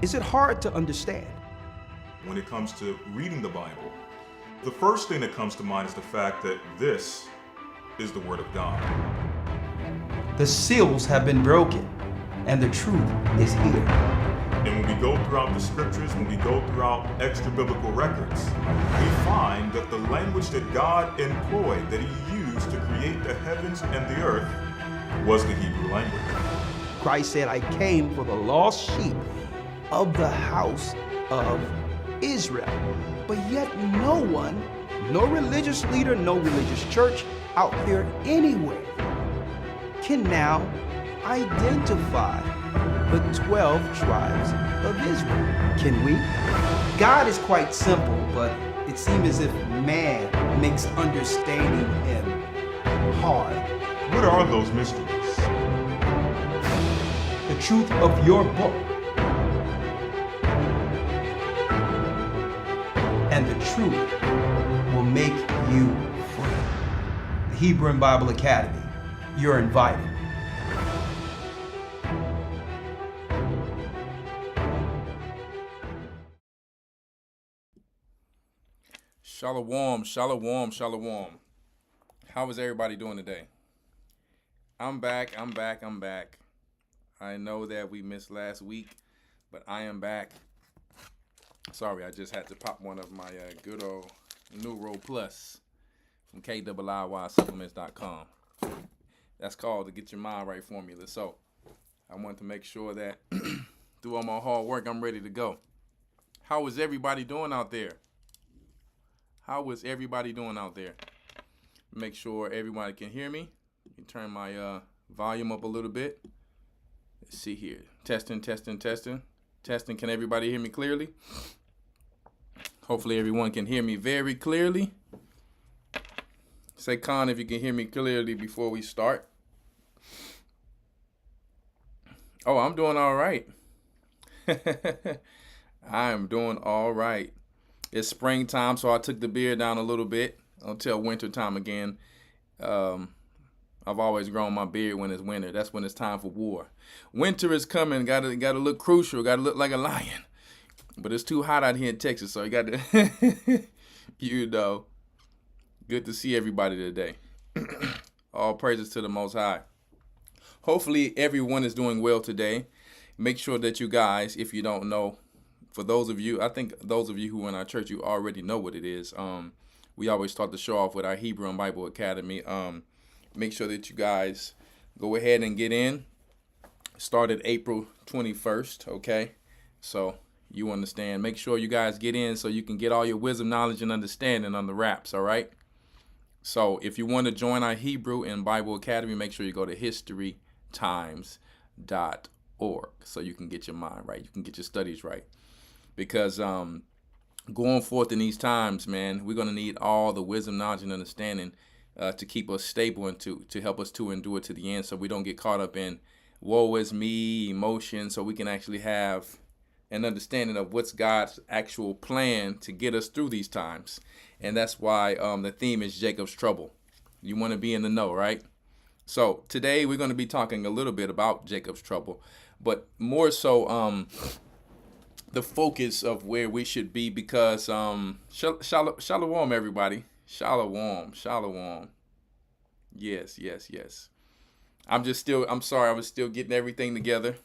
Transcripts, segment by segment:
Is it hard to understand? When it comes to reading the Bible, the first thing that comes to mind is the fact that this is the Word of God. The seals have been broken, and the truth is here. And when we go throughout the scriptures, when we go throughout extra biblical records, we find that the language that God employed, that He used to create the heavens and the earth, was the Hebrew language. Christ said, I came for the lost sheep of the house of Israel. But yet no one, no religious leader, no religious church out there anywhere can now identify the 12 tribes of Israel. Can we? God is quite simple, but it seems as if man makes understanding Him hard. What are those mysteries? The truth of your book and the truth will make you free. The Hebrew and Bible Academy, you're invited. Shalom, shalom, shalom. How is everybody doing today? I'm back. I know that we missed last week, but I am back. Sorry, I just had to pop one of my good old Neuro Plus from KIIYSupplements.com. That's called the Get Your Mind Right formula. So I want to make sure that through all my hard work, I'm ready to go. How is everybody doing out there? Make sure everybody can hear me. You can turn my volume up a little bit. Let's see here. Testing. Can everybody hear me clearly? Hopefully everyone can hear me very clearly. Say Con if you can hear me clearly before we start. Oh, I'm doing all right. I am doing all right. It's springtime, so I took the beard down a little bit until winter time again. I've always grown my beard when it's winter. That's when it's time for war. Winter is coming. Gotta look crucial. Gotta look like a lion. But it's too hot out here in Texas, so you got to, good to see everybody today. All praises to the Most High. Hopefully everyone is doing well today. Make sure that you guys, if you don't know, for those of you, I think those of you who are in our church, you already know what it is. We always start the show off with our Hebrew and Bible Academy. Make sure that you guys go ahead and get in. Started April 21st, okay? So you understand. Make sure you guys get in so you can get all your wisdom, knowledge, and understanding on the wraps, all right? So if you want to join our Hebrew and Bible Academy, make sure you go to historytimes.org so you can get your mind right. You can get your studies right. Because going forth in these times, man, we're going to need all the wisdom, knowledge, and understanding to keep us stable and to help us to endure to the end so we don't get caught up in woe is me, emotion, so we can actually have an understanding of what's God's actual plan to get us through these times. And that's why the theme is Jacob's trouble. You want to be in the know, right? So today we're going to be talking a little bit about Jacob's trouble, but more so the focus of where we should be because shalom, everybody. Shalom. Yes. I'm sorry, I was still getting everything together.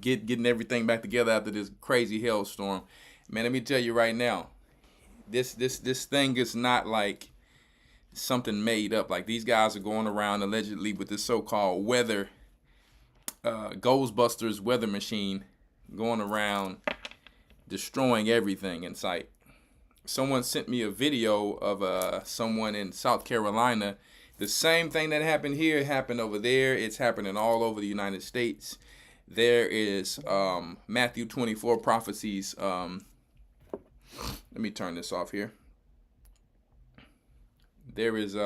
Getting everything back together after this crazy hailstorm. Man, let me tell you right now, this thing is not like something made up. Like these guys are going around allegedly with this so-called weather, Ghostbusters weather machine, going around destroying everything in sight. Someone sent me a video of someone in South Carolina. The same thing that happened here happened over there. It's happening all over the United States. There is Matthew 24 prophecies. Let me turn this off here. There is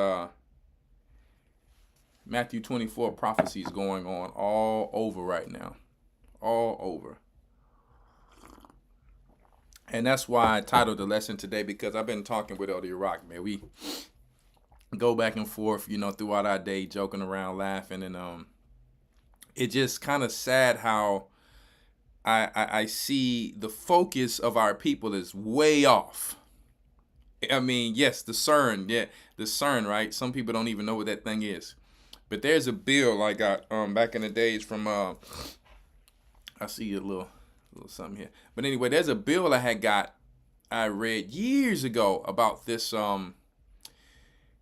Matthew 24 prophecies going on all over right now. All over. And that's why I titled the lesson today, because I've been talking with Elder Rawchaa, man. We go back and forth, throughout our day, joking around, laughing, and it's just kind of sad how I see the focus of our people is way off. I mean, yes, the CERN, yeah, the CERN, right? Some people don't even know what that thing is. But there's a bill I got back in the days from I see a little something here. But anyway, there's a bill I read years ago about this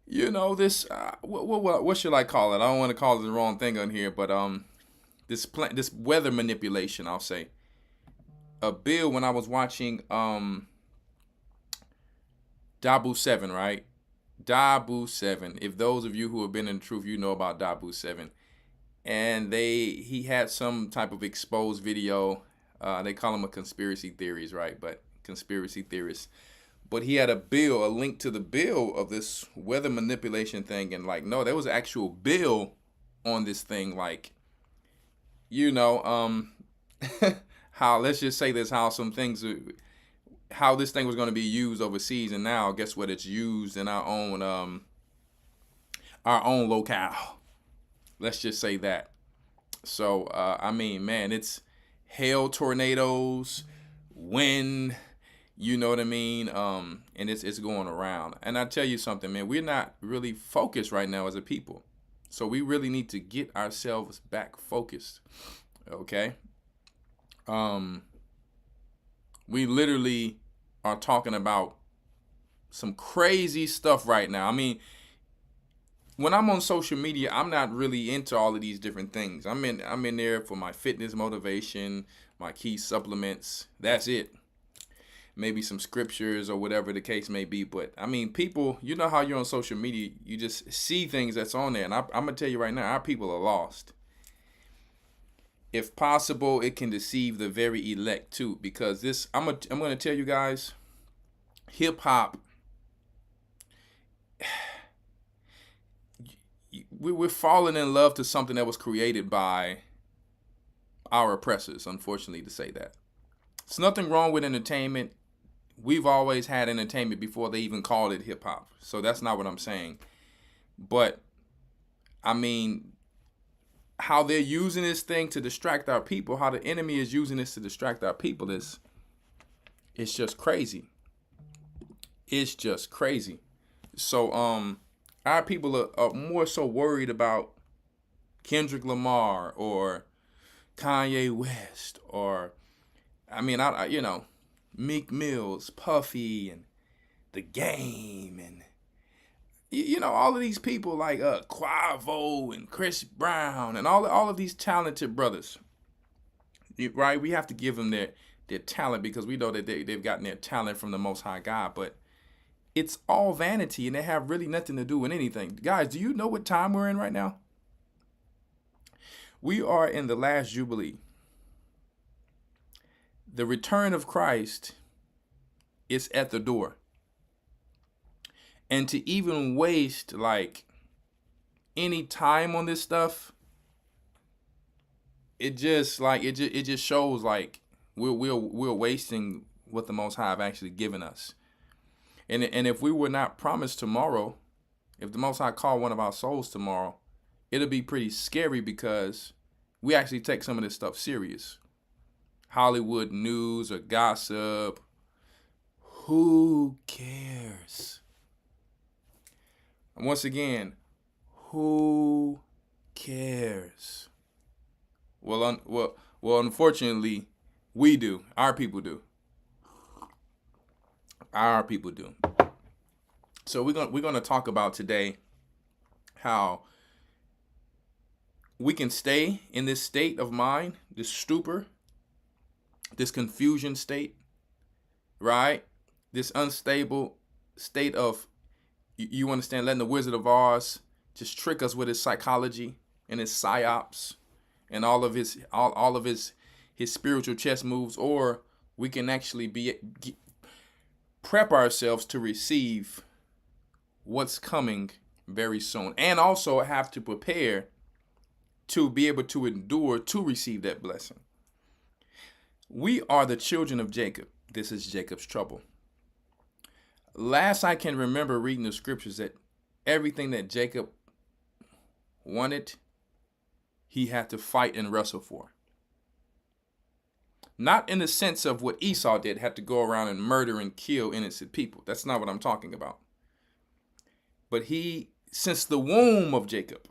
this what should I call it? I don't want to call it the wrong thing on here, but this weather manipulation, I'll say. A bill when I was watching Dabu 7, right? Dabu 7. If those of you who have been in the truth, you know about Dabu 7. And he had some type of exposed video. They call them a conspiracy theories, right? But conspiracy theorists. But he had a link to the bill of this weather manipulation thing. And like, no, there was an actual bill on this thing. Like, how, let's just say this, how some things, how this thing was going to be used overseas. And now guess what? It's used in our own locale. Let's just say that. So, I mean, man, it's hail, tornadoes, wind, you know what I mean? And it's going around. And I tell you something, man, we're not really focused right now as a people. So we really need to get ourselves back focused. Okay? We literally are talking about some crazy stuff right now. I mean, when I'm on social media, I'm not really into all of these different things. I'm in there for my fitness motivation, my key supplements. That's it. Maybe some scriptures or whatever the case may be. But I mean, people, you know how you're on social media, you just see things that's on there. And I'm gonna tell you right now, our people are lost. If possible, it can deceive the very elect too. Because this, I'm gonna tell you guys, hip hop. We're falling in love to something that was created by our oppressors, unfortunately to say that. There's nothing wrong with entertainment. We've always had entertainment before they even called it hip hop. So that's not what I'm saying. But, I mean, how they're using this thing to distract our people, how the enemy is using this to distract our people it's just crazy. It's just crazy. So, our people are more so worried about Kendrick Lamar or Kanye West or, I mean, Meek Mills, Puffy, and The Game, and all of these people like Quavo and Chris Brown and all of these talented brothers. Right? We have to give them their talent because we know that they've gotten their talent from the Most High God, but it's all vanity and they have really nothing to do with anything. Guys, do you know what time we're in right now? We are in the last Jubilee. The return of Christ is at the door. And to even waste like any time on this stuff, it just shows like we're wasting what the Most High have actually given us. And if we were not promised tomorrow, if the Most High called one of our souls tomorrow, it'll be pretty scary because we actually take some of this stuff serious. Hollywood news or gossip, who cares? And once again, who cares? Well, unfortunately, we do. Our people do. Our people do. So we're gonna talk about today how we can stay in this state of mind, this stupor, this confusion state, right? This unstable state of, you understand, letting the Wizard of Oz just trick us with his psychology and his psyops and all of his spiritual chess moves, or we can actually prep ourselves to receive what's coming very soon, and also have to prepare to be able to endure to receive that blessing. We are the children of Jacob. This is Jacob's trouble. Last I can remember reading the scriptures, that everything that Jacob wanted, he had to fight and wrestle for. Not in the sense of what Esau did, had to go around and murder and kill innocent people. That's not what I'm talking about. But he, since the womb of Jacob,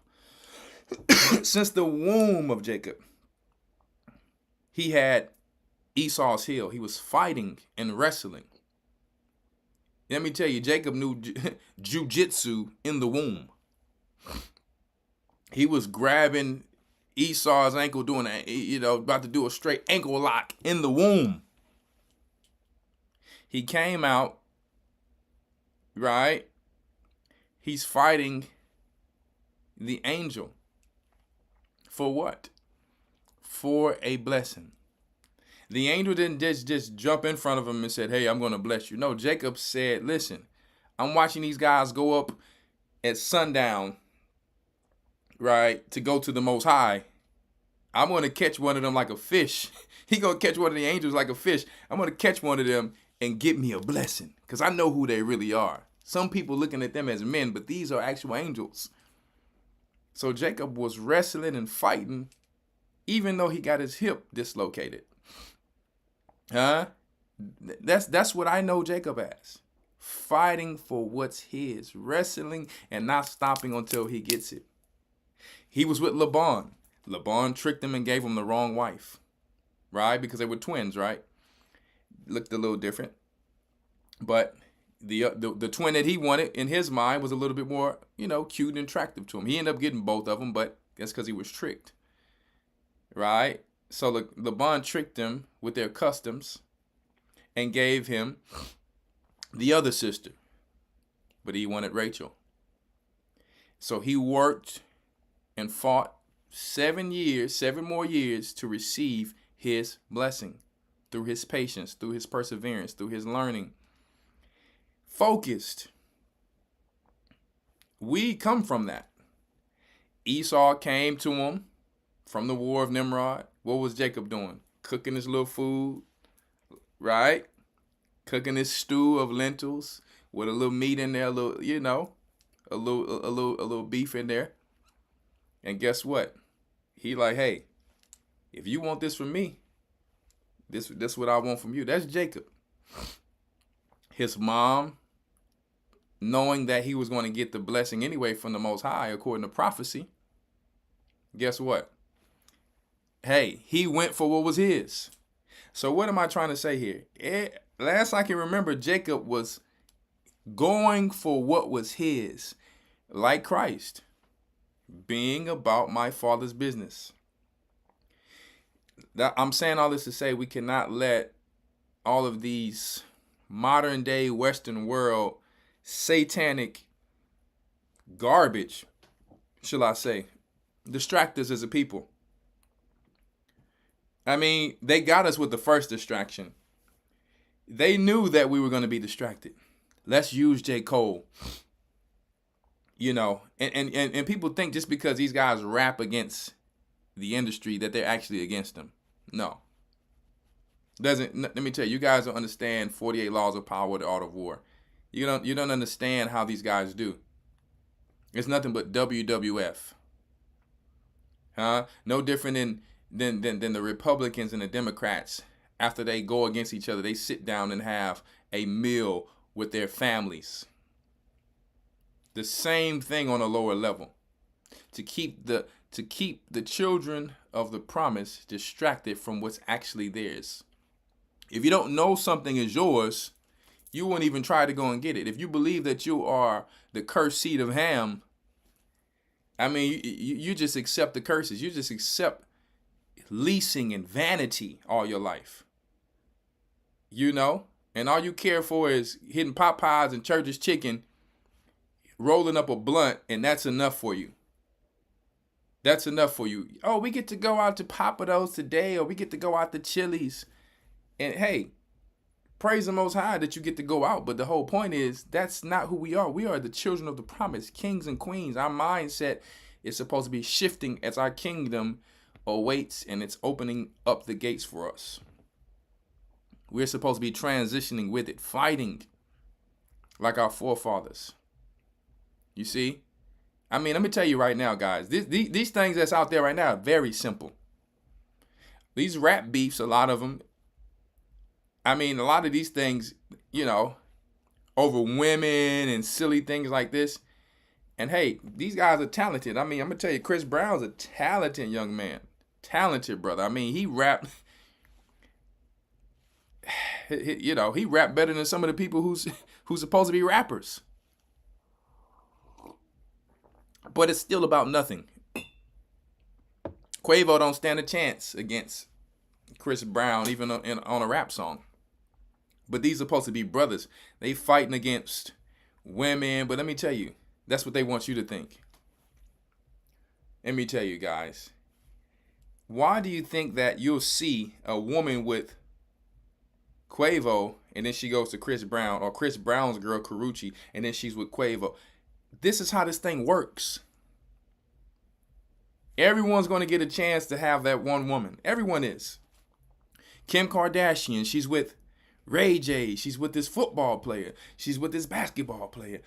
since the womb of Jacob, he had Esau's heel. He was fighting and wrestling. Let me tell you, Jacob knew jiu-jitsu in the womb. He was grabbing Esau's ankle, doing about to do a straight ankle lock in the womb. He came out, right? He's fighting the angel. For what? For a blessing. The angel didn't just jump in front of him and said, hey, I'm going to bless you. No, Jacob said, listen, I'm watching these guys go up at sundown, right, to go to the Most High. I'm going to catch one of them like a fish. He going to catch one of the angels like a fish. I'm going to catch one of them and get me a blessing because I know who they really are. Some people looking at them as men, but these are actual angels. So Jacob was wrestling and fighting even though he got his hip dislocated. That's what I know Jacob as. Fighting for what's his. Wrestling and not stopping until he gets it. He was with Laban. Laban tricked him and gave him the wrong wife. Right? Because they were twins, right? Looked a little different. But the twin that he wanted in his mind was a little bit more, cute and attractive to him. He ended up getting both of them, but that's because he was tricked. Right? So Laban tricked him with their customs and gave him the other sister. But he wanted Rachel. So he worked and fought 7 more years to receive his blessing through his patience, through his perseverance, through his learning. Focused. We come from that. Esau came to him from the war of Nimrod. What was Jacob doing? Cooking his little food, right? Cooking his stew of lentils with a little meat in there, a little beef in there. And guess what? He like, hey, if you want this from me, this what I want from you. That's Jacob. His mom, knowing that he was going to get the blessing anyway from the Most High, according to prophecy, guess what? Hey, he went for what was his. So what am I trying to say here? Last I can remember, Jacob was going for what was his, like Christ, being about my Father's business. I'm saying all this to say we cannot let all of these modern day Western world satanic garbage, shall I say, distract us as a people. I mean, they got us with the first distraction. They knew that we were going to be distracted. Let's use J. Cole. And people think just because these guys rap against the industry that they're actually against them. No. Let me tell you, you guys don't understand 48 Laws of Power, the Art of War. You don't understand how these guys do. It's nothing but WWF. No different than the Republicans and the Democrats. After they go against each other, they sit down and have a meal with their families. The same thing on a lower level. To keep the children of the promise distracted from what's actually theirs. If you don't know something is yours, you won't even try to go and get it. If you believe that you are the cursed seed of Ham, I mean, you just accept the curses. You just accept leasing and vanity all your life. And all you care for is hitting Popeyes and Church's Chicken, rolling up a blunt, and that's enough for you. That's enough for you. Oh, we get to go out to Papados today, or we get to go out to Chili's. And hey, praise the Most High that you get to go out. But the whole point is that's not who we are. We are the children of the promise, kings and queens. Our mindset is supposed to be shifting as our kingdom awaits and it's opening up the gates for us. We're supposed to be transitioning with it, fighting like our forefathers. You see? I mean, let me tell you right now, guys, these things that's out there right now are very simple. These rap beefs, a lot of them, I mean, a lot of these things, over women and silly things like this. And hey, these guys are talented. I mean, I'm gonna tell you, Chris Brown's a talented young man. Talented brother. I mean, he rapped he rapped better than some of the people who's supposed to be rappers. But it's still about nothing. Quavo don't stand a chance against Chris Brown, even on a rap song. But these are supposed to be brothers. They fighting against women. But let me tell you, that's what they want you to think. Let me tell you guys. Why do you think that you'll see a woman with Quavo and then she goes to Chris Brown, or Chris Brown's girl Karrueche and then she's with Quavo? This is how this thing works. Everyone's going to get a chance to have that one woman. Everyone is. Kim Kardashian, she's with Ray J. She's with this football player. She's with this basketball player.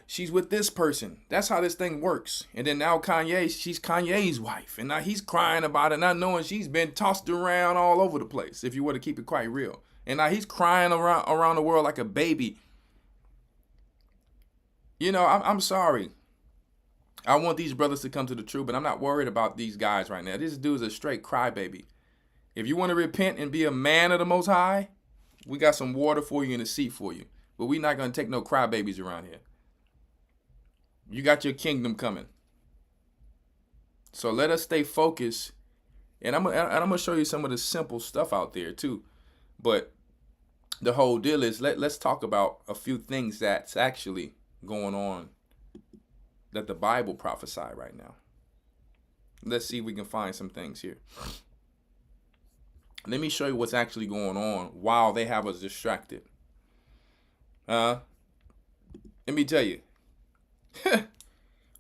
She's with this person. That's how this thing works. And then now Kanye, she's Kanye's wife. And now he's crying about it, not knowing she's been tossed around all over the place, if you were to keep it quite real. And now he's crying around the world like a baby. I'm sorry. I want these brothers to come to the truth, but I'm not worried about these guys right now. This dude's a straight crybaby. If you want to repent and be a man of the Most High, we got some water for you and a seat for you. But we're not going to take no crybabies around here. You got your kingdom coming. So let us stay focused. And I'm going to show you some of the simple stuff out there too. But the whole deal is, let's talk about a few things that's actually going on that the Bible prophesied right now. Let's see if we can find some things here. Let me show you what's actually going on while they have us distracted. Let me tell you.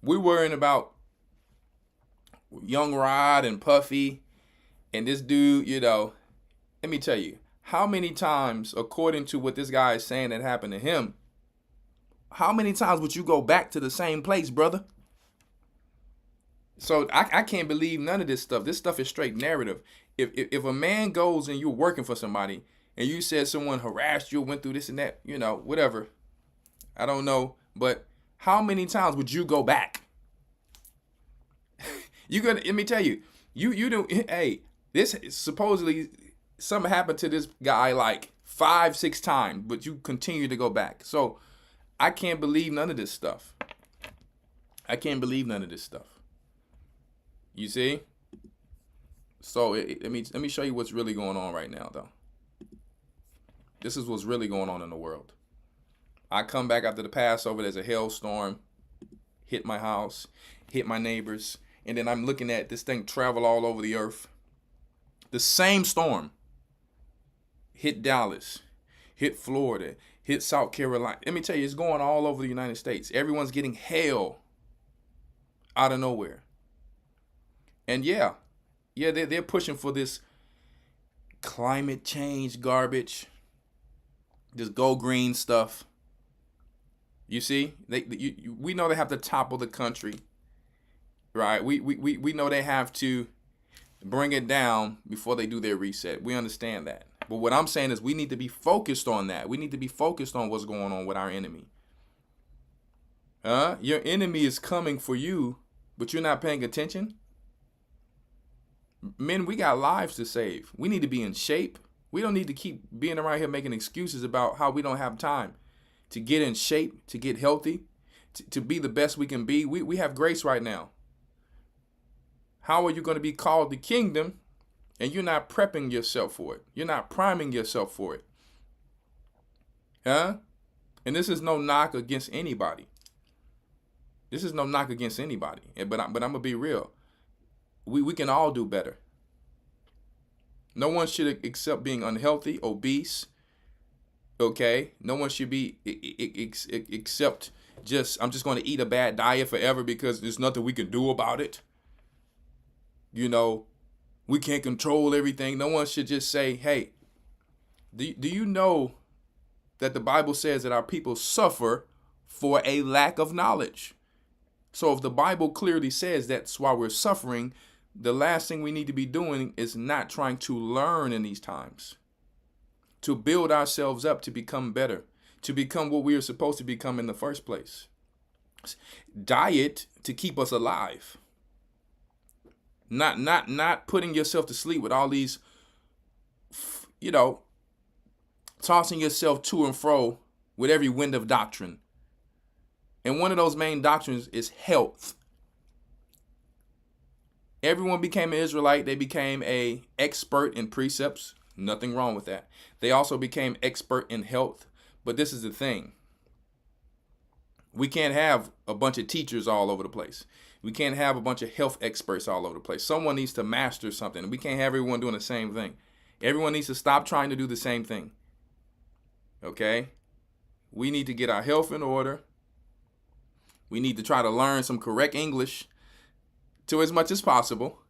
We're worrying about Young Rod and Puffy and this dude, let me tell you, how many times, according to what this guy is saying that happened to him, how many times would you go back to the same place, brother? So I can't believe none of this stuff. This stuff is straight narrative. If a man goes and you're working for somebody and you said someone harassed you, went through this and that, whatever, I don't know, but how many times would you go back? Let me tell you, you don't, hey, this supposedly something happened to this guy like 5-6 times, but you continue to go back. So I can't believe none of this stuff. I can't believe none of this stuff. You see? So let me show you what's really going on right now, though. This is what's really going on in the world. I come back after the Passover. There's a hailstorm, hit my house, hit my neighbors, and then I'm looking at this thing travel all over the earth. The same storm hit Dallas, hit Florida, hit South Carolina. Let me tell you, it's going all over the United States. Everyone's getting hail out of nowhere. And yeah, they're pushing for this climate change garbage, this go green stuff. You see, we know they have to topple the country, right? We know they have to bring it down before they do their reset. We understand that. But what I'm saying is we need to be focused on that. We need to be focused on what's going on with our enemy. Your enemy is coming for you, but you're not paying attention. Men, we got lives to save. We need to be in shape. We don't need to keep being around here making excuses about how we don't have time to get in shape, to get healthy, to be the best we can be. We have grace right now. How are you going to be called the kingdom and you're not prepping yourself for it? You're not priming yourself for it. And this is no knock against anybody. This is no knock against anybody. But I'm going to be real. We can all do better. No one should accept being unhealthy, obese. Okay? No one should be accept I'm just going to eat a bad diet forever because there's nothing we can do about it. We can't control everything. No one should just say, hey, do you know that the Bible says that our people suffer for a lack of knowledge? So if the Bible clearly says that's why we're suffering, the last thing we need to be doing is not trying to learn in these times. to build ourselves up to become better, to become what we are supposed to become in the first place. Diet to keep us alive. Not putting yourself to sleep with all these, tossing yourself to and fro with every wind of doctrine. And one of those main doctrines is health. Everyone became an Israelite. They became an expert in precepts. Nothing wrong with that. They also became expert in health. But this is the thing. We can't have a bunch of teachers all over the place. We can't have a bunch of health experts all over the place. Someone needs to master something. We can't have everyone doing the same thing. Everyone needs to stop trying to do the same thing. Okay? We need to get our health in order. We need to try to learn some correct English to as much as possible.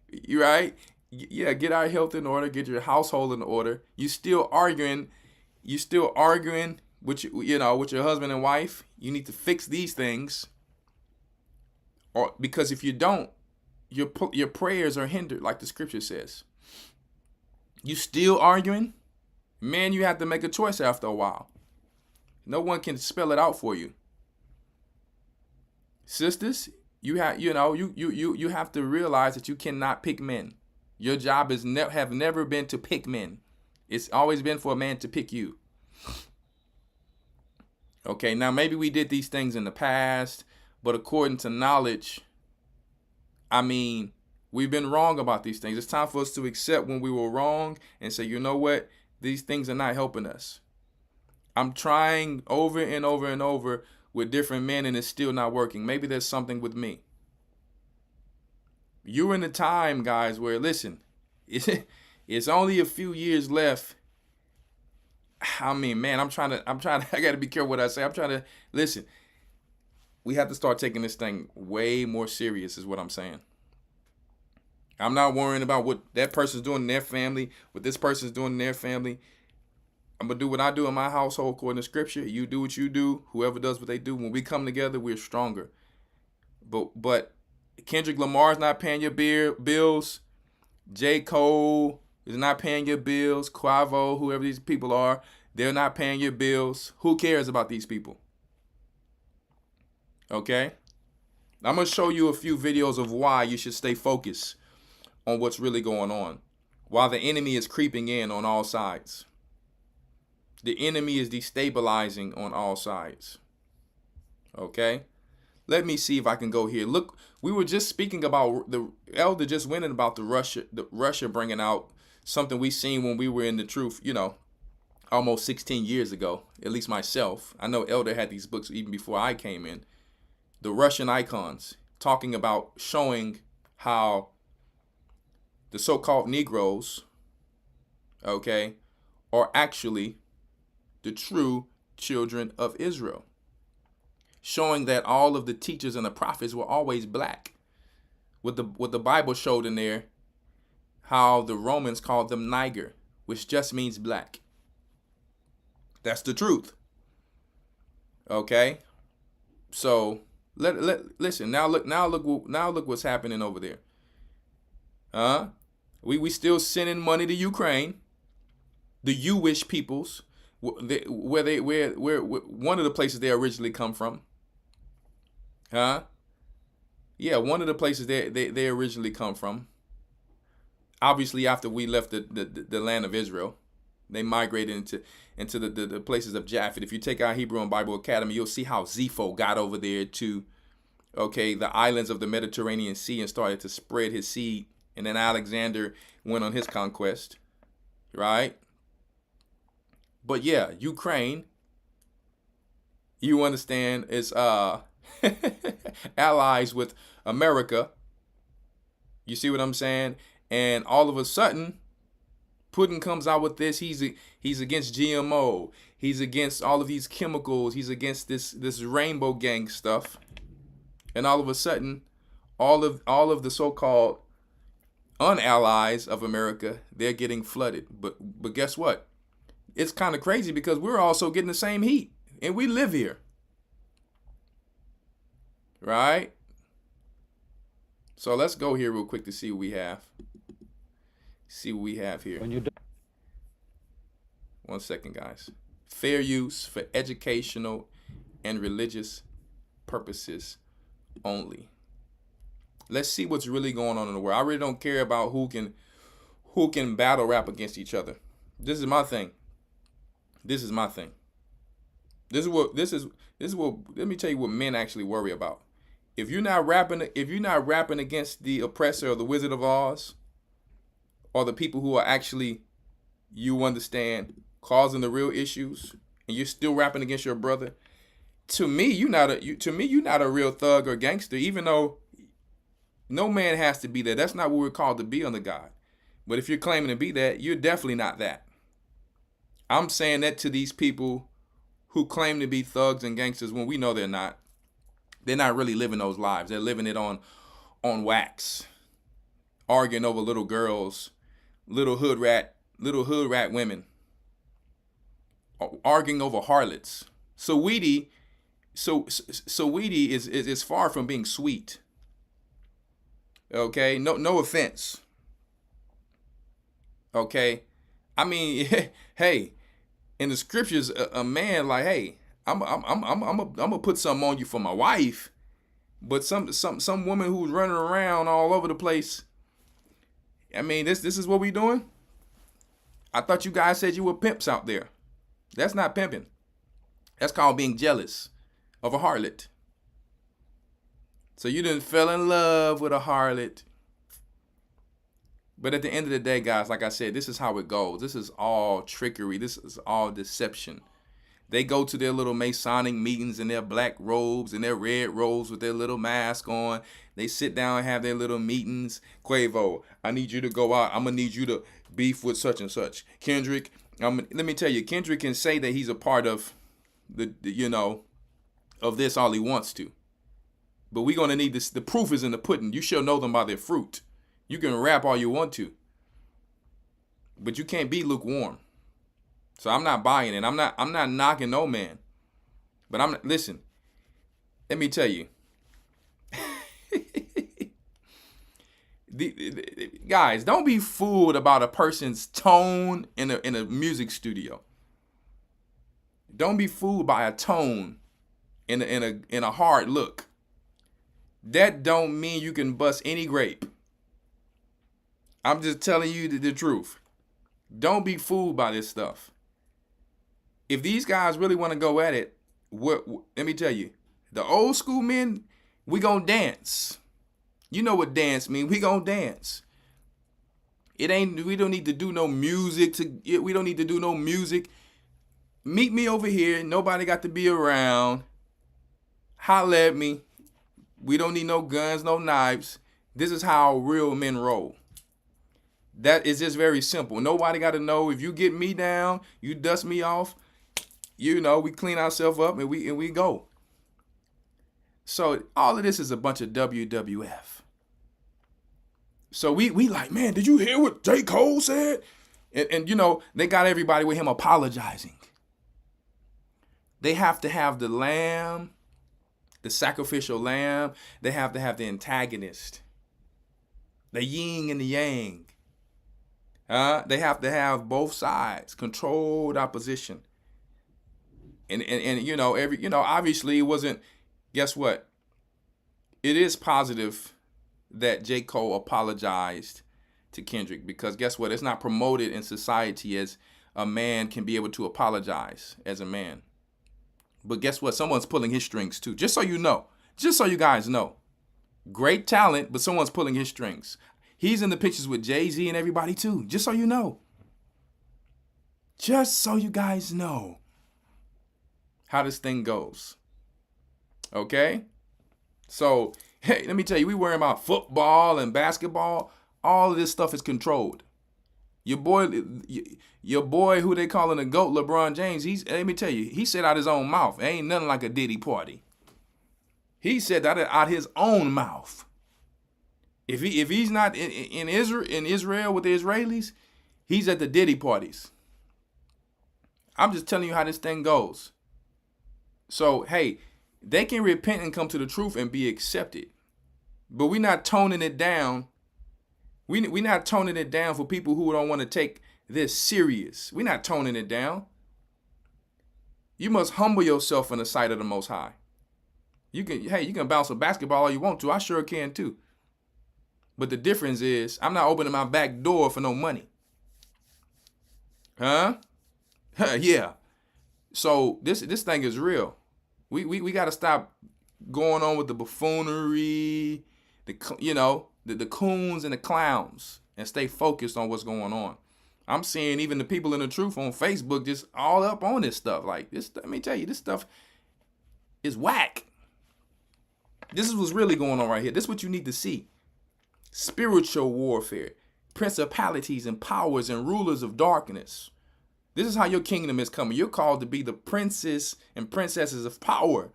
You right? Yeah, get our health in order. Get your household in order. You still arguing with your husband and wife. You need to fix these things, or because if you don't, your prayers are hindered, like the scripture says. You still arguing? Man, you have to make a choice after a while. No one can spell it out for you. Sisters, you have to realize that you cannot pick men. Your job is have never been to pick men. It's always been for a man to pick you. Okay, now maybe we did these things in the past, but according to knowledge, we've been wrong about these things. It's time for us to accept when we were wrong and say, you know what? These things are not helping us. I'm trying over and over and over with different men and it's still not working. Maybe there's something with me. You're in the time, guys, where, listen, it's only a few years left. Man, I got to be careful what I say. I'm trying to, listen, we have to start taking this thing way more serious is what I'm saying. I'm not worrying about what that person's doing in their family, what this person's doing in their family. I'm going to do what I do in my household according to scripture. You do what you do. Whoever does what they do. When we come together, we're stronger. But Kendrick Lamar's not paying your bills. J. Cole is not paying your bills. Quavo, whoever these people are, they're not paying your bills. Who cares about these people? Okay? I'm going to show you a few videos of why you should stay focused on what's really going on while the enemy is creeping in on all sides. The enemy is destabilizing on all sides. Okay? Let me see if I can go here. Look, we were just speaking about, the elder just went in about the Russia bringing out something we seen when we were in the truth, almost 16 years ago, at least myself. I know Elder had these books even before I came in. The Russian icons, talking about showing how the so-called Negroes, okay, are actually the true children of Israel. Showing that all of the teachers and the prophets were always black. What the Bible showed in there, how the Romans called them Niger, which just means black. That's the truth. Okay? So listen, now look what's happening over there. We still sending money to Ukraine. The Jewish peoples, where one of the places they originally come from. Yeah, one of the places they originally come from. Obviously, after we left the land of Israel, they migrated into the places of Japheth. If you take our Hebrew and Bible Academy, you'll see how Zepho got over there to, the islands of the Mediterranean Sea and started to spread his seed. And then Alexander went on his conquest, right? But yeah, Ukraine, you understand, is allies with America. You see what I'm saying? And all of a sudden, Putin comes out with this. He's against GMO. He's against all of these chemicals. He's against this rainbow gang stuff. And all of a sudden, all of the so-called unallies of America, they're getting flooded. But guess what? It's kind of crazy because we're also getting the same heat, and we live here. Right? So let's go here real quick to see what we have. See what we have here. When you do. 1 second, guys. Fair use for educational and religious purposes only. Let's see what's really going on in the world. I really don't care about who can battle rap against each other. This is my thing. This is my thing. This is what let me tell you what men actually worry about. If you're not rapping against the oppressor or the Wizard of Oz, or the people who are actually, you understand, causing the real issues, and you're still rapping against your brother, to me you're not a real thug or gangster, even though no man has to be that. That's not what we're called to be under God. But if you're claiming to be that, you're definitely not that. I'm saying that to these people who claim to be thugs and gangsters when we know they're not. They're not really living those lives. They're living it on wax, arguing over little girls, little hood rat women, arguing over harlots. Saweetie is far from being sweet. Okay, no offense. Okay, I mean, hey, in the scriptures, a man like, hey, I'm gonna put something on you for my wife, but some woman who's running around all over the place. I mean, this is what we doing. I thought you guys said you were pimps out there. That's not pimping. That's called being jealous of a harlot. So you done fell in love with a harlot. But at the end of the day, guys, like I said, this is how it goes. This is all trickery. This is all deception. They go to their little Masonic meetings in their black robes and their red robes with their little mask on. They sit down and have their little meetings. Quavo, I need you to go out. I'm going to need you to beef with such and such. Kendrick, let me tell you, Kendrick can say that he's a part of of this all he wants to. But we're going to need this. The proof is in the pudding. You shall know them by their fruit. You can rap all you want to, but you can't be lukewarm. So I'm not buying it. I'm not knocking no man. But listen, let me tell you. Guys, don't be fooled about a person's tone in a music studio. Don't be fooled by a tone in a hard look. That don't mean you can bust any grape. I'm just telling you the truth. Don't be fooled by this stuff. If these guys really want to go at it, let me tell you, the old school men, we gonna dance. You know what dance means. We gonna dance. We don't need to do no music. We don't need to do no music. Meet me over here. Nobody got to be around. Holla at me. We don't need no guns, no knives. This is how real men roll. That is just very simple. Nobody got to know. If you get me down, you dust me off, we clean ourselves up and we go. So all of this is a bunch of WWF. So we like, man, did you hear what J. Cole said? And they got everybody with him apologizing. They have to have the lamb, the sacrificial lamb. They have to have the antagonist, the yin and the yang. They have to have both sides, controlled opposition. And obviously it wasn't, guess what? It is positive that J. Cole apologized to Kendrick, because guess what? It's not promoted in society as a man can be able to apologize as a man. But guess what? Someone's pulling his strings too. Just so you know. Just so you guys know. Great talent, but someone's pulling his strings. He's in the pictures with Jay-Z and everybody too. Just so you know. Just so you guys know how this thing goes. Okay? So, hey, let me tell you, we worry about football and basketball. All of this stuff is controlled. Your boy who they calling the GOAT, LeBron James, let me tell you, he said out his own mouth, ain't nothing like a Diddy party. He said that out his own mouth. If he's not in Israel with the Israelis, he's at the Diddy parties. I'm just telling you how this thing goes. So, hey, they can repent and come to the truth and be accepted. But we're not toning it down. We not toning it down for people who don't want to take this serious. We're not toning it down. You must humble yourself in the sight of the Most High. You can bounce a basketball all you want to. I sure can too. But the difference is I'm not opening my back door for no money. Huh? Yeah. So this thing is real. We got to stop going on with the buffoonery, the coons and the clowns, and stay focused on what's going on. I'm seeing even the people in the truth on Facebook just all up on this stuff. Like this, let me tell you, this stuff is whack. This is what's really going on right here. This is what you need to see. Spiritual warfare, principalities and powers and rulers of darkness. This is how your kingdom is coming. You're called to be the princes and princesses of power.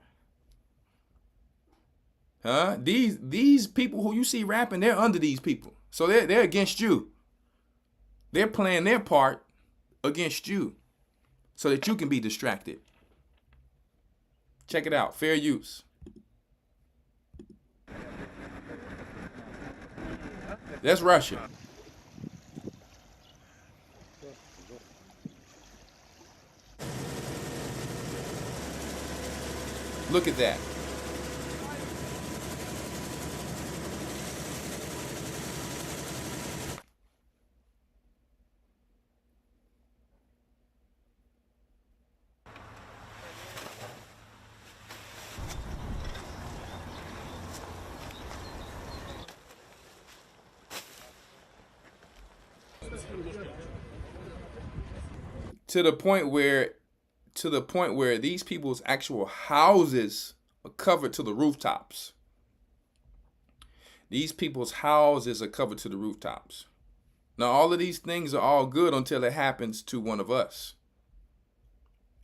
Huh? These people who you see rapping, they're under these people. So they're against you. They're playing their part against you so that you can be distracted. Check it out. Fair use. That's Russia. Look at that. To the point where these people's actual houses are covered to the rooftops. These people's houses are covered to the rooftops. Now, all of these things are all good until it happens to one of us.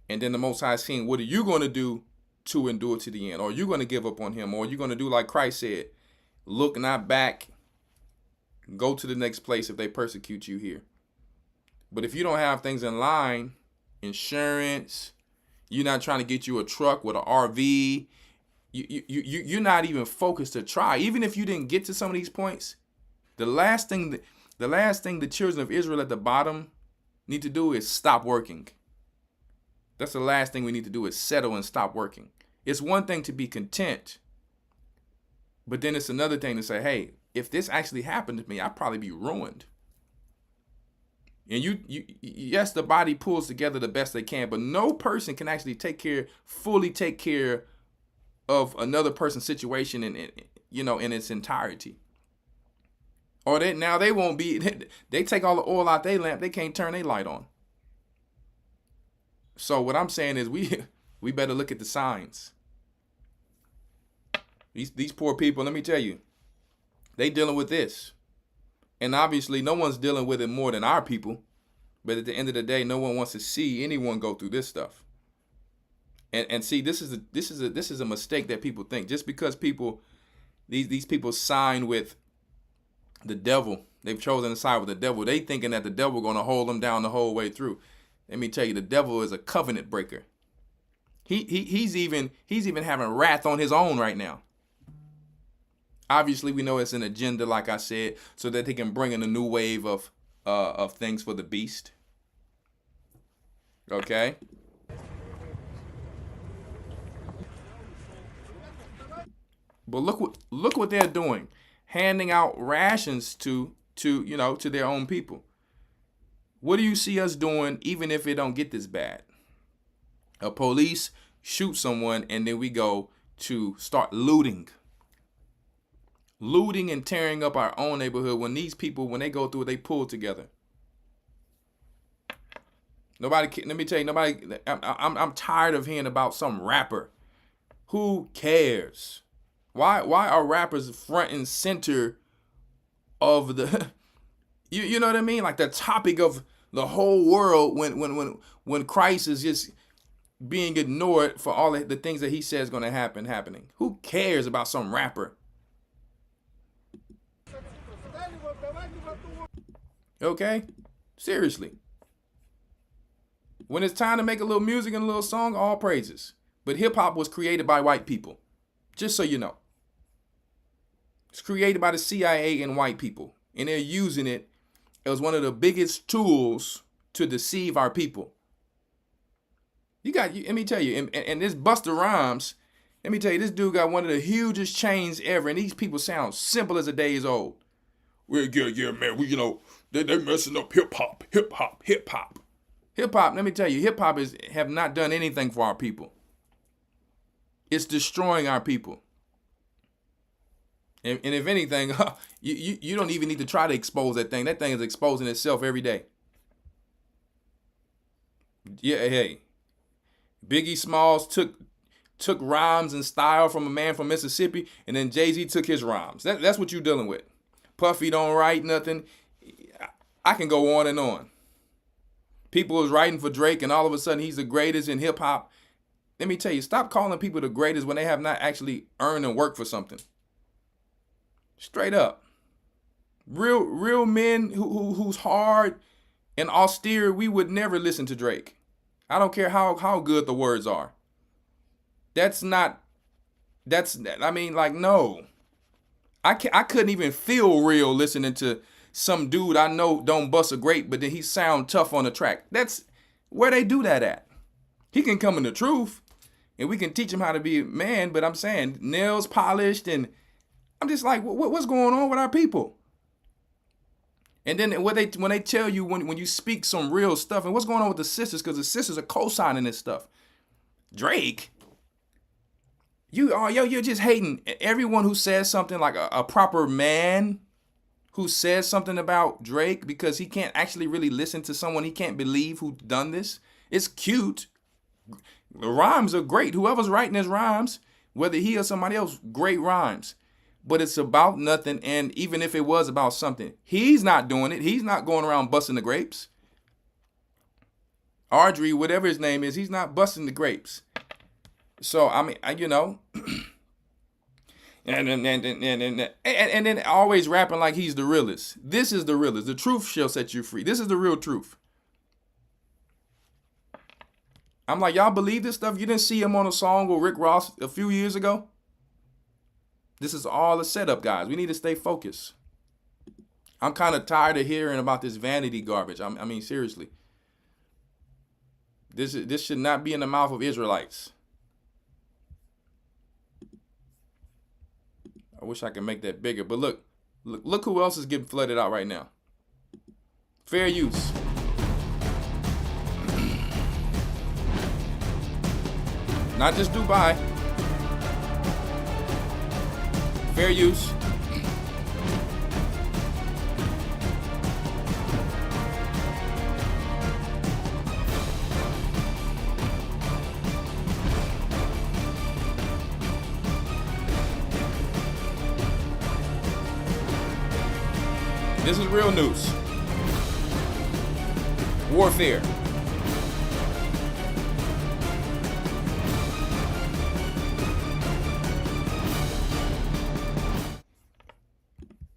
And then the Most High is saying, what are you going to do to endure to the end? Or are you going to give up on him? Or are you going to do like Christ said, look not back, go to the next place if they persecute you here. But if you don't have things in line, insurance, you're not trying to get you a truck with an RV, you're not even focused to try. Even if you didn't get to some of these points, the last thing the children of Israel at the bottom need to do is stop working. That's the last thing we need to do is settle and stop working. It's one thing to be content, but then it's another thing to say, hey, if this actually happened to me, I'd probably be ruined. And yes, the body pulls together the best they can, but no person can actually fully take care of another person's situation in its entirety. Or they won't be, they take all the oil out their lamp, they can't turn their light on. So what I'm saying is we better look at the signs. These poor people, let me tell you, they dealing with this. And obviously no one's dealing with it more than our people. But at the end of the day, no one wants to see anyone go through this stuff. And see, this is a mistake that people think. Just because these people sign with the devil, they've chosen to side with the devil, they thinking that the devil going to hold them down the whole way through. Let me tell you, the devil is a covenant breaker. He's even having wrath on his own right now. Obviously, we know it's an agenda, like I said, so that they can bring in a new wave of things for the beast. Okay? But look what they're doing, handing out rations to their own people. What do you see us doing, even if it don't get this bad? A police shoot someone, and then we go to start looting and tearing up our own neighborhood when these people, when they go through it, they pull together. Let me tell you, I'm tired of hearing about some rapper. Who cares? Why are rappers front and center of the, you know what I mean? Like the topic of the whole world when Christ is just being ignored for all the things that he says going to happening. Who cares about some rapper? Okay? Seriously. When it's time to make a little music and a little song, all praises. But hip hop was created by white people. Just so you know. It's created by the CIA and white people. and they're using it as one of the biggest tools to deceive our people. Let me tell you, and this Busta Rhymes, let me tell you, this dude got one of the hugest chains ever, and these people sound simple as a day is old. Well, yeah, man, they messing up hip hop. Hip hop, let me tell you, hip hop have not done anything for our people. It's destroying our people. And if anything, you don't even need to try to expose that thing. That thing is exposing itself every day. Yeah, hey. Biggie Smalls took rhymes and style from a man from Mississippi, and then Jay-Z took his rhymes. That's what you're dealing with. Puffy don't write nothing. I can go on and on. People was writing for Drake, and all of a sudden he's the greatest in hip hop. Let me tell you, stop calling people the greatest when they have not actually earned and worked for something. Straight up. Real men who's hard and austere, we would never listen to Drake. I don't care how good the words are. No. I couldn't even feel real listening to some dude I know don't bust a grape, but then he sound tough on the track. That's where they do that at. He can come in the truth, and we can teach him how to be a man, but I'm saying nails polished, and I'm just like, what's going on with our people? And then when they tell you, when you speak some real stuff, and what's going on with the sisters, because the sisters are co-signing this stuff. Drake, you're just hating everyone who says something like a proper man who says something about Drake because he can't actually really listen to someone he can't believe who done this. It's cute. The rhymes are great. Whoever's writing his rhymes, whether he or somebody else, great rhymes. But it's about nothing, and even if it was about something, he's not doing it. He's not going around busting the grapes. Audrey, whatever his name is, he's not busting the grapes. So, I mean, and then always rapping like he's the realest. This is the realest. The truth shall set you free. This is the real truth. I'm like, y'all believe this stuff? You didn't see him on a song with Rick Ross a few years ago? This is all a setup, guys. We need to stay focused. I'm kind of tired of hearing about this vanity garbage. I mean, seriously. This should not be in the mouth of Israelites. I wish I could make that bigger. But look who else is getting flooded out right now. Fair use. Not just Dubai. Fair use. This is real news. Warfare.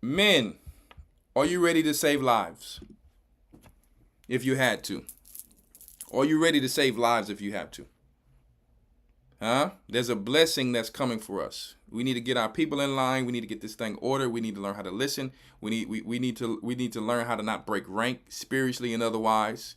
Men, are you ready to save lives? If you had to. Are you ready to save lives if you have to? Huh? There's a blessing that's coming for us. We need to get our people in line. We need to get this thing ordered. We need to learn how to listen. We need to learn how to not break rank spiritually and otherwise.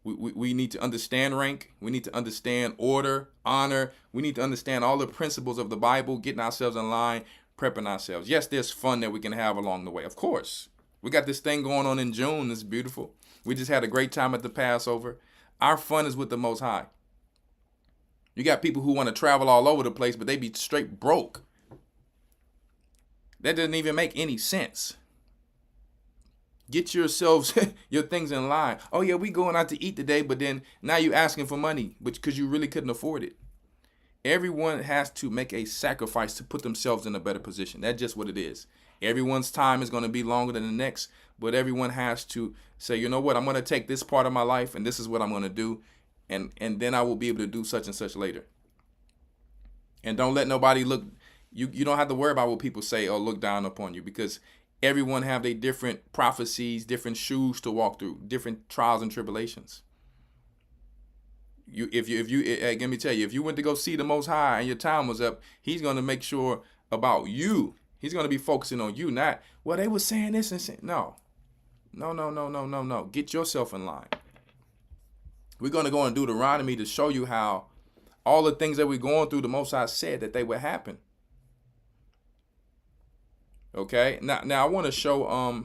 We need to understand rank. We need to understand order, honor. We need to understand all the principles of the Bible, getting ourselves in line, prepping ourselves. Yes, there's fun that we can have along the way. Of course. We got this thing going on in June. It's beautiful. We just had a great time at the Passover. Our fun is with the Most High. You got people who want to travel all over the place, but they be straight broke. That doesn't even make any sense. Get yourselves, your things in line. Oh yeah, we going out to eat today, but then now you asking for money, because you really couldn't afford it. Everyone has to make a sacrifice to put themselves in a better position. That's just what it is. Everyone's time is going to be longer than the next, but everyone has to say, you know what, I'm going to take this part of my life, and this is what I'm going to do, and then I will be able to do such and such later. And don't let nobody look. You don't have to worry about what people say or look down upon you, because everyone have their different prophecies, different shoes to walk through, different trials and tribulations. Let me tell you, if you went to go see the Most High and your time was up, he's going to make sure about you. He's going to be focusing on you, not, well, they were saying this and saying, no. No. Get yourself in line. We're going to go in Deuteronomy to show you how all the things that we're going through, the Most High said that they would happen. Okay? Now I want to show,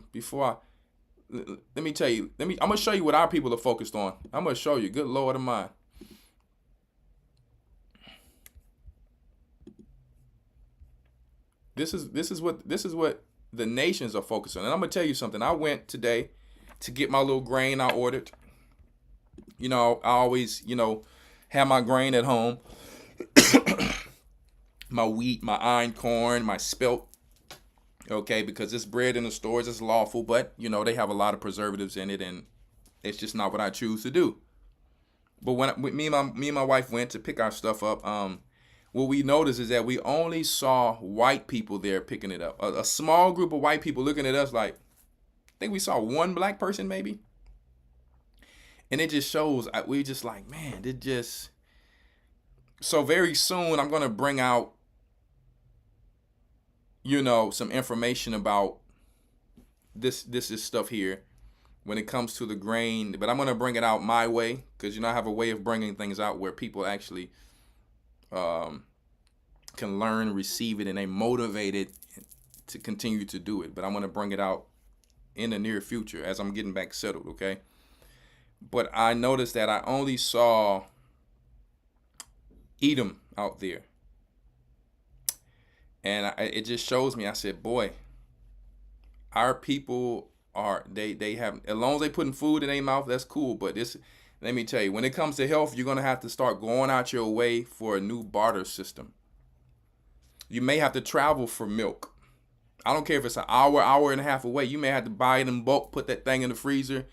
let me tell you, I'm going to show you what our people are focused on. I'm going to show you, good Lord of mine. This is what the nations are focused on. And I'm gonna tell you something. I went today to get my little grain I ordered. You know, I always, have my grain at home. My wheat, my einkorn, my spelt. Okay, because this bread in the stores is lawful, but they have a lot of preservatives in it, and it's just not what I choose to do. But when me and my wife went to pick our stuff up, what we noticed is that we only saw white people there picking it up. A small group of white people looking at us like, I think we saw one black person maybe. And it just shows, we just like, man, so very soon I'm going to bring out, some information about this is stuff here when it comes to the grain. But I'm going to bring it out my way because, I have a way of bringing things out where people actually can learn, receive it, and they motivated to continue to do it. But I'm going to bring it out in the near future as I'm getting back settled, okay? But I noticed that I only saw Edom out there. And it just shows me, I said, boy, our people they have, as long as they putting food in their mouth, that's cool. But let me tell you, when it comes to health, you're going to have to start going out your way for a new barter system. You may have to travel for milk. I don't care if it's an hour and a half away. You may have to buy it in bulk, put that thing in the freezer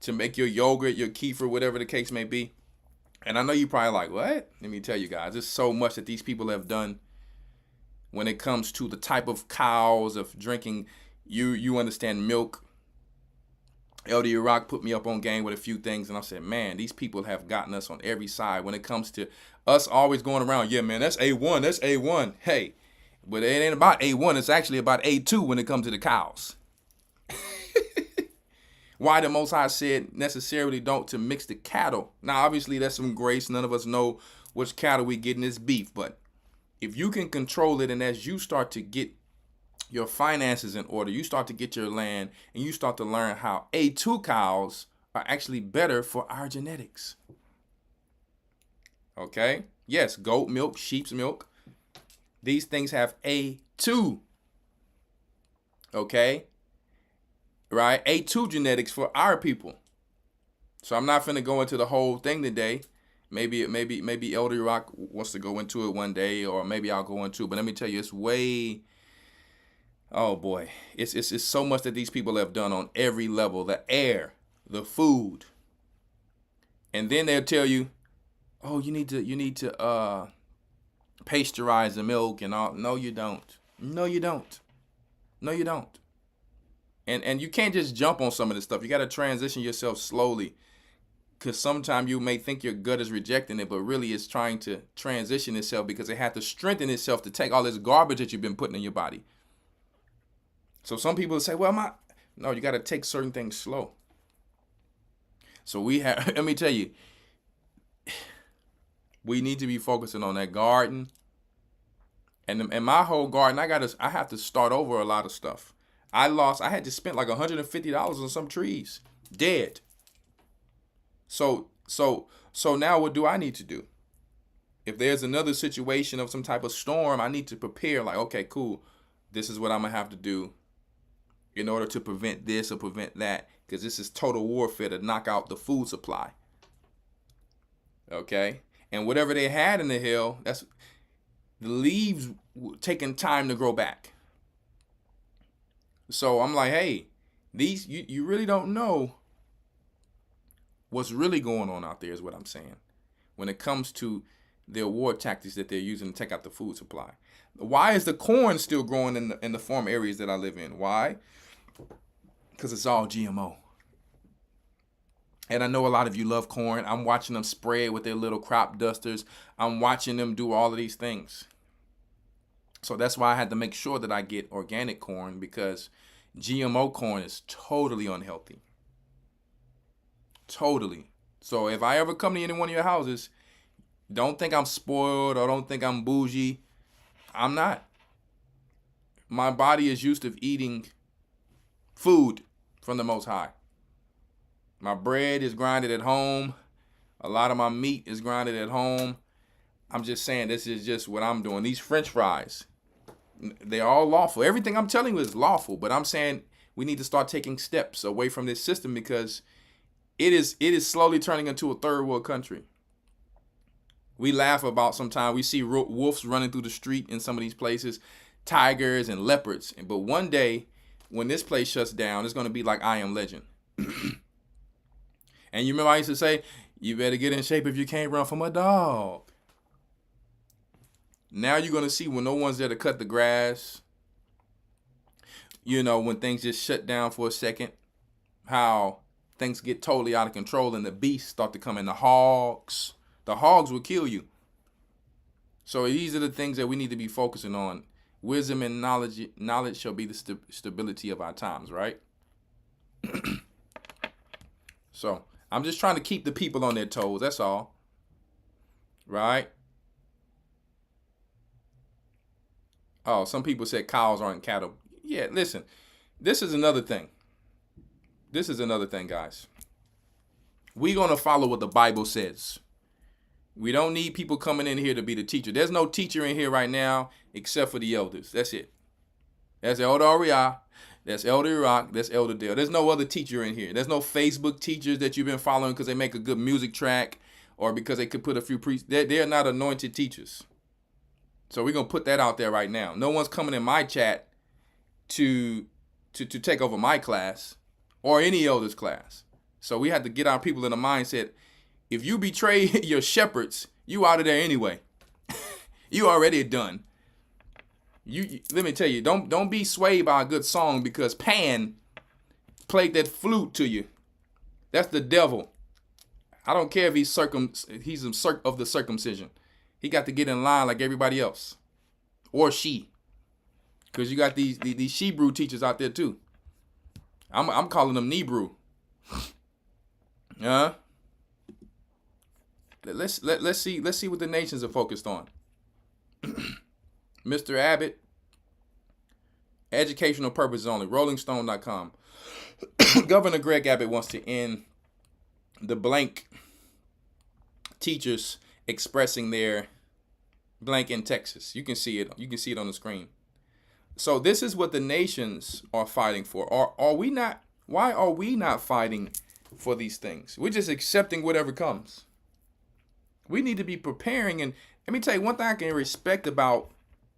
to make your yogurt, your kefir, whatever the case may be. And I know you're probably like, what? Let me tell you guys, there's so much that these people have done when it comes to the type of cows, of drinking. You understand milk. Elder Rawchaa put me up on game with a few things, and I said, man, these people have gotten us on every side when it comes to us always going around, yeah, man, that's A1, that's A1. Hey, but it ain't about A1, it's actually about A2 when it comes to the cows. Why the Most High said necessarily don't to mix the cattle. Now, obviously, that's some grace. None of us know which cattle we get in this beef, but if you can control it, and as you start to get your finances in order, you start to get your land, and you start to learn how A2 cows are actually better for our genetics. Okay? Yes, goat milk, sheep's milk. These things have A2. Okay? Right? A2 genetics for our people. So I'm not finna go into the whole thing today. Maybe Elder Rawchaa wants to go into it one day, or maybe I'll go into it. But let me tell you, it's way... Oh boy, it's so much that these people have done on every level. The air, the food, and then they'll tell you, "Oh, you need to pasteurize the milk and all." No, you don't. No, you don't. No, you don't. And you can't just jump on some of this stuff. You got to transition yourself slowly, because sometimes you may think your gut is rejecting it, but really it's trying to transition itself because it had to strengthen itself to take all this garbage that you've been putting in your body. So some people say, well, no, you got to take certain things slow. So let me tell you, we need to be focusing on that garden. And my whole garden, I have to start over a lot of stuff. I had to spend like $150 on some trees, dead. So now what do I need to do? If there's another situation of some type of storm, I need to prepare like, okay, cool. This is what I'm going to have to do in order to prevent this or prevent that, because this is total warfare to knock out the food supply. Okay? And whatever they had in the hill, that's the leaves taking time to grow back. So I'm like, hey, these you really don't know what's really going on out there is what I'm saying when it comes to their war tactics that they're using to take out the food supply. Why is the corn still growing in the farm areas that I live in? Why? Because it's all GMO. And I know a lot of you love corn. I'm watching them spray it with their little crop dusters. I'm watching them do all of these things. So that's why I had to make sure that I get organic corn, because GMO corn is totally unhealthy. Totally. So if I ever come to any one of your houses, don't think I'm spoiled or don't think I'm bougie. I'm not. My body is used to eating food from the Most High. My bread is grinded at home. A lot of my meat is grinded at home. I'm just saying, this is just what I'm doing. These French fries, they're all lawful. Everything I'm telling you is lawful, but I'm saying we need to start taking steps away from this system, because it is slowly turning into a third world country. We laugh about sometimes we see wolves running through the street in some of these places, tigers and leopards. But one day when this place shuts down, it's going to be like I Am Legend. And you remember I used to say, you better get in shape if you can't run from a dog. Now you're going to see, when no one's there to cut the grass, when things just shut down for a second, how things get totally out of control and the beasts start to come in. The hogs will kill you. So these are the things that we need to be focusing on. Wisdom and knowledge shall be the stability of our times, right? So I'm just trying to keep the people on their toes. That's all. Right? Oh, some people said cows aren't cattle. Yeah, listen. This is another thing. Guys. We're going to follow what the Bible says. We don't need people coming in here to be the teacher. There's no teacher in here right now except for the elders. That's it. That's Elder Rawchaa. That's Elder Rawchaa. That's Elder Dale. There's no other teacher in here. There's no Facebook teachers that you've been following because they make a good music track or because they could put a few priests. They're not anointed teachers. So we're going to put that out there right now. No one's coming in my chat to take over my class or any elder's class. So we have to get our people in the mindset. If you betray your shepherds, you out of there anyway. You already done. Let me tell you, don't be swayed by a good song because Pan played that flute to you. That's the devil. I don't care if he's of the circumcision. He got to get in line like everybody else, or she, because you got these Shebrew teachers out there too. I'm calling them Nebrew. Let's see what the nations are focused on. Mr. Abbott, educational purposes only. RollingStone.com. Governor Greg Abbott wants to end the blank teachers expressing their blank in Texas. You can see it. You can see it on the screen. So this is what the nations are fighting for. Are we not? Why are we not fighting for these things? We're just accepting whatever comes. We need to be preparing. And let me tell you one thing I can respect about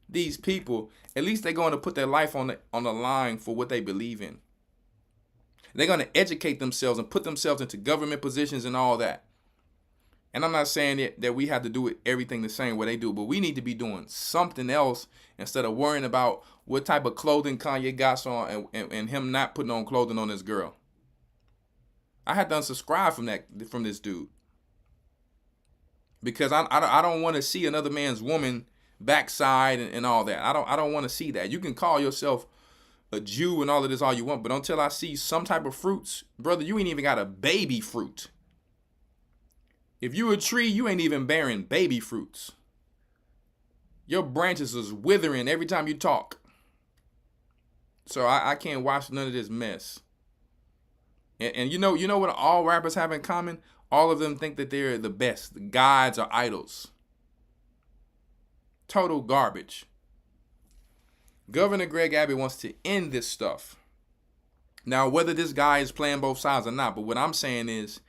these people. At least they're going to put their life on the line for what they believe in. They're going to educate themselves and put themselves into government positions and all that. And I'm not saying that we have to do everything the same way they do, but we need to be doing something else instead of worrying about what type of clothing Kanye got on and him not putting on clothing on this girl. I had to unsubscribe from this dude. Because I don't want to see another man's woman backside and all that. I don't want to see that. You can call yourself a Jew and all of this all you want, but until I see some type of fruits, brother, you ain't even got a baby fruit. If you a tree, you ain't even bearing baby fruits. Your branches is withering every time you talk. So I can't watch none of this mess. And you know what all rappers have in common? All of them think that they're the best. The gods are idols. Total garbage. Governor Greg Abbott wants to end this stuff. Now, whether this guy is playing both sides or not, but what I'm saying is,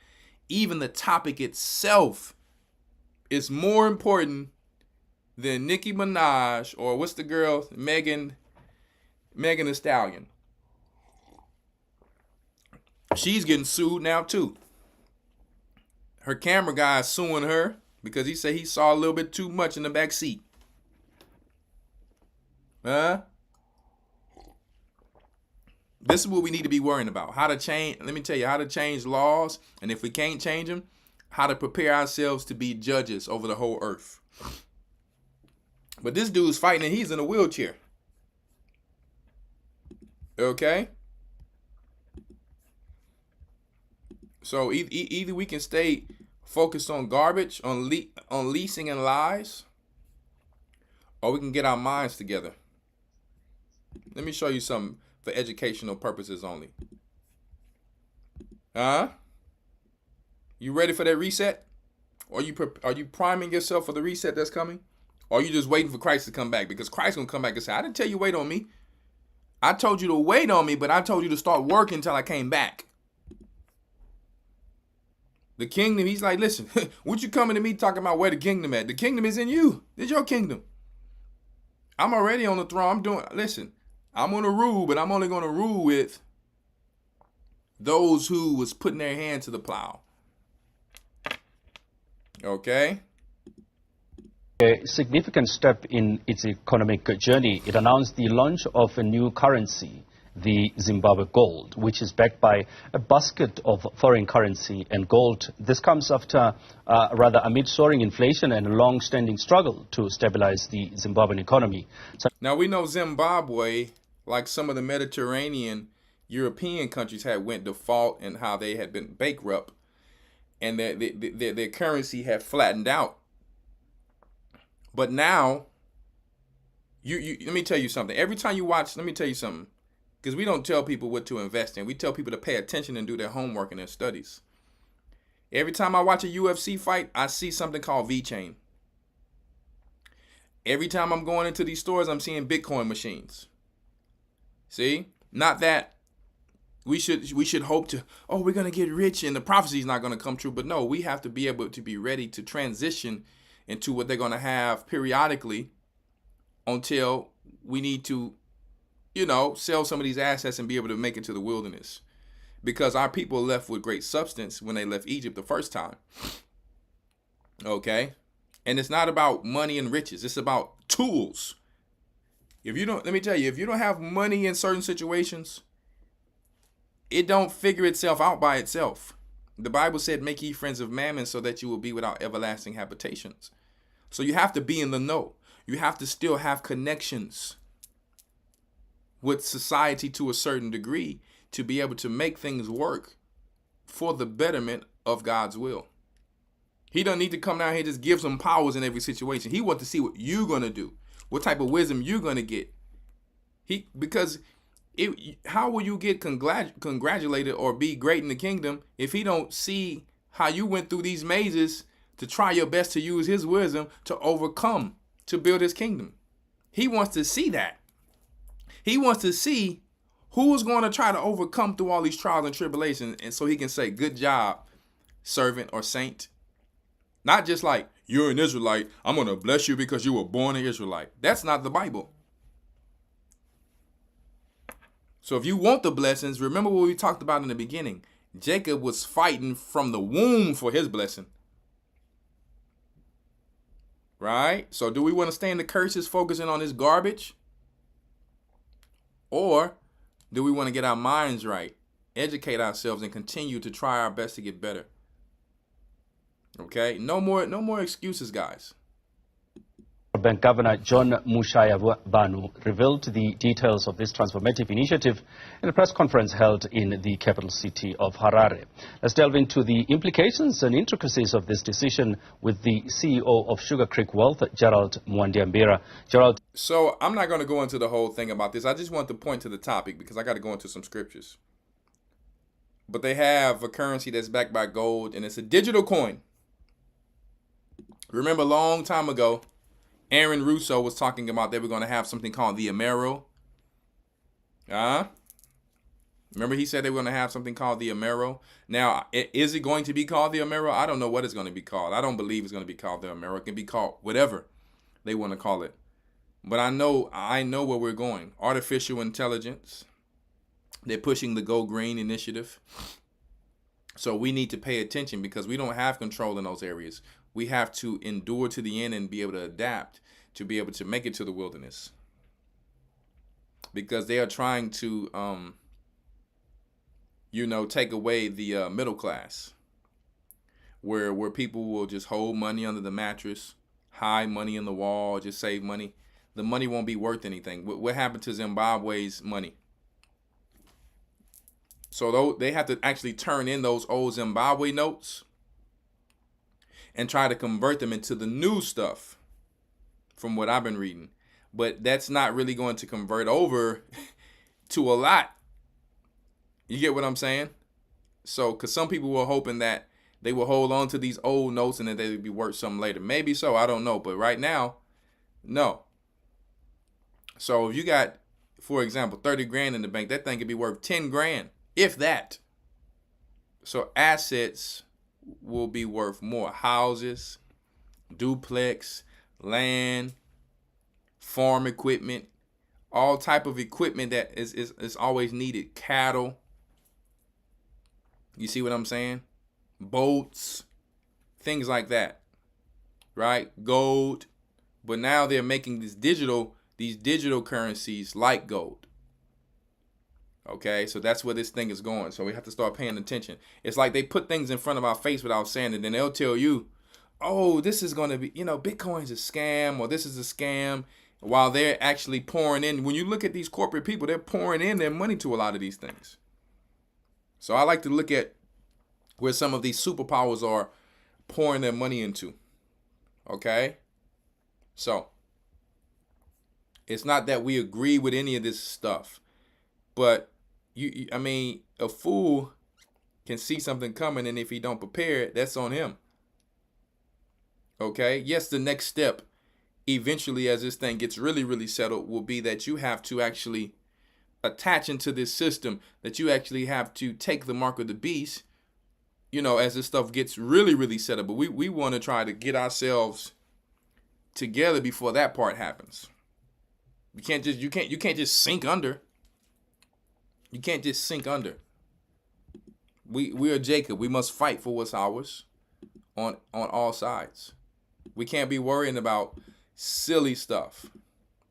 even the topic itself is more important than Nicki Minaj or what's the girl, Megan Thee Stallion. She's getting sued now too. Her camera guy is suing her because he said he saw a little bit too much in the back seat. This is what we need to be worrying about. How to change, let me tell you, how to change laws. And if we can't change them, how to prepare ourselves to be judges over the whole earth. But this dude's fighting and he's in a wheelchair. Okay? So either we can stay focused on garbage, on leasing and lies, or we can get our minds together. Let me show you something for educational purposes only. Huh? You ready for that reset? Or are you priming yourself for the reset that's coming? Or are you just waiting for Christ to come back? Because Christ's going to come back and say, I didn't tell you wait on me. I told you to wait on me, but I told you to start working until I came back. The kingdom, he's like, listen, what you coming to me talking about where the kingdom at? The kingdom is in you. It's your kingdom. I'm already on the throne. Listen, I'm going to rule, but I'm only going to rule with those who was putting their hand to the plow. Okay? A significant step in its economic journey, it announced the launch of a new currency, the Zimbabwe gold, which is backed by a basket of foreign currency and gold. This comes after, amid soaring inflation and a long-standing struggle to stabilize the Zimbabwean economy. Now, we know Zimbabwe, like some of the Mediterranean European countries, had went default and how they had been bankrupt and their currency had flattened out. But now, let me tell you something. Every time you watch, let me tell you something. Because we don't tell people what to invest in. We tell people to pay attention and do their homework and their studies. Every time I watch a UFC fight, I see something called V-Chain. Every time I'm going into these stores, I'm seeing Bitcoin machines. See? Not that we should hope to, we're going to get rich and the prophecy is not going to come true. But no, we have to be able to be ready to transition into what they're going to have periodically until we need to, sell some of these assets and be able to make it to the wilderness. Because our people left with great substance when they left Egypt the first time. Okay? And it's not about money and riches. It's about tools. Let me tell you, if you don't have money in certain situations, it don't figure itself out by itself. The Bible said, make ye friends of mammon so that you will be without everlasting habitations. So you have to be in the know. You have to still have connections with society to a certain degree to be able to make things work for the betterment of God's will. He doesn't need to come down here and just give some powers in every situation. He wants to see what you're going to do, what type of wisdom you're going to get. How will you get congratulated or be great in the kingdom if he don't see how you went through these mazes to try your best to use his wisdom to overcome, to build his kingdom? He wants to see that. He wants to see who's going to try to overcome through all these trials and tribulations, and so he can say, good job, servant or saint. Not just like, you're an Israelite, I'm going to bless you because you were born an Israelite. That's not the Bible. So if you want the blessings, remember what we talked about in the beginning. Jacob was fighting from the womb for his blessing. Right? So do we want to stay in the curses focusing on this garbage? Or do we want to get our minds right, educate ourselves, and continue to try our best to get better? Okay? No more excuses, guys. Bank Governor John Mushaya Banu revealed the details of this transformative initiative in a press conference held in the capital city of Harare. Let's delve into the implications and intricacies of this decision with the CEO of Sugar Creek Wealth, Gerald Mwandiambira. Gerald. So I'm not going to go into the whole thing about this. I just want to point to the topic because I got to go into some scriptures. But they have a currency that's backed by gold, and it's a digital coin. Remember a long time ago, Aaron Russo was talking about they were going to have something called the Amero. Remember he said they were going to have something called the Amero. Now, is it going to be called the Amero? I don't know what it's going to be called. I don't believe it's going to be called the Amero. It can be called whatever they want to call it. But I know where we're going. Artificial intelligence. They're pushing the Go Green initiative. So we need to pay attention because we don't have control in those areas. We have to endure to the end and be able to adapt to be able to make it to the wilderness. Because they are trying to, take away the middle class. Where people will just hold money under the mattress, hide money in the wall, just save money. The money won't be worth anything. What happened to Zimbabwe's money? So they have to actually turn in those old Zimbabwe notes and try to convert them into the new stuff from what I've been reading. But that's not really going to convert over to a lot. You get what I'm saying? So, because some people were hoping that they will hold on to these old notes and that they would be worth something later. Maybe so, I don't know. But right now, no. So if you got, for example, 30 grand in the bank, that thing could be worth 10 grand, if that. So assets will be worth more. Houses, duplex, land, farm equipment, all type of equipment that is always needed. Cattle. You see what I'm saying? Boats, things like that, right? Gold. But now they're making these digital currencies like gold. Okay, so that's where this thing is going. So we have to start paying attention. It's like they put things in front of our face without saying it. Then they'll tell you, oh, this is going to be, Bitcoin's a scam, or this is a scam, while they're actually pouring in. When you look at these corporate people, they're pouring in their money to a lot of these things. So I like to look at where some of these superpowers are pouring their money into. Okay? So it's not that we agree with any of this stuff, but a fool can see something coming, and if he don't prepare it, that's on him. Okay? Yes, the next step, eventually, as this thing gets really, really settled, will be that you have to actually attach into this system, that you actually have to take the mark of the beast, as this stuff gets really, really settled. But we want to try to get ourselves together before that part happens. You can't just sink under. You can't just sink under. We are Jacob. We must fight for what's ours on all sides. We can't be worrying about silly stuff.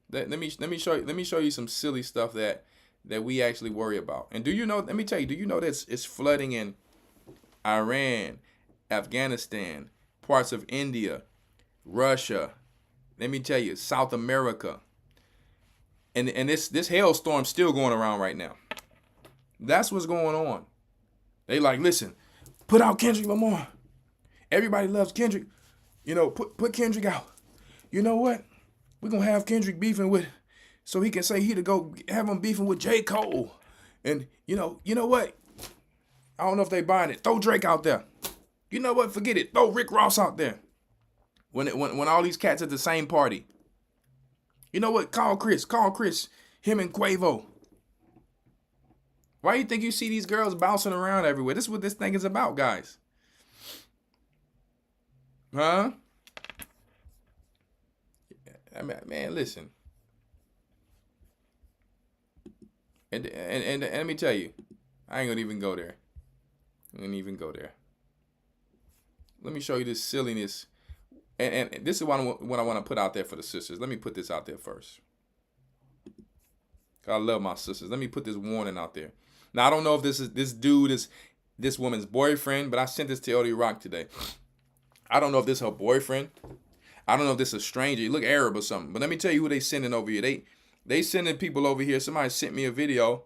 Let me show you some silly stuff that we actually worry about. And let me tell you, do you know that it's flooding in Iran, Afghanistan, parts of India, Russia, let me tell you, South America. And this hailstorm's still going around right now. That's what's going on. They like, listen, put out Kendrick Lamar. Everybody loves Kendrick. Put Kendrick out. You know what? We're going to have Kendrick beefing with, so he can say he to go have him beefing with J. Cole. And you know what? I don't know if they buying it. Throw Drake out there. You know what? Forget it. Throw Rick Ross out there. When all these cats at the same party. You know what? Call Chris. Him and Quavo. Why do you think you see these girls bouncing around everywhere? This is what this thing is about, guys. Huh? Man, listen. And let me tell you, I ain't gonna even go there. Let me show you this silliness. And this is what I want to put out there for the sisters. Let me put this out there first. I love my sisters. Let me put this warning out there. Now, I don't know if this dude is this woman's boyfriend, but I sent this to Elder Rawchaa today. I don't know if this is her boyfriend. I don't know if this is a stranger. You look Arab or something. But let me tell you who they sending over here. They sending people over here. Somebody sent me a video.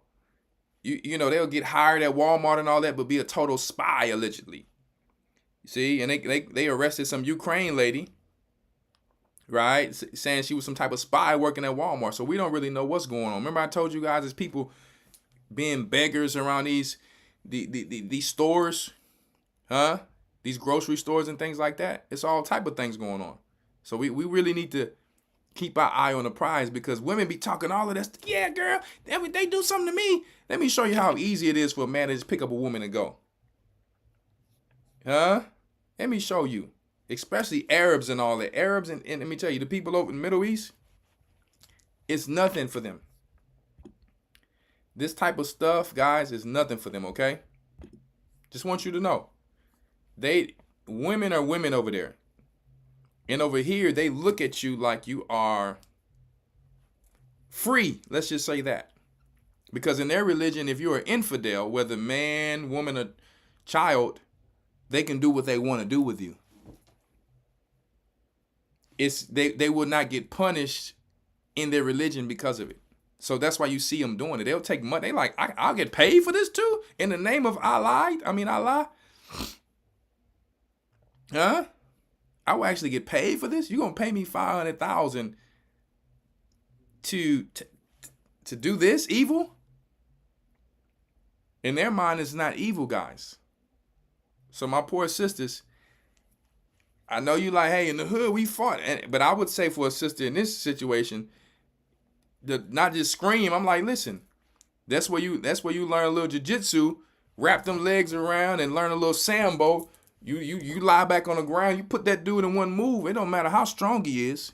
You know, they'll get hired at Walmart and all that, but be a total spy, allegedly. See, and they arrested some Ukraine lady, right, saying she was some type of spy working at Walmart. So we don't really know what's going on. Remember I told you guys there's people being beggars around these stores, huh? These grocery stores and things like that. It's all type of things going on. So we really need to keep our eye on the prize, because women be talking all of this. Yeah, girl, they do something to me. Let me show you how easy it is for a man to just pick up a woman and go. Huh? Let me show you. Especially Arabs and all that. Arabs and let me tell you, the people over in the Middle East, it's nothing for them. This type of stuff, guys, is nothing for them, okay? Just want you to know. Women are women over there. And over here, they look at you like you are free. Let's just say that. Because in their religion, if you're an infidel, whether man, woman, or child, they can do what they want to do with you. they will not get punished in their religion because of it. So that's why you see them doing it. They'll take money. They like, I'll get paid for this too in the name of Allah. Allah. Huh? I will actually get paid for this. You gonna pay me $500,000 to do this evil? In their mind, it's not evil, guys. So my poor sisters, I know you like, hey, in the hood we fought, but I would say for a sister in this situation, not just scream. I'm like, listen, that's where you learn a little jiu-jitsu, wrap them legs around and learn a little sambo. You lie back on the ground, you put that dude in one move. It don't matter how strong he is.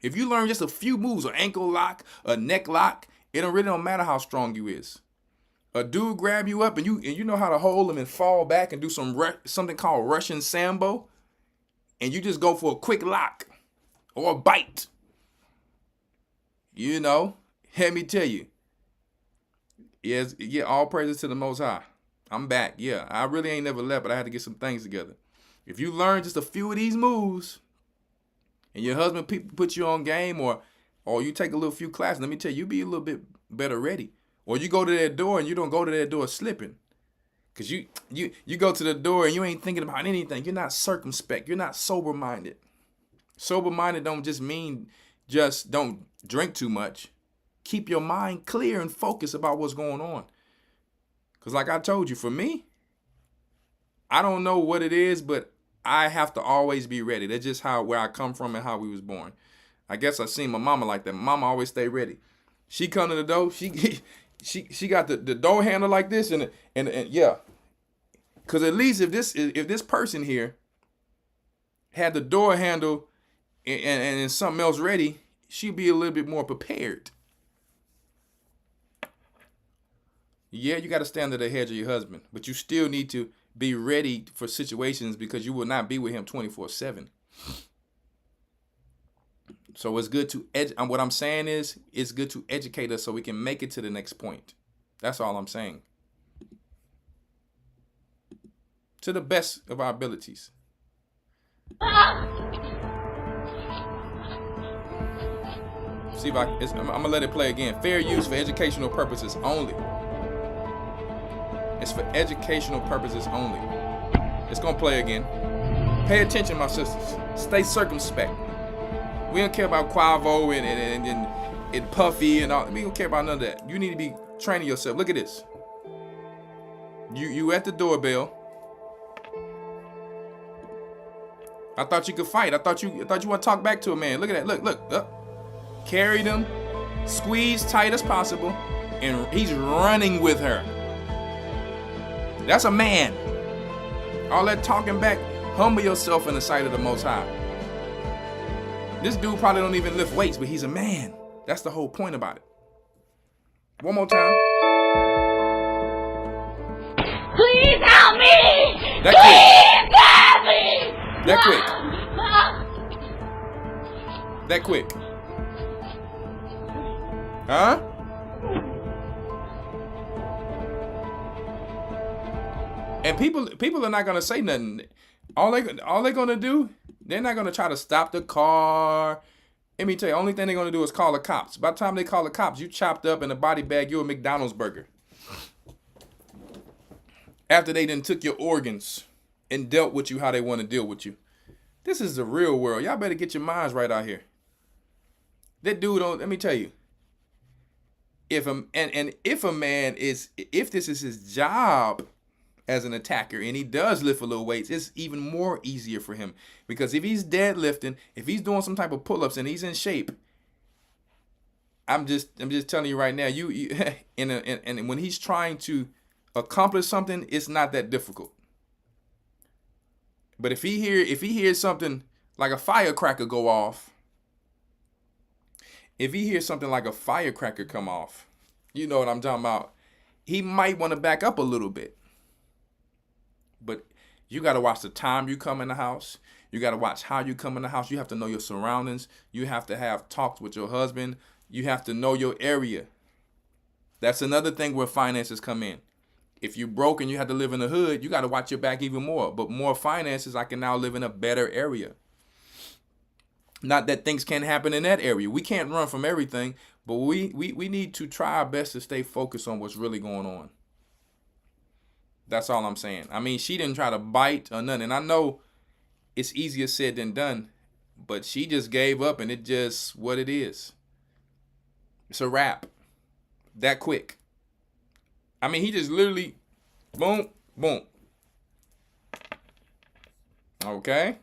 If you learn just a few moves, an ankle lock, a neck lock, it really don't matter how strong you is. A dude grab you up and you know how to hold him and fall back and do something called Russian sambo, and you just go for a quick lock or a bite. You know, let me tell you. Yes, yeah, all praises to the Most High. I'm back. Yeah, I really ain't never left, but I had to get some things together. If you learn just a few of these moves, and your husband put you on game, or you take a little few classes, let me tell you, you be a little bit better ready. Or you go to that door and you don't go to that door slipping. Because you go to the door and you ain't thinking about anything. You're not circumspect. You're not sober-minded. Sober-minded don't just mean just don't drink too much. Keep your mind clear and focused about what's going on. Because like I told you, for me, I don't know what it is, but I have to always be ready. That's just where I come from and how we was born. I guess I seen my mama like that. My mama always stay ready. She come to the door, she got the door handle like this and yeah. Cause at least if this person here had the door handle and something else ready, she'd be a little bit more prepared. Yeah, you got to stand at the hedge of your husband, but you still need to be ready for situations because you will not be with him 24/7. So it's good to what I'm saying is it's good to educate us so we can make it to the next point. That's all I'm saying. To the best of our abilities. See if I'm gonna let it play again. Fair use for educational purposes only. It's for educational purposes only. It's gonna play again. Pay attention, my sisters. Stay circumspect. We don't care about Quavo and Puffy and all. We don't care about none of that. You need to be training yourself. Look at this. You at the doorbell. I thought you could fight. I thought you want to talk back to a man. Look at that. Look. Up. Carry them, squeeze tight as possible, and he's running with her. That's a man. All that talking back. Humble yourself in the sight of the Most High. This dude probably don't even lift weights, but he's a man. That's the whole point about it. One more time. Please help me! That Please help me! That quick. Huh? And people are not gonna say nothing. All they gonna do, they're not gonna try to stop the car. Let me tell you, only thing they're gonna do is call the cops. By the time they call the cops, you chopped up in a body bag, you a McDonald's burger. After they done took your organs and dealt with you how they want to deal with you. This is the real world. Y'all better get your minds right out here. That dude don't, let me tell you. If this is his job as an attacker and he does lift a little weights, it's even more easier for him. Because if he's deadlifting, if he's doing some type of pull-ups and he's in shape, I'm just telling you right now, and when he's trying to accomplish something, it's not that difficult. But if he hears something like a firecracker go off, if he hears something like a firecracker come off, you know what I'm talking about, he might want to back up a little bit. But you got to watch the time you come in the house. You got to watch how you come in the house. You have to know your surroundings. You have to have talks with your husband. You have to know your area. That's another thing where finances come in. If you're broke and you have to live in the hood, you got to watch your back even more. But more finances, I can now live in a better area. Not that things can't happen in that area. We can't run from everything, but we need to try our best to stay focused on what's really going on. That's all I'm saying. I mean, she didn't try to bite or nothing. And I know it's easier said than done, but she just gave up, and it just what it is. It's a wrap. That quick. I mean, he just literally, boom, boom. Okay?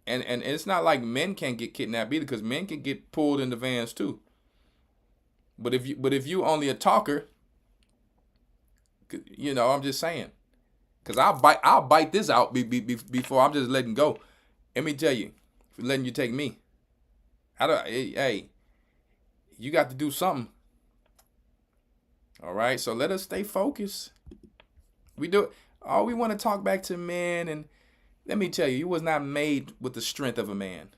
And it's not like men can't get kidnapped either, because men can get pulled into vans too. But if you only a talker, you know, I'm just saying, because I'll bite this out before I'm just letting go. Let me tell you, letting you take me. Hey, you got to do something. All right, so let us stay focused. We want to talk back to men, and let me tell you, you was not made with the strength of a man.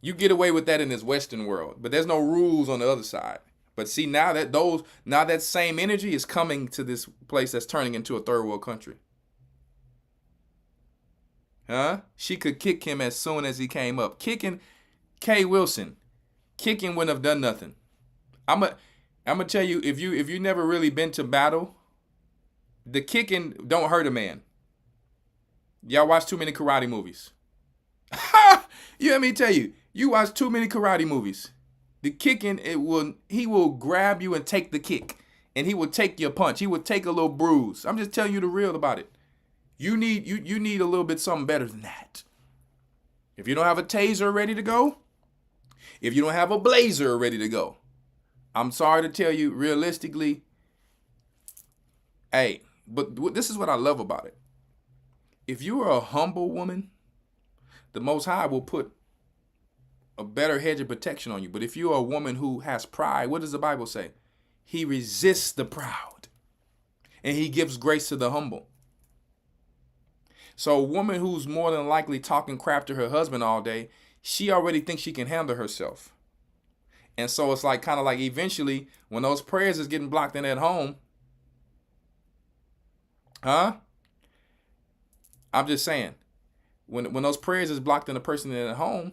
You get away with that in this Western world, but there's no rules on the other side. But see, now that same energy is coming to this place that's turning into a third world country. Huh? She could kick him as soon as he came up. Kicking K. Wilson. Kicking wouldn't have done nothing. I'm gonna tell you, if you never really been to battle, the kicking don't hurt a man. Y'all watch too many karate movies. You let me tell you, you watch too many karate movies. The kicking, he will grab you and take the kick, and he will take your punch. He will take a little bruise. I'm just telling you the real about it. You need a little bit something better than that. If you don't have a taser ready to go, if you don't have a blazer ready to go, I'm sorry to tell you, realistically, hey, but this is what I love about it. If you are a humble woman, the Most High will put a better hedge of protection on you. But if you're a woman who has pride, what does the Bible say? He resists the proud, and he gives grace to the humble. So a woman who's more than likely talking crap to her husband all day, she already thinks she can handle herself. And so it's like kind of like eventually when those prayers is getting blocked in at home, huh? I'm just saying, when those prayers is blocked in a person at home,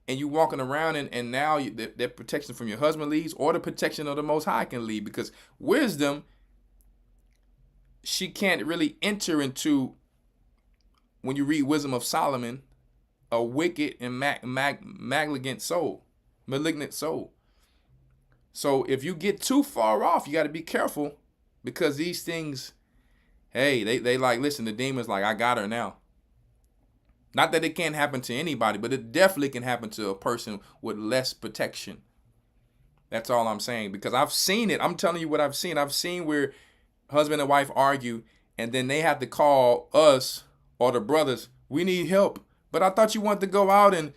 and you walking around and now that protection from your husband leaves, or the protection of the Most High can leave, because wisdom, she can't really enter into, when you read Wisdom of Solomon, a wicked and malignant soul. So if you get too far off, you got to be careful, because these things, hey, they like, listen, the demon's like, I got her now. Not that it can't happen to anybody, but it definitely can happen to a person with less protection. That's all I'm saying, because I've seen it. I'm telling you what I've seen. I've seen where husband and wife argue, and then they have to call us or the brothers. We need help. But I thought you wanted to go out and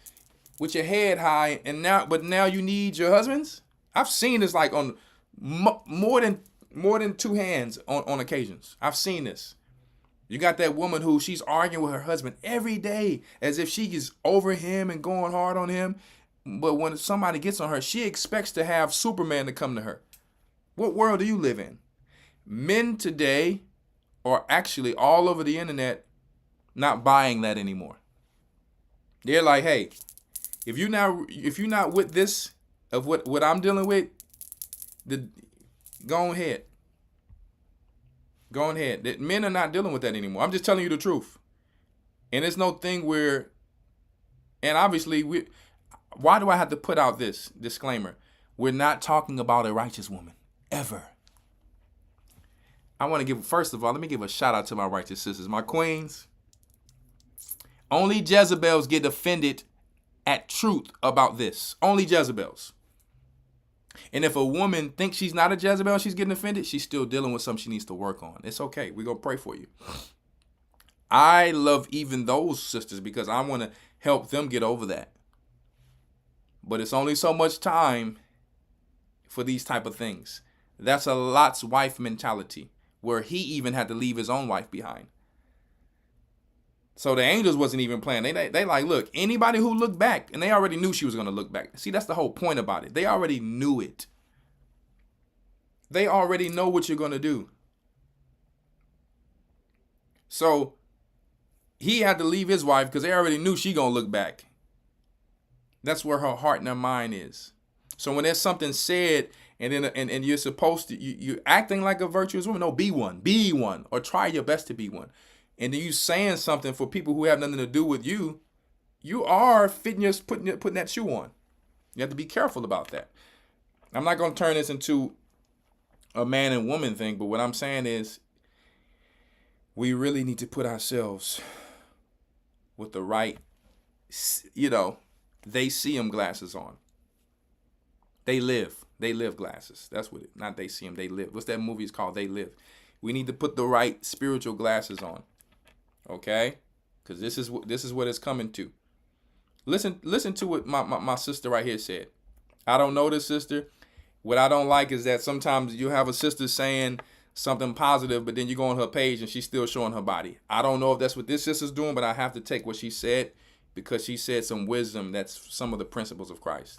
with your head high, and now you need your husbands. I've seen this like on more than two hands on occasions. I've seen this. You got that woman who she's arguing with her husband every day as if she is over him and going hard on him. But when somebody gets on her, she expects to have Superman to come to her. What world do you live in? Men today are actually all over the internet not buying that anymore. They're like, hey, if you're not with this of what I'm dealing with, go ahead. Go ahead. That men are not dealing with that anymore. I'm just telling you the truth. And it's no thing where, and obviously why do I have to put out this disclaimer? We're not talking about a righteous woman, ever. I want to first of all, let me give a shout out to my righteous sisters, my queens. Only Jezebels get offended at truth about this. Only Jezebels. And if a woman thinks she's not a Jezebel, she's getting offended, she's still dealing with something she needs to work on. It's okay. We're going to pray for you. I love even those sisters because I want to help them get over that. But it's only so much time for these type of things. That's a Lot's wife mentality, where he even had to leave his own wife behind. So the angels wasn't even playing. They like, look, anybody who looked back, and they already knew she was going to look back. See, that's the whole point about it. They already knew it. They already know what you're going to do. So he had to leave his wife because they already knew she gonna look back. That's where her heart and her mind is. So when there's something said, and then and you're supposed to, you're acting like a virtuous woman. No, be one, or try your best to be one. And then you saying something for people who have nothing to do with you. You are putting that shoe on. You have to be careful about that. I'm not gonna turn this into a man and woman thing, but what I'm saying is, we really need to put ourselves with the right, they see them glasses on. They live glasses. That's what not they see them, they live. What's that movie is called? They Live. We need to put the right spiritual glasses on. Okay? Because this is what it's coming to. Listen to what my sister right here said. I don't know this sister. What I don't like is that sometimes you have a sister saying something positive, but then you go on her page and she's still showing her body. I don't know if that's what this sister's doing, but I have to take what she said because she said some wisdom that's some of the principles of Christ.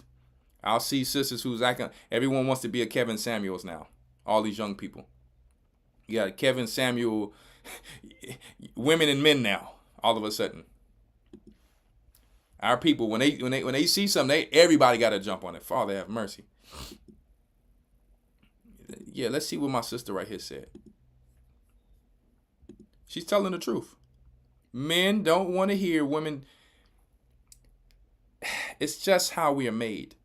I'll see sisters who's acting, everyone wants to be a Kevin Samuels now. All these young people. You got a Kevin Samuel, women and men now, all of a sudden. Our people, when they see something, everybody got to jump on it. Father have mercy. Yeah, let's see what my sister right here said. She's telling the truth. Men don't want to hear women. It's just how we are made.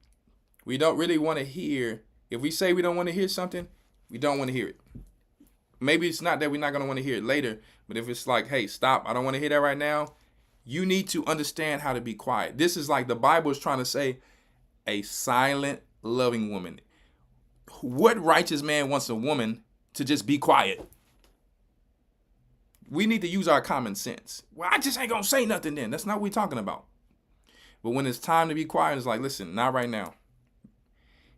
We don't really want to hear. If we say we don't want to hear something, we don't want to hear it. Maybe it's not that we're not going to want to hear it later, but if it's like, hey, stop, I don't want to hear that right now, you need to understand how to be quiet. This is like the Bible is trying to say, a silent, loving woman. What righteous man wants a woman to just be quiet? We need to use our common sense. Well, I just ain't going to say nothing then. That's not what we're talking about. But when it's time to be quiet, it's like, listen, not right now.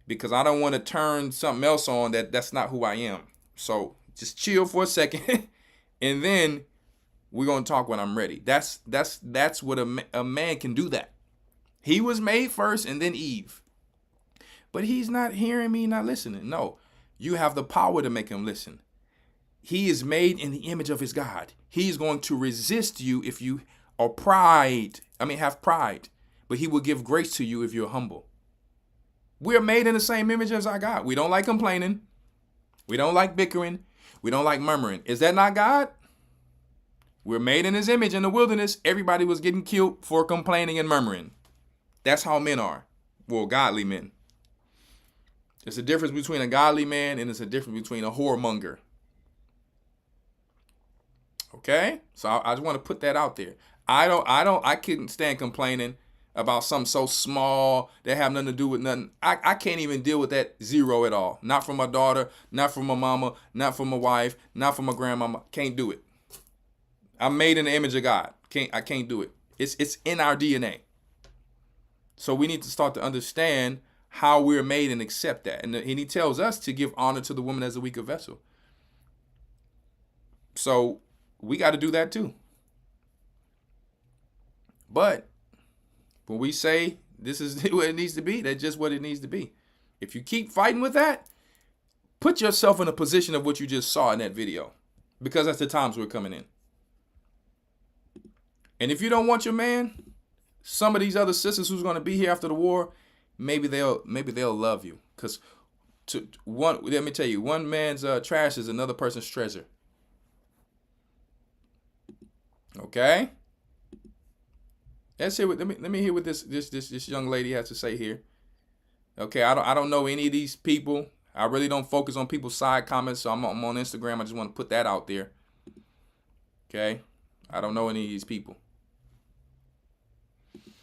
Because I don't want to turn something else on that's not who I am. So just chill for a second. And then we're going to talk when I'm ready. That's what a man can do that. He was made first and then Eve. But he's not hearing me, not listening. No, you have the power to make him listen. He is made in the image of his God. He's going to resist you if you are have pride. But he will give grace to you if you're humble. We're made in the same image as our God. We don't like complaining. We don't like bickering. We don't like murmuring. Is that not God? We're made in his image. In the wilderness, everybody was getting killed for complaining and murmuring. That's how men are. Well, godly men. There's a difference between a godly man and there's a difference between a whoremonger. Okay? So I just want to put that out there. I couldn't stand complaining about something so small that have nothing to do with nothing. I can't even deal with that zero at all. Not from my daughter, not from my mama, not from my wife, not from my grandmama. Can't do it. I'm made in the image of God. I can't do it. It's in our DNA. So we need to start to understand how we're made and accept that. And he tells us to give honor to the woman as a weaker vessel. So we got to do that too. But when we say this is what it needs to be, that's just what it needs to be. If you keep fighting with that, put yourself in a position of what you just saw in that video. Because that's the times we're coming in. And if you don't want your man, some of these other sisters who's going to be here after the war, maybe they'll love you. Because let me tell you, one man's trash is another person's treasure. Okay? Let's hear what let me hear what this young lady has to say here. Okay, I don't know any of these people. I really don't focus on people's side comments, so I'm on Instagram. I just want to put that out there. Okay? I don't know any of these people.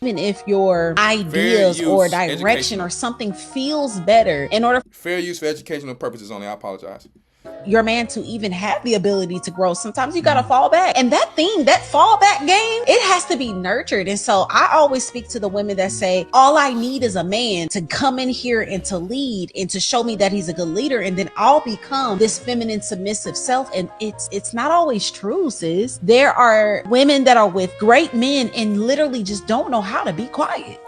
Even if your ideas or direction or something feels better, in order fair use for educational purposes only. I apologize. Your man to even have the ability to grow, sometimes you gotta fall back. And that fallback game, it has to be nurtured. And so I always speak to the women that say, all I need is a man to come in here and to lead and to show me that he's a good leader, and then I'll become this feminine submissive self. And it's not always true, sis. There are women that are with great men and literally just don't know how to be quiet.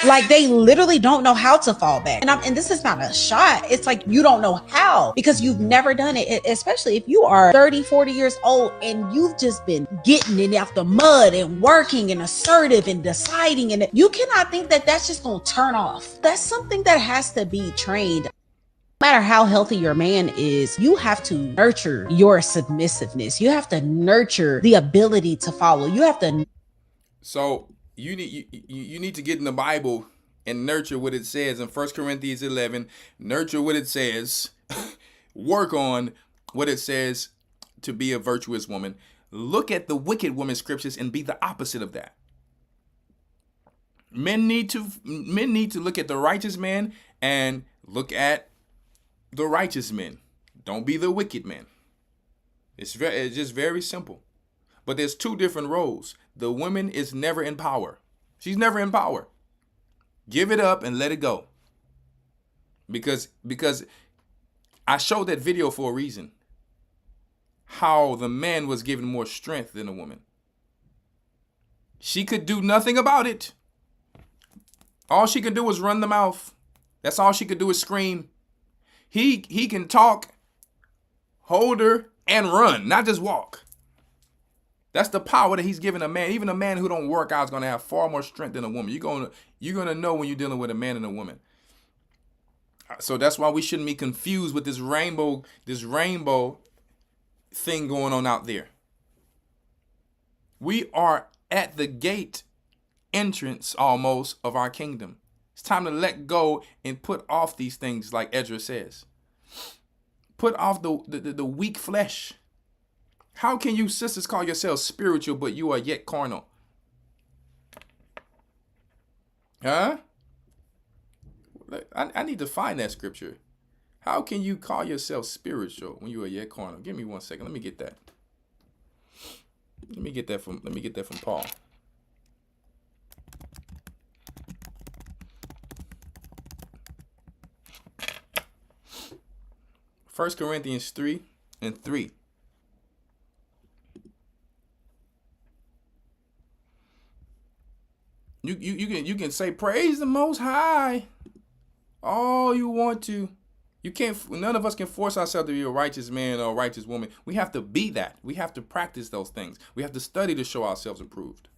Like, they literally don't know how to fall back. And this is not a shot. It's like, you don't know how because you've never done it. Especially if you are 30, 40 years old and you've just been getting it out the mud and working and assertive and deciding. And you cannot think that that's just going to turn off. That's something that has to be trained. No matter how healthy your man is, you have to nurture your submissiveness. You have to nurture the ability to follow. You have to. So you need to get in the Bible and nurture what it says in 1 Corinthians 11. Nurture what it says. Work on what it says to be a virtuous woman. Look at the wicked woman scriptures and be the opposite of that. Men need to look at the righteous man and look at the righteous men. Don't be the wicked men. It's just very simple. But there's two different roles. The woman is never in power. She's never in power. Give it up and let it go. Because I showed that video for a reason. How the man was given more strength than the woman. She could do nothing about it. All she could do was run the mouth. That's all she could do is scream. He can talk, hold her, and run, not just walk. That's the power that he's giving a man. Even a man who don't work out is going to have far more strength than a woman. You're gonna know when you're dealing with a man and a woman. So that's why we shouldn't be confused with this rainbow thing going on out there. We are at the gate entrance almost of our kingdom. It's time to let go and put off these things, like Ezra says. Put off the weak flesh. How can you sisters call yourselves spiritual, but you are yet carnal? Huh? I need to find that scripture. How can you call yourself spiritual when you are yet carnal? Give me 1 second. Let me get that. Let me get that from Paul. First Corinthians 3:3. You can say praise the Most High all you want to. You can't. None of us can force ourselves to be a righteous man or a righteous woman. We have to be that. We have to practice those things. We have to study to show ourselves approved.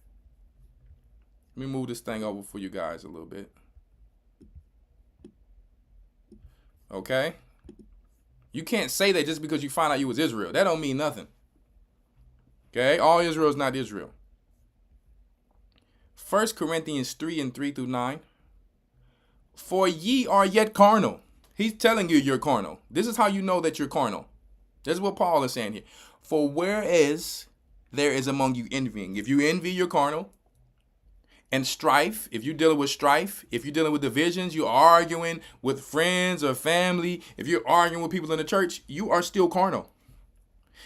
Let me move this thing over for you guys a little bit. Okay. You can't say that just because you find out you was Israel. That don't mean nothing. Okay? All Israel is not Israel. 1 Corinthians 3:3-9. For ye are yet carnal. He's telling you you're carnal. This is how you know that you're carnal. This is what Paul is saying here. For whereas there is among you envying. If you envy, you're carnal. And strife, if you're dealing with strife, if you're dealing with divisions, you're arguing with friends or family, if you're arguing with people in the church, you are still carnal.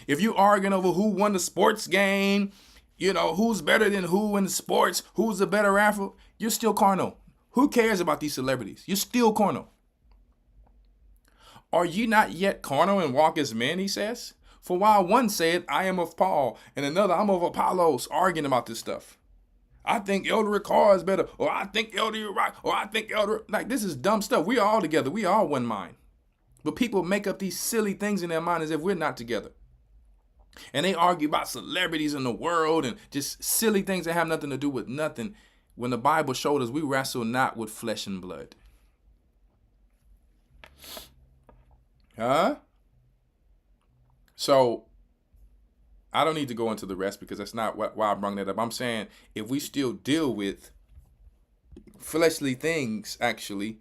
If you're arguing over who won the sports game, who's better than who in the sports, who's the better rapper, you're still carnal. Who cares about these celebrities? You're still carnal. Are ye not yet carnal and walk as men, he says? For while one said, I am of Paul, and another, I'm of Apollos, arguing about this stuff. I think Elder Rawchaa is better, or I think Elder Rawchaa, or I think Elder... Like, this is dumb stuff. We are all together. We are one mind. But people make up these silly things in their mind as if we're not together. And they argue about celebrities in the world and just silly things that have nothing to do with nothing. When the Bible showed us we wrestle not with flesh and blood. Huh? So, I don't need to go into the rest because that's not why I brought that up. I'm saying if we still deal with fleshly things, actually,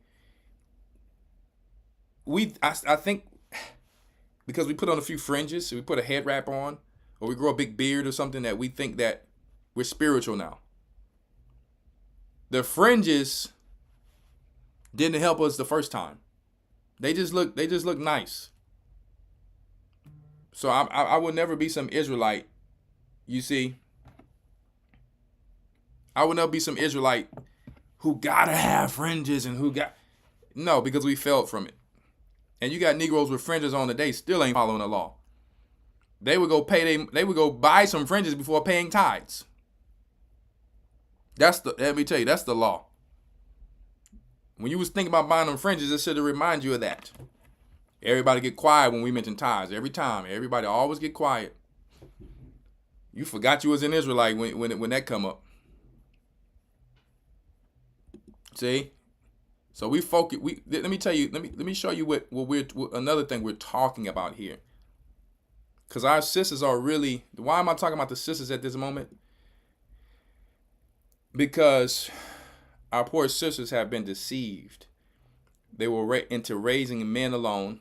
I think because we put on a few fringes, so we put a head wrap on, or we grow a big beard or something, that we think that we're spiritual now. The fringes didn't help us the first time. They just look nice. So I would never be some Israelite, you see. I would never be some Israelite who gotta have fringes and no, because we fell from it. And you got Negroes with fringes on today still ain't following the law. They would go buy some fringes before paying tithes. Let me tell you, that's the law. When you was thinking about buying them fringes, it should have reminded you of that. Everybody get quiet when we mention tithes. Every time. Everybody always get quiet. You forgot you was an Israelite when that come up. See? So we focus. Let me tell you. Let me show you what another thing we're talking about here. Because our sisters are really. Why am I talking about the sisters at this moment? Because our poor sisters have been deceived. They were into raising men alone.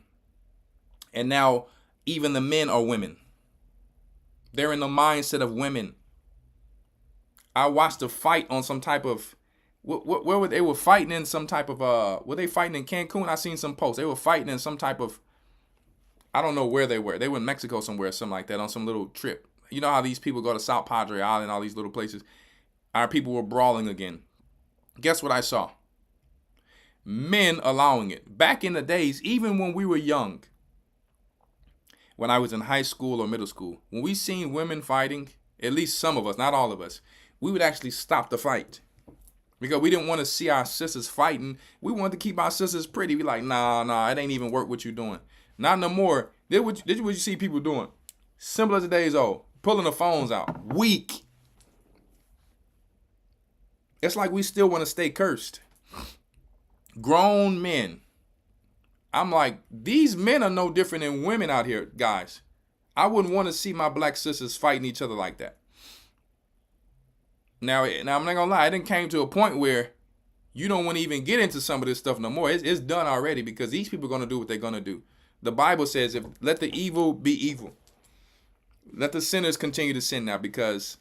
And now even the men are women. They're in the mindset of women. I watched a fight on some type of, where were they were fighting in some type of, were they fighting in Cancun? I seen some posts. They were fighting in some type of, I don't know where they were. They were in Mexico somewhere, something like that, on some little trip. You know how these people go to South Padre Island, all these little places. Our people were brawling again. Guess what I saw? Men allowing it. Back in the days, even when we were young, when I was in high school or middle school, when we seen women fighting, at least some of us, not all of us, we would actually stop the fight. Because we didn't want to see our sisters fighting. We wanted to keep our sisters pretty. We like, nah, it ain't even work what you doing. Not no more. Did what you see people doing? Simple as the days old. Pulling the phones out. Weak. It's like we still want to stay cursed. Grown men. I'm like, these men are no different than women out here, guys. I wouldn't want to see my black sisters fighting each other like that. Now I'm not gonna lie, it didn't came to a point where you don't want to even get into some of this stuff no more. It's done already, because these people are gonna do what they're gonna do. The Bible says, let the evil be evil. Let the sinners continue to sin now, because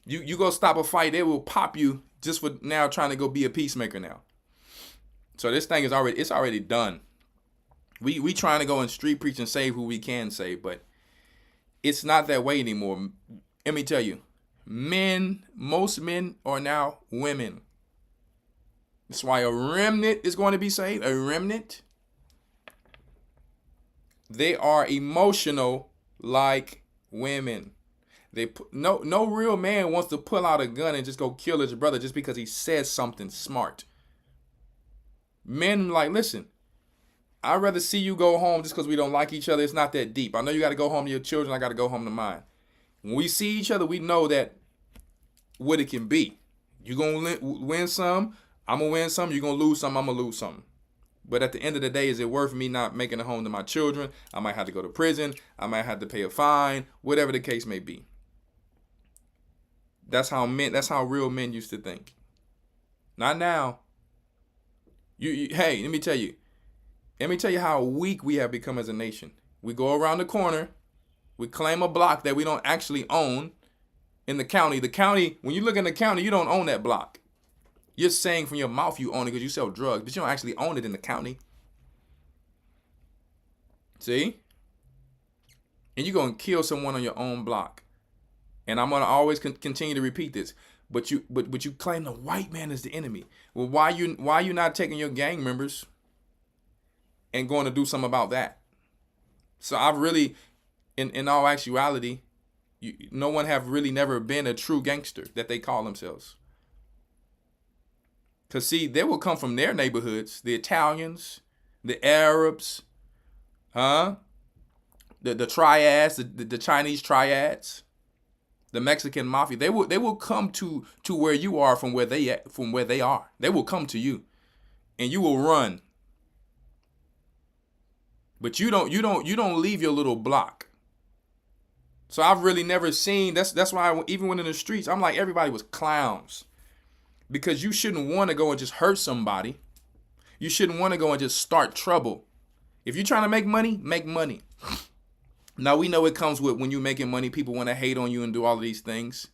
you go stop a fight, it will pop you just for now trying to go be a peacemaker now. So this thing is already done. We trying to go in street preach and save who we can save, but it's not that way anymore. Let me tell you, most men are now women. That's why a remnant is going to be saved. A remnant. They are emotional like women. No real man wants to pull out a gun and just go kill his brother just because he says something smart. Men like, listen, I'd rather see you go home just because we don't like each other. It's not that deep. I know you got to go home to your children. I got to go home to mine. When we see each other, we know that what it can be. You're going to win some. I'm going to win some. You're going to lose some. I'm going to lose some. But at the end of the day, is it worth me not making a home to my children? I might have to go to prison. I might have to pay a fine, whatever the case may be. That's how real men used to think. Not now. Hey, let me tell you how weak we have become as a nation. We go around the corner, we claim a block that we don't actually own in the county. The county, when you look in the county, you don't own that block. You're saying from your mouth you own it because you sell drugs, but you don't actually own it in the county. See? And you're going to kill someone on your own block. And I'm going to always continue to repeat this. But you claim the white man is the enemy. Well, why you not taking your gang members and going to do something about that? So I've really, in all actuality, no one have really never been a true gangster that they call themselves. Because see, they will come from their neighborhoods, the Italians, the Arabs, the triads, the Chinese triads, the Mexican mafia. They will come to where you are from where they are. They will come to you, and you will run. But you don't leave your little block. So I've really never seen. That's why even when in the streets, I'm like, everybody was clowns. Because you shouldn't want to go and just hurt somebody. You shouldn't want to go and just start trouble. If you're trying to make money, make money. Now we know it comes with when you're making money, people want to hate on you and do all of these things.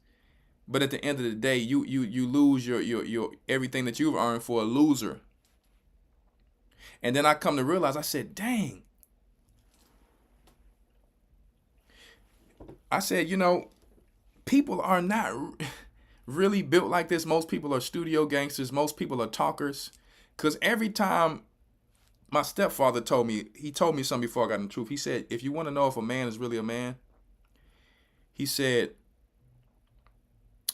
But at the end of the day, you lose your everything that you've earned for a loser. And then I come to realize, I said, dang. I said, people are not really built like this. Most people are studio gangsters. Most people are talkers. Because every time my stepfather told me something before I got in the truth. He said, if you want to know if a man is really a man, he said,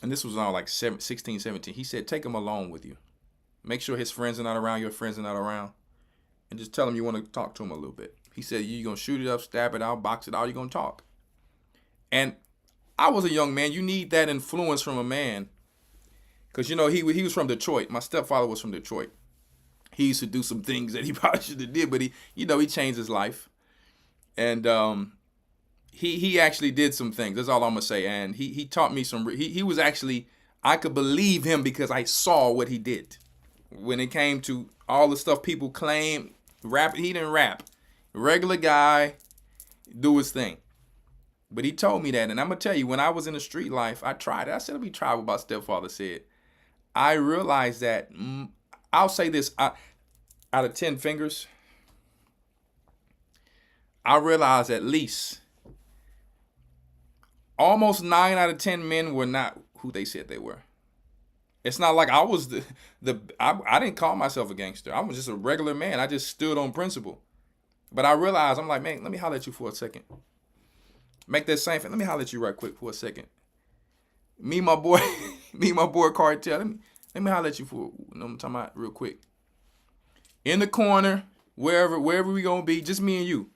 and this was when I was like 16, 17, he said, take him along with you. Make sure his friends are not around, your friends are not around. And just tell him you want to talk to him a little bit. He said, you're going to shoot it up, stab it out, box it out, you're going to talk. And I was a young man. You need that influence from a man. Because, you know, he was from Detroit. My stepfather was from Detroit. He used to do some things that he probably should have did, but he changed his life. And he actually did some things. That's all I'm going to say. And he taught me he was actually, I could believe him because I saw what he did. When it came to all the stuff people claim, rap, he didn't rap. Regular guy, do his thing. But he told me that. And I'm going to tell you, when I was in the street life, I tried it. I said, let me try what my stepfather said. I realized that, I'll say this, out of 10 fingers, I realized at least almost 9 out of 10 men were not who they said they were. It's not like I was I didn't call myself a gangster. I was just a regular man. I just stood on principle. But I realized, I'm like, man, let me holler at you for a second. Make that same thing. Let me holler at you right quick for a second. Me, my boy Cartel. Let me holler at you for, I'm talking about real quick. In the corner, wherever we gonna be, just me and you.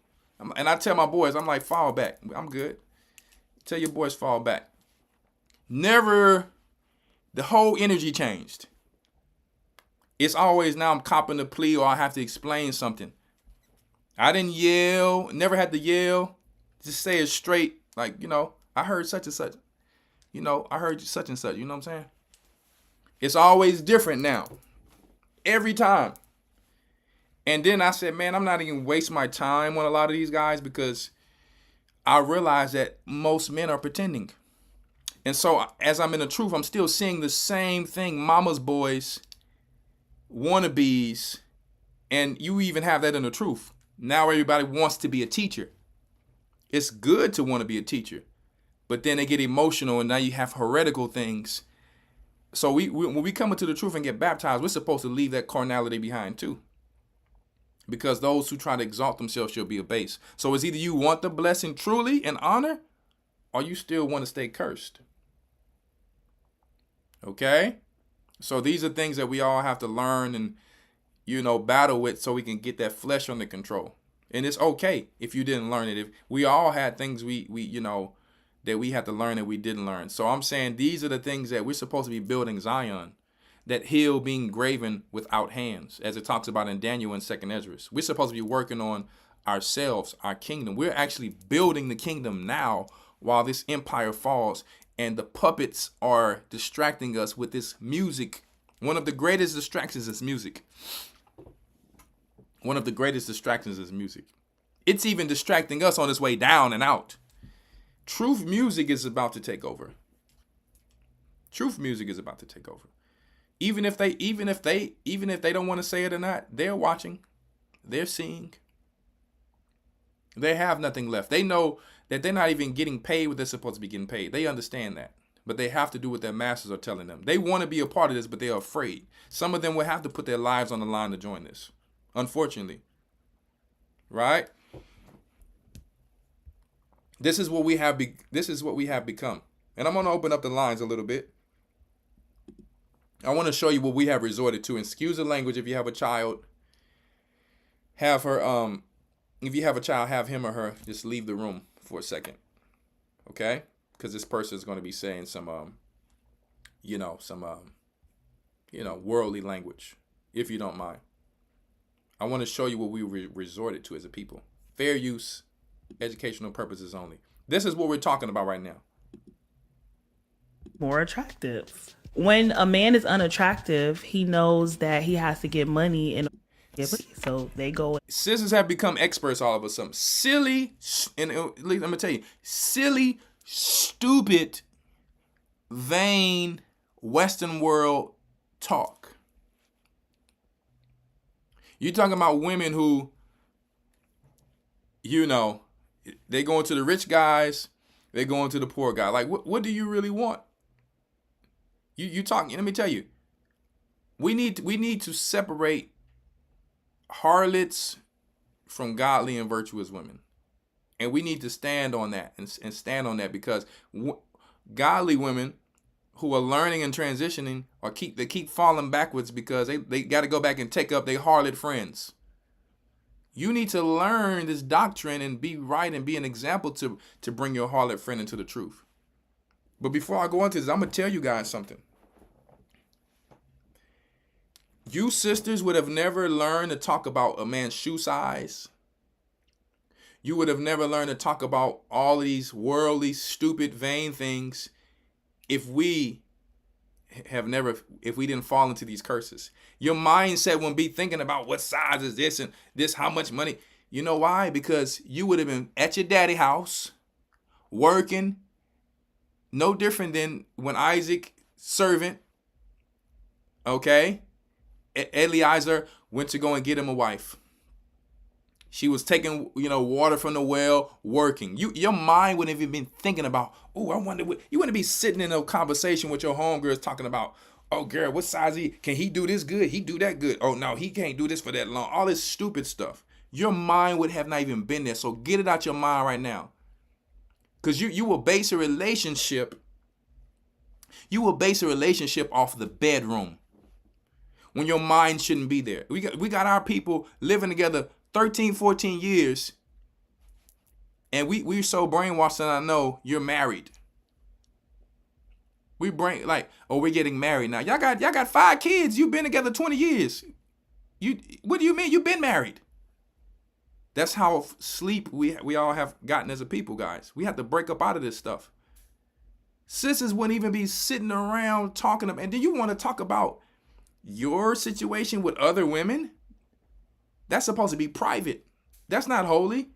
And I tell my boys, I'm like, fall back. I'm good. Tell your boys fall back. Never, the whole energy changed. It's always now I'm copping the plea or I have to explain something. I didn't yell, never had to yell. Just say it straight, like, I heard such and such. I heard such and such, you know what I'm saying? It's always different now. Every time. And then I said, man, I'm not even wasting my time on a lot of these guys because I realize that most men are pretending. And so as I'm in the truth, I'm still seeing the same thing. Mama's boys, wannabes, and you even have that in the truth. Now everybody wants to be a teacher. It's good to want to be a teacher, but then they get emotional and now you have heretical things. So when we come into the truth and get baptized, we're supposed to leave that carnality behind too. Because those who try to exalt themselves shall be abased. So it's either you want the blessing truly and honor, or you still want to stay cursed. Okay? So these are things that we all have to learn and, battle with so we can get that flesh under control. And it's okay if you didn't learn it. If we all had things we that we had to learn that we didn't learn. So I'm saying these are the things that we're supposed to be building Zion. That hill being graven without hands, as it talks about in Daniel and 2nd Ezra. We're supposed to be working on ourselves, our kingdom. We're actually building the kingdom now while this empire falls and the puppets are distracting us with this music. One of the greatest distractions is music. One of the greatest distractions is music. It's even distracting us on its way down and out. Truth music is about to take over. Truth music is about to take over. Even if they don't want to say it or not, they're watching, they're seeing. They have nothing left. They know that they're not even getting paid what they're supposed to be getting paid. They understand that, but they have to do what their masters are telling them. They want to be a part of this, but they're afraid. Some of them will have to put their lives on the line to join this, unfortunately. Right? This is what we have. This is what we have become. And I'm going to open up the lines a little bit. I want to show you what we have resorted to. And excuse the language if you have a child. Have her, if you have a child, have him or her just leave the room for a second. Okay? Because this person is going to be saying some, worldly language, if you don't mind. I want to show you what we resorted to as a people. Fair use, educational purposes only. This is what we're talking about right now. More attractive. When a man is unattractive, he knows that he has to get money and so they go. Sisters have become experts all of a sudden. Silly, and let me tell you, silly, stupid, vain, Western world talk. You're talking about women who, they go into the rich guys, they go into the poor guy. Like, what do you really want? You talking? Let me tell you, we need to separate harlots from godly and virtuous women, and we need to stand on that and stand on that because godly women who are learning and transitioning or keep falling backwards because they got to go back and take up their harlot friends. You need to learn this doctrine and be right and be an example to bring your harlot friend into the truth. But before I go into this, I'm going to tell you guys something. You sisters would have never learned to talk about a man's shoe size. You would have never learned to talk about all of these worldly, stupid, vain things if we didn't fall into these curses. Your mindset wouldn't be thinking about what size is this and this, how much money. You know why? Because you would have been at your daddy house, working, no different than when Isaac, servant, okay, Eliezer went to go and get him a wife. She was taking, water from the well, working. Your mind wouldn't have even been thinking about, oh, I wonder what. You wouldn't be sitting in a conversation with your homegirls talking about, oh, girl, what size he? Can he do this good? He do that good? Oh, no, he can't do this for that long. All this stupid stuff. Your mind would have not even been there. So get it out your mind right now. Because you will base a relationship. You will base a relationship off the bedroom when your mind shouldn't be there. We got our people living together 13, 14 years, and we're so brainwashed that I know you're married. We're getting married now. Y'all got 5 kids. You've been together 20 years. What do you mean you've been married? That's how sleep we all have gotten as a people, guys. We have to break up out of this stuff. Sisters wouldn't even be sitting around talking about, and do you want to talk about your situation with other women? That's supposed to be private. That's not holy.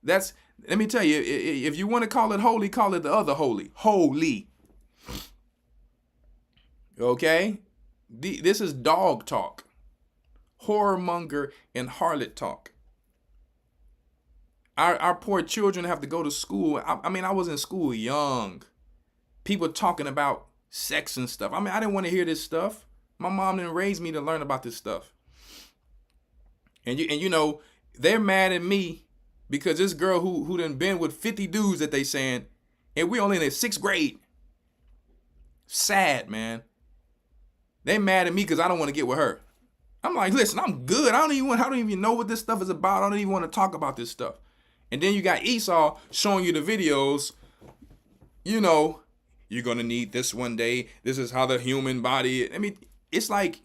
Let me tell you, if you want to call it holy, call it the other holy. Holy. Okay? This is dog talk. Whoremonger and harlot talk. Our poor children have to go to school. I was in school young. People talking about sex and stuff. I didn't want to hear this stuff. My mom didn't raise me to learn about this stuff. And they're mad at me because this girl who done been with 50 dudes that they saying, and we only in the 6th grade. Sad, man. They mad at me because I don't want to get with her. I'm like, listen, I'm good. I don't even know what this stuff is about. I don't even want to talk about this stuff. And then you got Esau showing you the videos. You're going to need this one day. This is how the human body. It's like,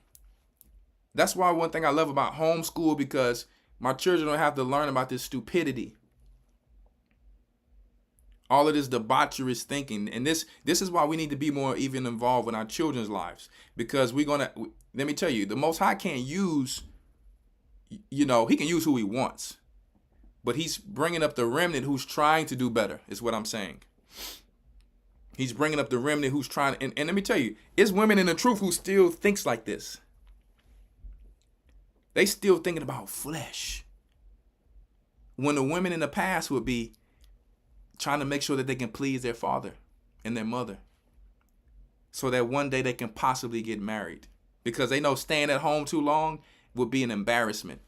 that's why one thing I love about homeschool, because my children don't have to learn about this stupidity. All of this debaucherous thinking. And this is why we need to be more even involved in our children's lives. Because let me tell you, the Most High can't use, he can use who he wants. But he's bringing up the remnant who's trying to do better, is what I'm saying. He's bringing up the remnant who's trying, and let me tell you, it's women in the truth who still thinks like this. They still thinking about flesh. When the women in the past would be trying to make sure that they can please their father and their mother, so that one day they can possibly get married, because they know staying at home too long would be an embarrassment.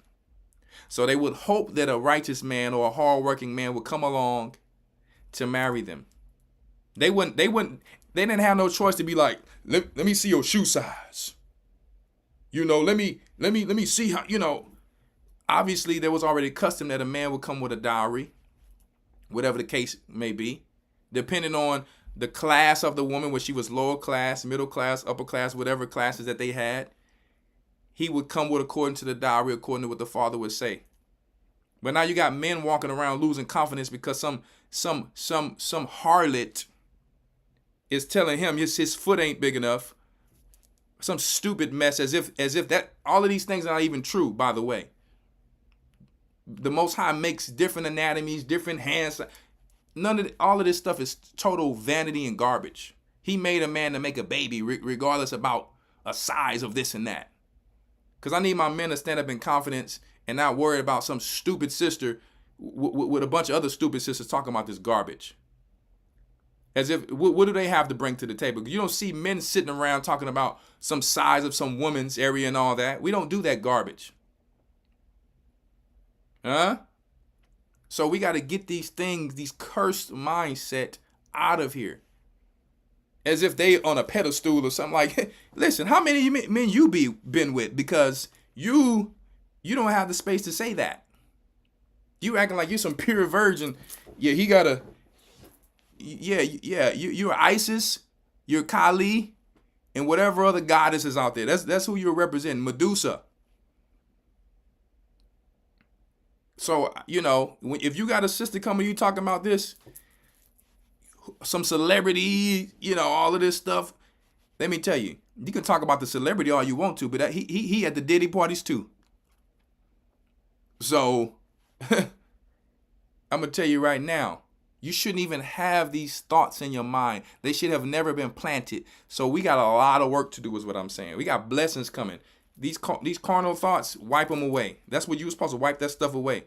So they would hope that a righteous man or a hardworking man would come along to marry them. They didn't have no choice to be like, let me see your shoe size. Let me see how, obviously there was already custom that a man would come with a dowry, whatever the case may be, depending on the class of the woman, where she was lower class, middle class, upper class, whatever classes that they had. He would come with according to the dowry, according to what the father would say. But now you got men walking around losing confidence because some harlot is telling him his foot ain't big enough. Some stupid mess, as if that all of these things are not even true, by the way. The Most High makes different anatomies, different hands. All of this stuff is total vanity and garbage. He made a man to make a baby regardless about a size of this and that. Because I need my men to stand up in confidence and not worry about some stupid sister with a bunch of other stupid sisters talking about this garbage. As if, what do they have to bring to the table? You don't see men sitting around talking about some size of some woman's area and all that. We don't do that garbage. So we got to get these things, these cursed mindset out of here. as if they on a pedestal or something. Like, listen, how many men you been with? Because you don't have the space to say that. You acting like you some pure virgin. Yeah, he gotta. Yeah, you're Isis, you're Kali, and whatever other goddess is out there. That's who you're representing, Medusa. So, if you got a sister coming, you talking about this, some celebrity, all of this stuff. Let me tell you, you can talk about the celebrity all you want to, but he at the Diddy parties too. So, I'm gonna tell you right now, you shouldn't even have these thoughts in your mind. They should have never been planted. So we got a lot of work to do is what I'm saying. We got blessings coming. These carnal thoughts, wipe them away. That's what you were supposed to wipe that stuff away.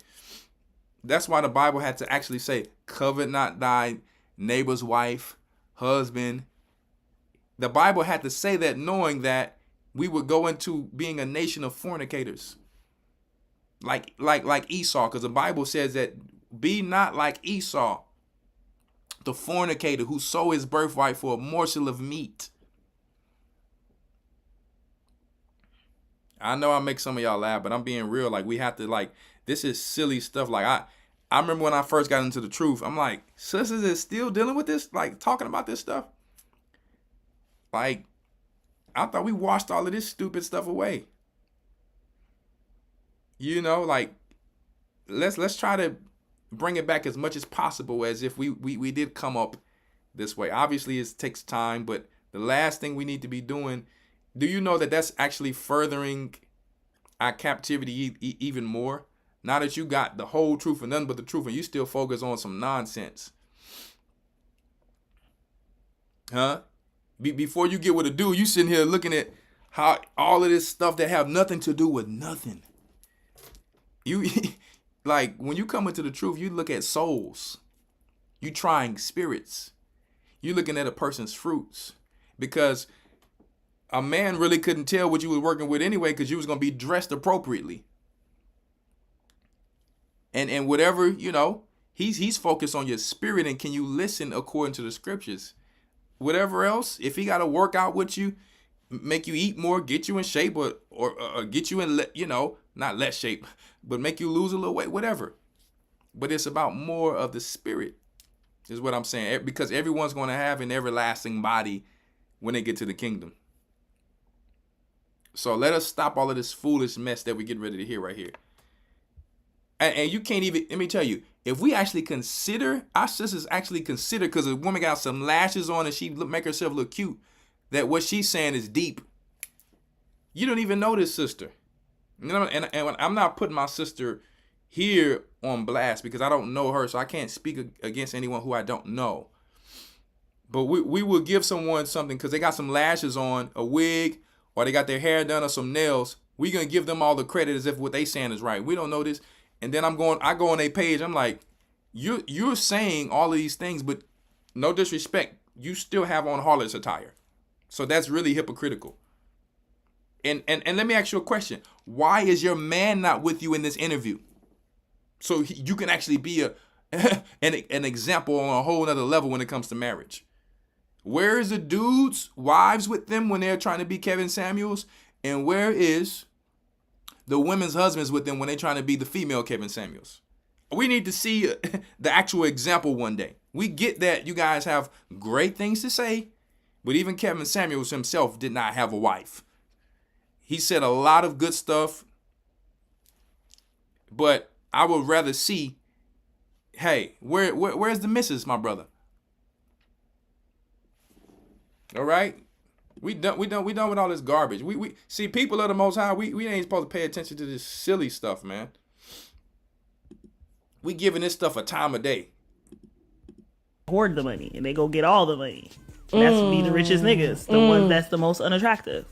That's why the Bible had to actually say, covet not thy neighbor's wife, husband. The Bible had to say that knowing that we would go into being a nation of fornicators. Like Esau, because the Bible says that be not like Esau, the fornicator who sold his birthright for a morsel of meat. I know I make some of y'all laugh, but I'm being real. Like, we have to, this is silly stuff. Like, I remember when I first got into the truth, I'm like, sisters is still dealing with this? Like, talking about this stuff? Like, I thought we washed all of this stupid stuff away. Let's try to bring it back as much as possible as if we did come up this way. Obviously, it takes time, but the last thing we need to be doing, do you know that that's actually furthering our captivity even more? Now that you got the whole truth and nothing but the truth, and you still focus on some nonsense. Huh? Before you get what to do, you sitting here looking at how all of this stuff that have nothing to do with nothing. You like, when you come into the truth, you look at souls. You trying spirits. You looking at a person's fruits. Because a man really couldn't tell what you was working with anyway, because you was going to be dressed appropriately. And whatever, he's focused on your spirit, and can you listen according to the scriptures? Whatever else, if he got to work out with you, make you eat more, get you in shape, or get you in, not less shape, but make you lose a little weight, whatever. But it's about more of the spirit, is what I'm saying. Because everyone's going to have an everlasting body when they get to the kingdom. So let us stop all of this foolish mess that we get ready to hear right here. And you can't even, let me tell you, if we actually consider, our sisters actually consider, because a woman got some lashes on and she make herself look cute, that what she's saying is deep. You don't even know this sister. And I'm not putting my sister here on blast because I don't know her, so I can't speak against anyone who I don't know. But we will give someone something because they got some lashes on, a wig, or they got their hair done or some nails. We're going to give them all the credit as if what they saying is right. We don't know this. And then I go on their page. I'm like, you're saying all of these things, but no disrespect, you still have on harlot's attire. So that's really hypocritical. And let me ask you a question. Why is your man not with you in this interview? So you can actually be an example on a whole nother level when it comes to marriage. Where is the dudes' wives with them when they're trying to be Kevin Samuels? And where is the women's husbands with them when they're trying to be the female Kevin Samuels? We need to see the actual example one day. We get that you guys have great things to say, but even Kevin Samuels himself did not have a wife. He said a lot of good stuff, but I would rather see, hey, where's the missus, my brother? All right? We done with all this garbage. We see, people of the Most High, we ain't supposed to pay attention to this silly stuff, man. We giving this stuff a time of day. Hoard the money and they go get all the money. That's be the richest niggas, the one that's the most unattractive.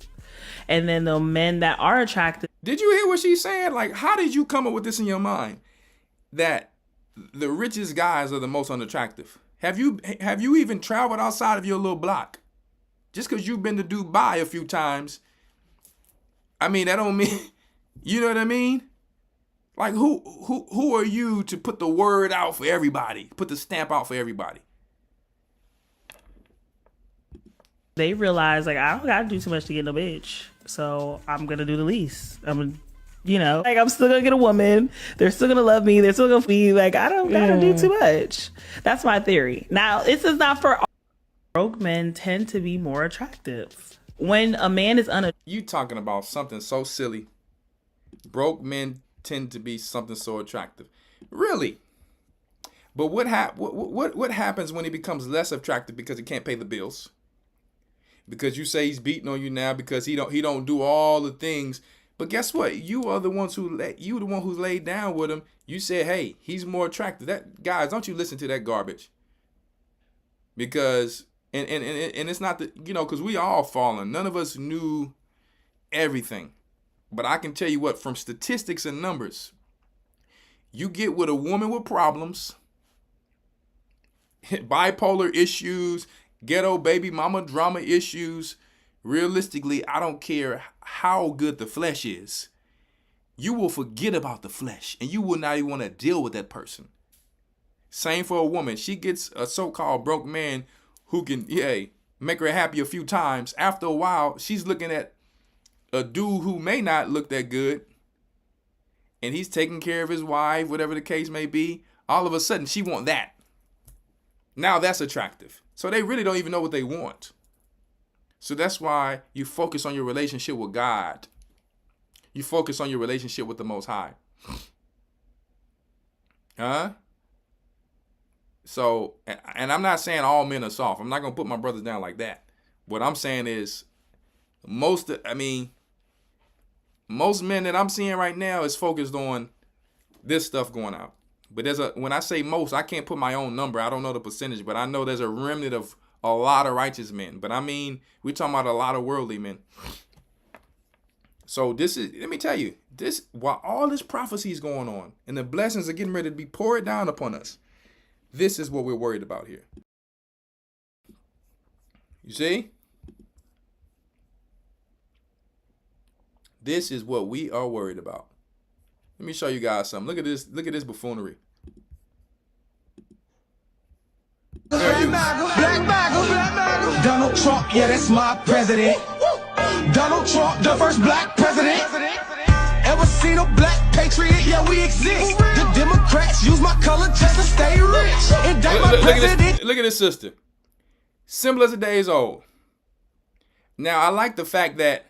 And then the men that are attractive. Did you hear what she's saying? Like, how did you come up with this in your mind? That the richest guys are the most unattractive. Have you even traveled outside of your little block? Just because you've been to Dubai a few times, I mean, that don't mean, you know what I mean? Like, who are you to put the word out for everybody? Put the stamp out for everybody? They realize, like, I don't gotta do too much to get no bitch, so I'm gonna do the least. I'm still gonna get a woman. They're still gonna love me. They're still gonna be like, I don't gotta do too much. That's my theory. Now, this is not for all. Broke men tend to be more attractive. When a man is You talking about something so silly. Broke men tend to be something so attractive. Really? But what happens when he becomes less attractive because he can't pay the bills? Because you say he's beating on you now because he don't do all the things. But guess what? You are the ones who's laid down with him. You said, hey, he's more attractive. That guys, don't you listen to that garbage? Because and it's not because we all fallen. None of us knew everything. But I can tell you what, from statistics and numbers, you get with a woman with problems, bipolar issues, ghetto baby mama drama issues. Realistically, I don't care how good the flesh is. You will forget about the flesh and you will not even want to deal with that person. Same for a woman. She gets a so-called broke man who can, make her happy a few times. After a while, she's looking at a dude who may not look that good, and he's taking care of his wife, whatever the case may be. All of a sudden, she want that. Now that's attractive. So they really don't even know what they want. So that's why you focus on your relationship with God. You focus on your relationship with the Most High. So, and I'm not saying all men are soft. I'm not going to put my brothers down like that. What I'm saying is most men that I'm seeing right now is focused on this stuff going out. But when I say most, I can't put my own number. I don't know the percentage, but I know there's a remnant of a lot of righteous men. But I mean, we're talking about a lot of worldly men. So let me tell you, while all this prophecy is going on and the blessings are getting ready to be poured down upon us, this is what we're worried about here. You see? This is what we are worried about. Let me show you guys something. Look at this. Look at this buffoonery. Black Donald Trump, yeah, that's my president. Donald Trump, the first black president. Ever seen a black patriot? Yeah, we exist. The Democrats use my color just to stay rich. Look at this sister. Simple as the day is old. Now, I like the fact that,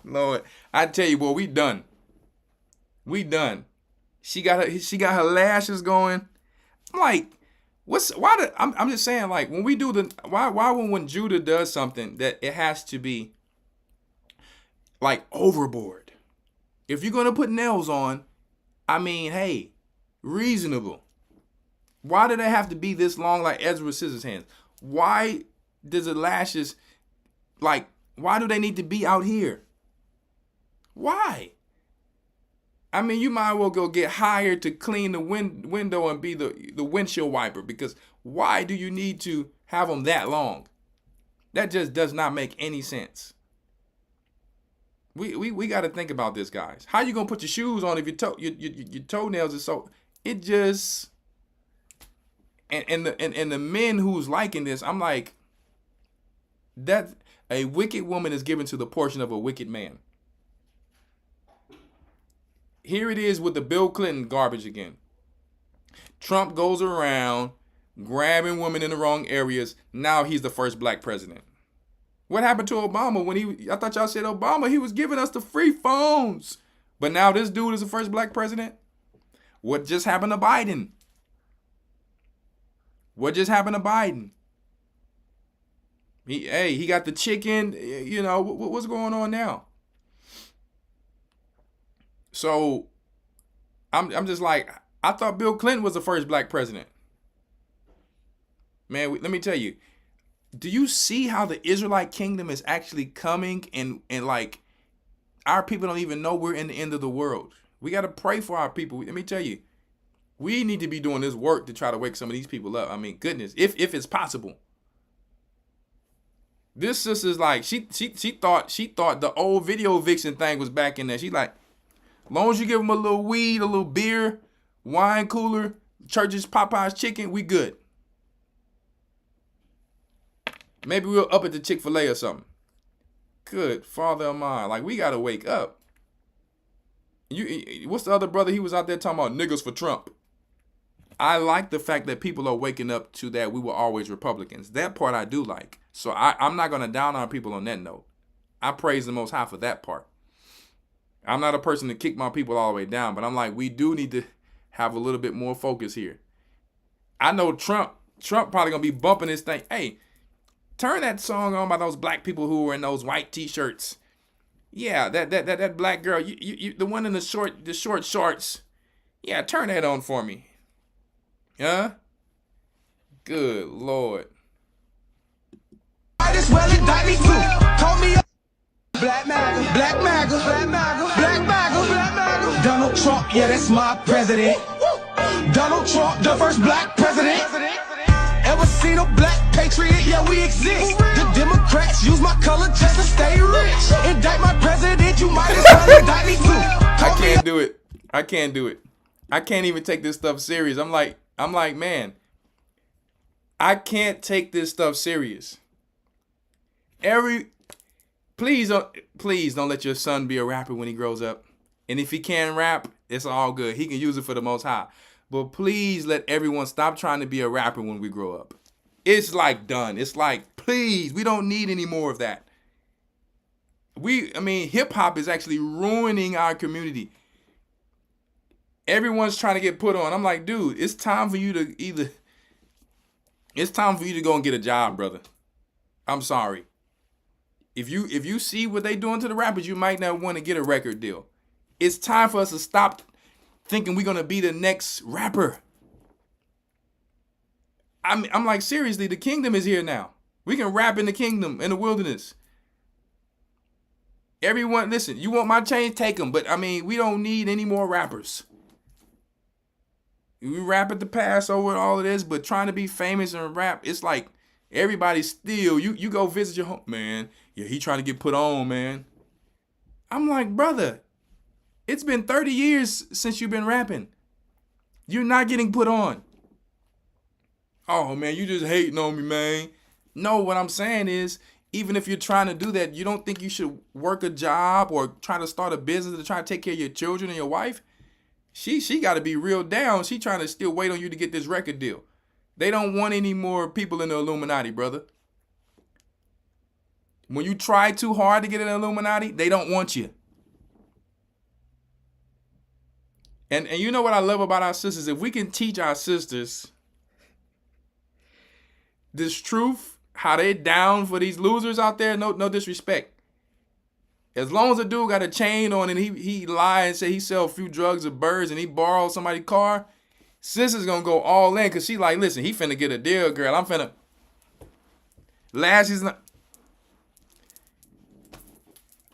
Lord, I tell you, boy, we done. We done. She got her lashes going. I'm like, I'm just saying, like, when we do when Judah does something, that it has to be like overboard. If you're gonna put nails on, I mean, hey, reasonable. Why do they have to be this long, like Ezra Scissors hands? Why does the lashes, like, why do they need to be out here? Why? I mean, you might well go get hired to clean the window and be the windshield wiper, because why do you need to have them that long? That just does not make any sense. We got to think about this, guys. How you gonna put your shoes on if your toenails are so? It just and the men who's liking this, I'm like, that a wicked woman is given to the portion of a wicked man. Here it is with the Bill Clinton garbage again. Trump goes around grabbing women in the wrong areas. Now he's the first black president. What happened to Obama I thought y'all said Obama, he was giving us the free phones. But now this dude is the first black president? What just happened to Biden? What just happened to Biden? He got the chicken, what's going on now? So I'm just like, I thought Bill Clinton was the first black president. Man, let me tell you, do you see how the Israelite kingdom is actually coming, and like our people don't even know we're in the end of the world? We got to pray for our people. Let me tell you, we need to be doing this work to try to wake some of these people up. I mean, goodness, if it's possible. This sister's like, she thought the old video vixen thing was back in there. She like, as long as you give them a little weed, a little beer, wine cooler, Church's Popeye's chicken, we good. Maybe we're up at the Chick-fil-A or something. Good Father of mine. Like, we got to wake up. What's the other brother? He was out there talking about niggas for Trump. I like the fact that people are waking up to that we were always Republicans. That part I do like. So I'm not going to down on people on that note. I praise the Most High for that part. I'm not a person to kick my people all the way down, but I'm like, we do need to have a little bit more focus here. I know Trump probably going to be bumping this thing. Hey, turn that song on by those black people who were in those white t-shirts. Yeah, that black girl, you the one in the short shorts. Yeah, turn that on for me. Huh? Good Lord. Might as well indict me too. Call me a black MAGA, black MAGA, black MAGA, black MAGA, black MAGA. Donald Trump, yeah, that's my president. Donald Trump, the first black president. Ever seen a black patriot? Yeah, we exist. The Democrats use my color just to stay rich. Indict my president, you might as well indict me too. I can't do it. I can't do it. I can't even take this stuff serious. I'm like, man, I can't take this stuff serious. Please don't let your son be a rapper when he grows up. And if he can rap, it's all good. He can use it for the Most High. But please let everyone stop trying to be a rapper when we grow up. It's like done. It's like, please, we don't need any more of that. Hip hop is actually ruining our community. Everyone's trying to get put on. I'm like, dude, it's time for you to go and get a job, brother. I'm sorry. If you see what they doing to the rappers, you might not want to get a record deal. It's time for us to stop thinking we're going to be the next rapper. I'm like, seriously, the kingdom is here now. We can rap in the kingdom, in the wilderness. Everyone, listen, you want my change, take them. But, we don't need any more rappers. We rap at the Passover and all of this, but trying to be famous and rap, it's like everybody still, you go visit your home, man. Yeah, he trying to get put on, man. I'm like, brother, it's been 30 years since you've been rapping. You're not getting put on. Oh, man, you just hating on me, man. No, what I'm saying is, even if you're trying to do that, you don't think you should work a job or try to start a business to try to take care of your children and your wife? She got to be real down. She trying to still wait on you to get this record deal. They don't want any more people in the Illuminati, brother. When you try too hard to get in the Illuminati, they don't want you. And you know what I love about our sisters? If we can teach our sisters this truth, how they down for these losers out there, no disrespect. As long as a dude got a chain on and he lie and say he sell a few drugs or birds and he borrowed somebody's car, sister's gonna go all in because she like, listen, he finna get a deal, girl. I'm finna. Lashes.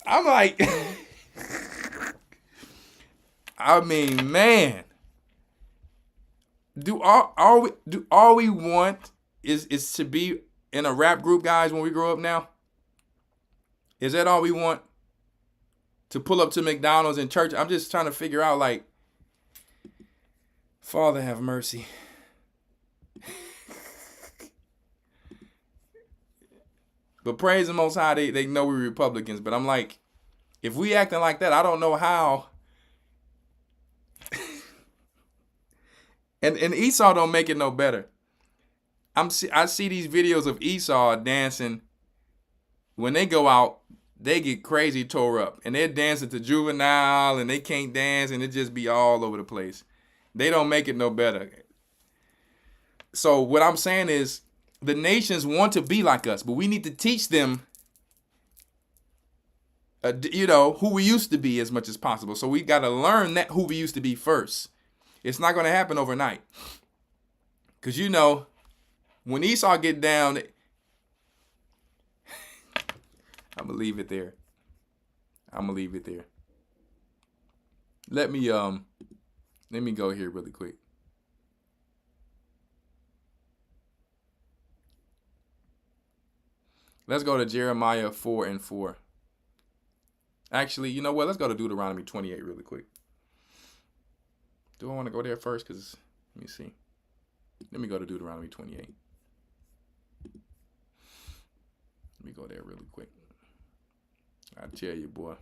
I'm like, man, all we want is to be in a rap group, guys, when we grow up now? Is that all we want? To pull up to McDonald's in church? I'm just trying to figure out, like, Father have mercy. But praise the Most High, they know we're Republicans. But I'm like, if we acting like that, I don't know how. and Esau don't make it no better. I see these videos of Esau dancing. When they go out, they get crazy tore up. And they're dancing to Juvenile, and they can't dance, and it just be all over the place. They don't make it no better. So what I'm saying is, the nations want to be like us, but we need to teach them, who we used to be as much as possible. So we got to learn that who we used to be first. It's not going to happen overnight. Because, when Esau get down, I'm going to leave it there. Let me go here really quick. Let's go to Jeremiah 4:4. Actually, you know what? Let's go to Deuteronomy 28 really quick. Do I want to go there first? Because, let me see. Let me go to Deuteronomy 28. me go there really quick. I tell you, boy.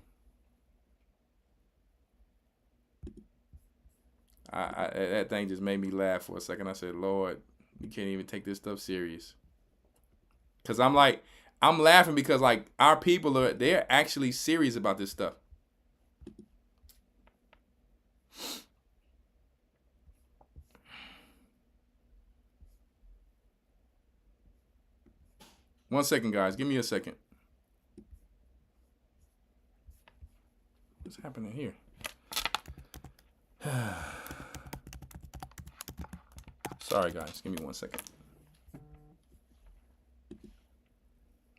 That thing just made me laugh for a second. I said, Lord, you can't even take this stuff serious. Because I'm laughing because like our people they're actually serious about this stuff. One second, guys. Give me a second. What's happening here? Sorry, guys. Give me 1 second.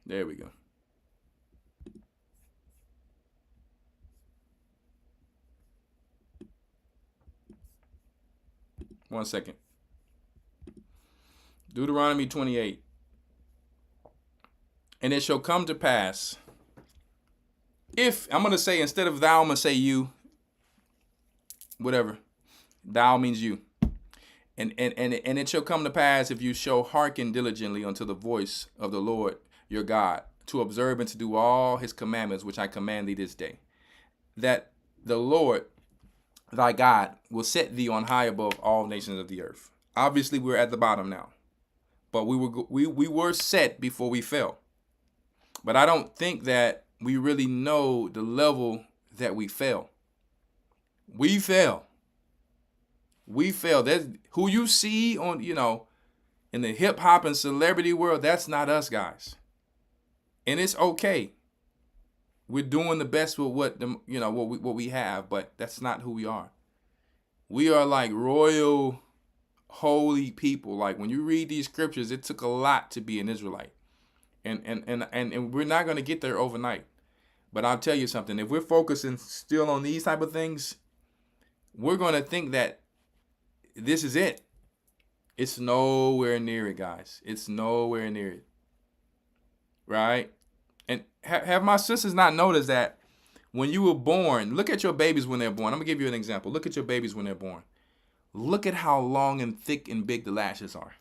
There we go. One second. Deuteronomy 28. And it shall come to pass, if, I'm going to say, instead of thou, I'm going to say you, whatever. Thou means you. And it shall come to pass, if you shall hearken diligently unto the voice of the Lord your God, to observe and to do all his commandments, which I command thee this day, that the Lord thy God will set thee on high above all nations of the earth. Obviously, we're at the bottom now, but we were set before we fell. But I don't think that we really know the level that we fell. We fell. We fell. There's who you see on, in the hip hop and celebrity world, that's not us, guys. And it's okay. We're doing the best with what we have, but that's not who we are. We are like royal, holy people. Like when you read these scriptures, it took a lot to be an Israelite. And we're not going to get there overnight. But I'll tell you something. If we're focusing still on these type of things, we're going to think that this is it. It's nowhere near it, guys. It's nowhere near it. Right? And have my sisters not noticed that when you were born, look at your babies when they're born. I'm going to give you an example. Look at your babies when they're born. Look at how long and thick and big the lashes are.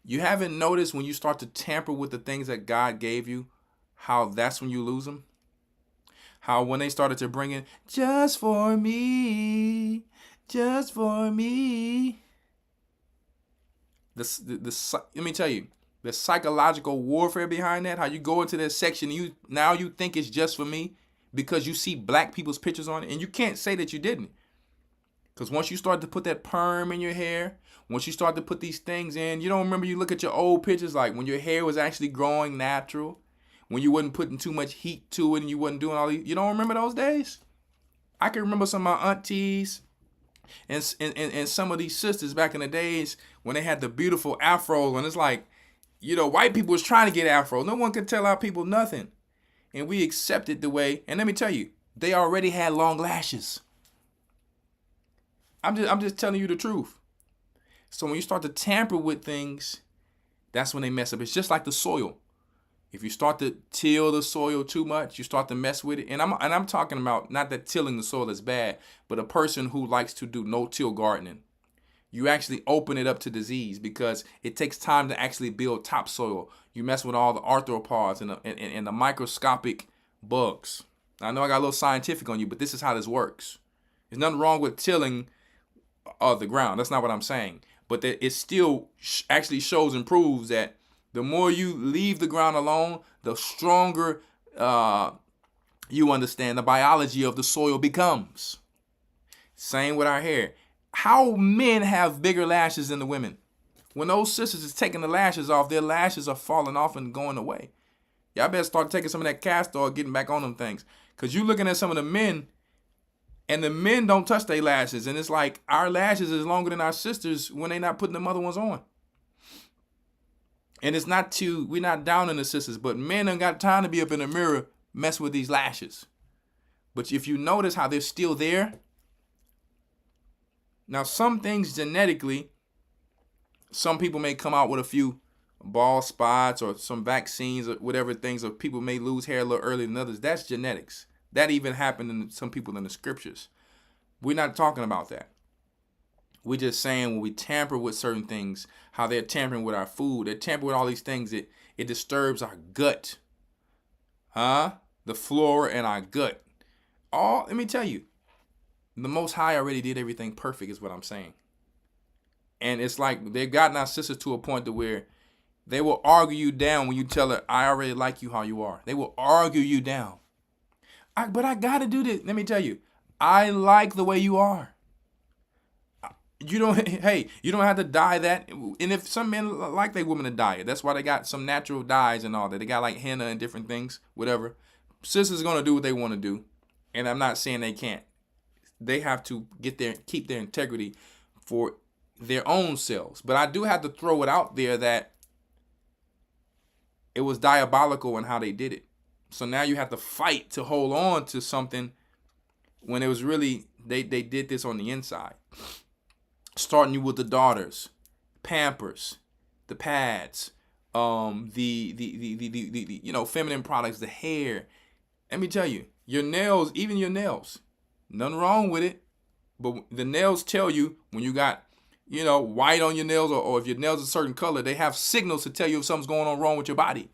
You haven't noticed when you start to tamper with the things that God gave you, how that's when you lose them? How when they started to bring in, just for me, just for me. Let me tell you, the psychological warfare behind that, how you go into that section, you think it's just for me because you see black people's pictures on it, and you can't say that you didn't. Because once you start to put that perm in your hair, once you start to put these things in, you don't remember, you look at your old pictures, like when your hair was actually growing natural, when you wasn't putting too much heat to it and you wasn't doing all these, you don't remember those days? I can remember some of my aunties and some of these sisters back in the days when they had the beautiful afros, and it's like, white people was trying to get afro. No one could tell our people nothing. And we accepted the way, and let me tell you, they already had long lashes. I'm just telling you the truth. So when you start to tamper with things, that's when they mess up. It's just like the soil. If you start to till the soil too much, you start to mess with it. And I'm talking about not that tilling the soil is bad, but a person who likes to do no-till gardening. You actually open it up to disease because it takes time to actually build topsoil. You mess with all the arthropods and the microscopic bugs. I know I got a little scientific on you, but this is how this works. There's nothing wrong with tilling the ground. That's not what I'm saying. But that it still actually shows and proves that the more you leave the ground alone, the stronger you understand the biology of the soil becomes. Same with our hair. How men have bigger lashes than the women? When those sisters is taking the lashes off, their lashes are falling off and going away. Y'all better start taking some of that castor oil, getting back on them things. Because you looking at some of the men, and the men don't touch their lashes. And it's like our lashes is longer than our sisters when they not putting them other ones on. And it's not we're not down on the sisters, but men ain't got time to be up in the mirror messing with these lashes. But if you notice how they're still there. Now, some things genetically, some people may come out with a few bald spots or some vaccines or whatever things, or people may lose hair a little earlier than others. That's genetics. That even happened in some people in the scriptures. We're not talking about that. We're just saying when we tamper with certain things, how they're tampering with our food, they're tampering with all these things, it disturbs our gut. The flora in our gut. Let me tell you, the Most High already did everything perfect is what I'm saying. And it's like they've gotten our sisters to a point to where they will argue you down when you tell her, I already like you how you are. They will argue you down. But I got to do this. Let me tell you, I like the way you are. You don't have to dye that. And if some men like their women to dye it, that's why they got some natural dyes and all that. They got like henna and different things, whatever. Sisters are going to do what they want to do. And I'm not saying they can't. They have to keep their integrity for their own selves. But I do have to throw it out there that it was diabolical in how they did it. So now you have to fight to hold on to something when it was really, they did this on the inside. Starting you with the daughters, Pampers, the pads, the feminine products, the hair. Let me tell you, your nails, even your nails, nothing wrong with it. But the nails tell you when you got, white on your nails or if your nails are a certain color, they have signals to tell you if something's going on wrong with your body.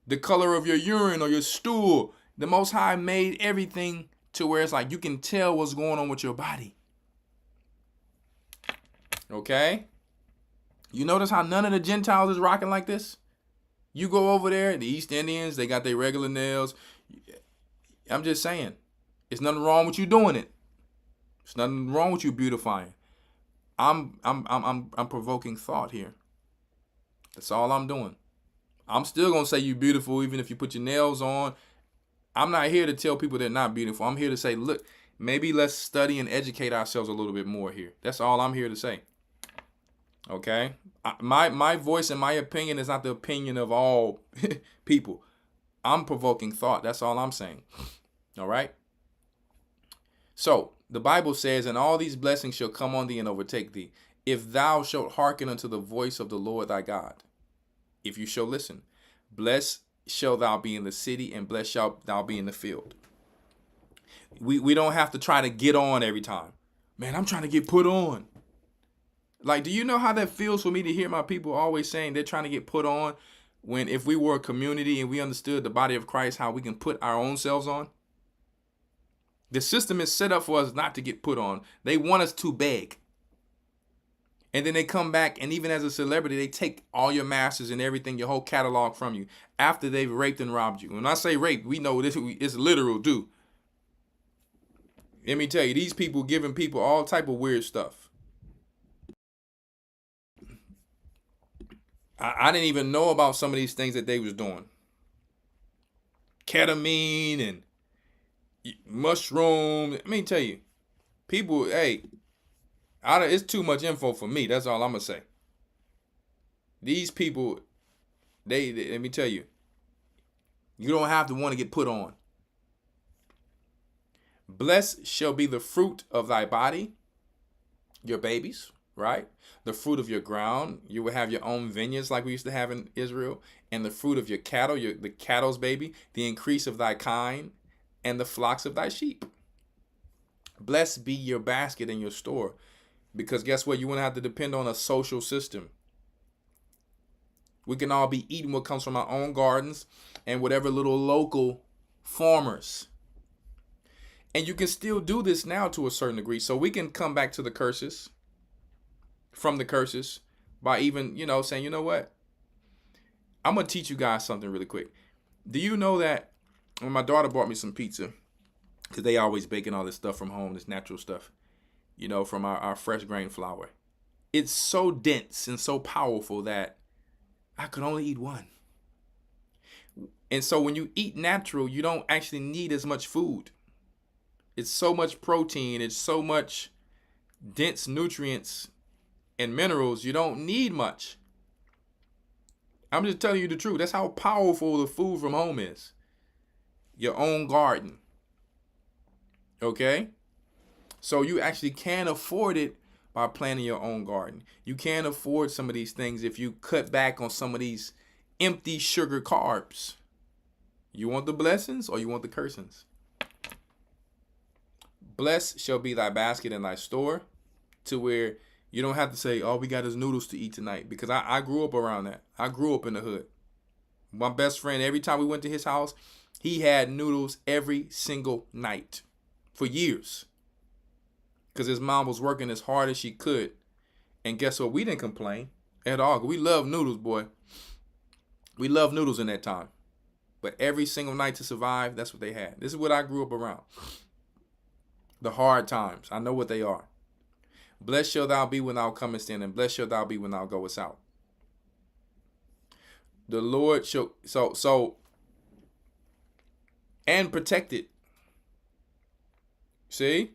The color of your urine or your stool, the Most High made everything to where it's like you can tell what's going on with your body. Okay? You notice how none of the Gentiles is rocking like this? You go over there, the East Indians, they got their regular nails. I'm just saying, it's nothing wrong with you doing it. There's nothing wrong with you beautifying. I'm provoking thought here. That's all I'm doing. I'm still gonna say you're beautiful even if you put your nails on. I'm not here to tell people they're not beautiful. I'm here to say, look, maybe let's study and educate ourselves a little bit more here. That's all I'm here to say. Okay? My voice and my opinion is not the opinion of all people. I'm provoking thought. That's all I'm saying. All right? So, the Bible says, and all these blessings shall come on thee and overtake thee, if thou shalt hearken unto the voice of the Lord thy God. If you shall listen. Blessed shall thou be in the city, and blessed shalt thou be in the field. We don't have to try to get on every time. Man, I'm trying to get put on. Like, do you know how that feels for me to hear my people always saying they're trying to get put on, when if we were a community and we understood the body of Christ, how we can put our own selves on? The system is set up for us not to get put on. They want us to beg. And then they come back, and even as a celebrity, they take all your masters and everything, your whole catalog from you after they've raped and robbed you. When I say rape, we know this is literal, too. Let me tell you, these people giving people all type of weird stuff. I didn't even know about some of these things that they was doing. Ketamine and mushrooms. Let me tell you, people, it's too much info for me. That's all I'm going to say. These people, they let me tell you, you don't have to want to get put on. Blessed shall be the fruit of thy body, your babies, right? The fruit of your ground. You will have your own vineyards like we used to have in Israel. And the fruit of your cattle, the cattle's baby, the increase of thy kind, and the flocks of thy sheep. Blessed be your basket and your store. Because guess what? You won't have to depend on a social system. We can all be eating what comes from our own gardens and whatever little local farmers. And you can still do this now to a certain degree. So we can come back to the curses, from the curses, by even, saying, you know what? I'm going to teach you guys something really quick. Do you know that when my daughter bought me some pizza, because they always baking all this stuff from home, this natural stuff, from our fresh grain flour. It's so dense and so powerful that I could only eat one. And so when you eat natural, you don't actually need as much food. It's so much protein. It's so much dense nutrients and minerals. You don't need much. I'm just telling you the truth. That's how powerful the food from home is. Your own garden. Okay? So you actually can afford it by planting your own garden. You can afford some of these things if you cut back on some of these empty sugar carbs. You want the blessings or you want the cursings? Blessed shall be thy basket and thy store. to where you don't have to say, "Oh, we got his noodles to eat tonight," because I grew up around that. I grew up in the hood. My best friend, every time we went to his house, he had noodles every single night for years, because his mom was working as hard as she could. And guess what? We didn't complain at all. We love noodles, boy. We love noodles in that time. But every single night to survive, that's what they had. This is what I grew up around. The hard times. I know what they are. Blessed shall thou be when thou comest in, and blessed shall thou be when thou goest out. The Lord shall, and protected. See?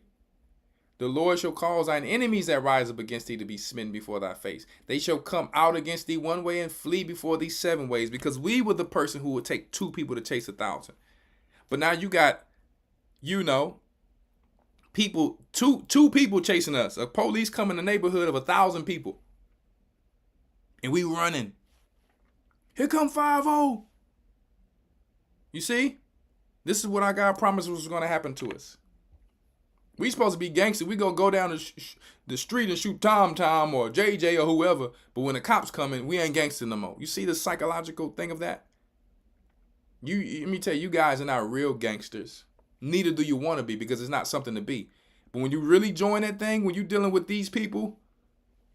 The Lord shall cause thine enemies that rise up against thee to be smitten before thy face. They shall come out against thee one way and flee before thee 7 ways. Because we were the person who would take 2 people to chase 1,000. But now you got, people, two people chasing us. A police come in the neighborhood of 1,000 people. And we running. Here come 5-0. You see? This is what our God promised was going to happen to us. We supposed to be gangster. We gonna go down the street and shoot Tom or JJ or whoever. But when the cops come in, we ain't gangster no more. You see the psychological thing of that? Let me tell you, you guys are not real gangsters. Neither do you want to be, because it's not something to be. But when you really join that thing, when you're dealing with these people,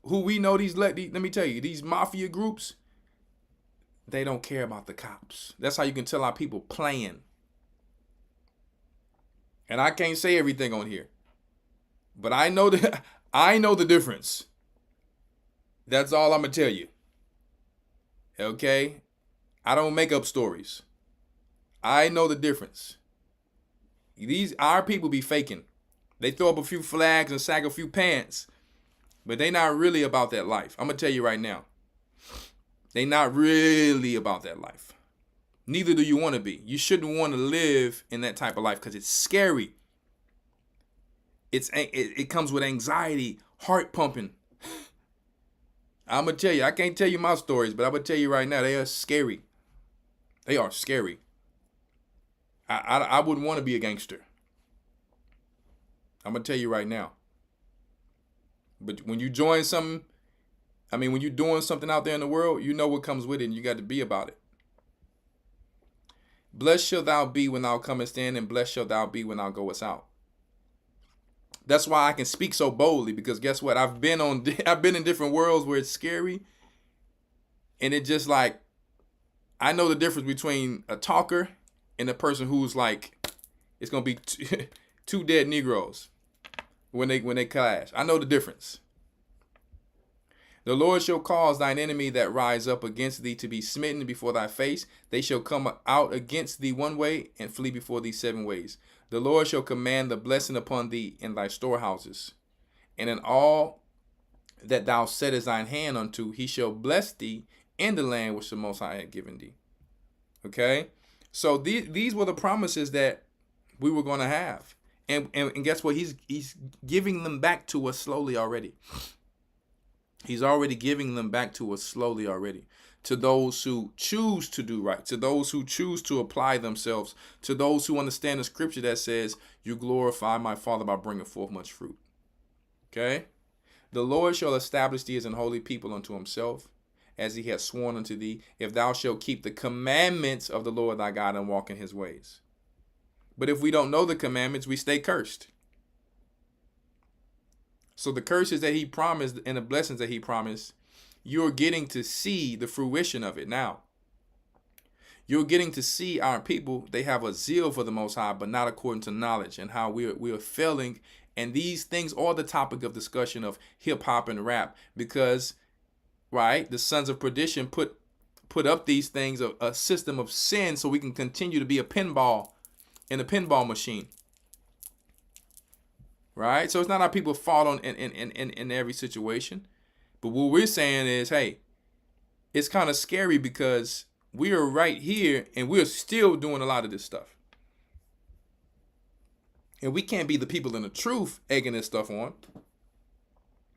who we know let me tell you, these mafia groups, they don't care about the cops. That's how you can tell our people playing. And I can't say everything on here, but I know the difference. That's all I'm gonna tell you. Okay? I don't make up stories. I know the difference. Our people be faking. They throw up a few flags and sag a few pants, but they not really about that life. I'm gonna tell you right now. They not really about that life. Neither do you want to be. You shouldn't want to live in that type of life because it's scary. It comes with anxiety, heart pumping. I'm going to tell you, I can't tell you my stories, but I'm going to tell you right now, they are scary. They are scary. I wouldn't want to be a gangster. I'm going to tell you right now. But when you join something, when you're doing something out there in the world, you know what comes with it and you got to be about it. Blessed shall thou be when thou comest in, and blessed shall thou be when thou goest out. That's why I can speak so boldly, because guess what? I've been in different worlds where it's scary, and it just like, I know the difference between a talker and a person who's like, it's gonna be two dead Negroes when they clash. I know the difference. The Lord shall cause thine enemy that rise up against thee to be smitten before thy face. They shall come out against thee 1 way and flee before thee 7 ways. The Lord shall command the blessing upon thee in thy storehouses, and in all that thou settest thine hand unto, he shall bless thee in the land which the Most High had given thee. Okay? So these were the promises that we were going to have. And guess what? He's giving them back to us slowly already. He's already giving them back to us slowly already. To those who choose to do right. To those who choose to apply themselves. To those who understand the scripture that says, you glorify my Father by bringing forth much fruit. Okay? The Lord shall establish thee as an holy people unto himself, as he hath sworn unto thee, if thou shalt keep the commandments of the Lord thy God and walk in his ways. But if we don't know the commandments, we stay cursed. So the curses that he promised and the blessings that he promised, you're getting to see the fruition of it now. You're getting to see our people, they have a zeal for the Most High, but not according to knowledge, and how we are failing. And these things are the topic of discussion of hip hop and rap, because, right, the sons of perdition put up these things, a system of sin, so we can continue to be a pinball in a pinball machine. Right? So it's not our people fault in every situation. But what we're saying is, hey, it's kind of scary because we are right here and we're still doing a lot of this stuff. And we can't be the people in the truth egging this stuff on.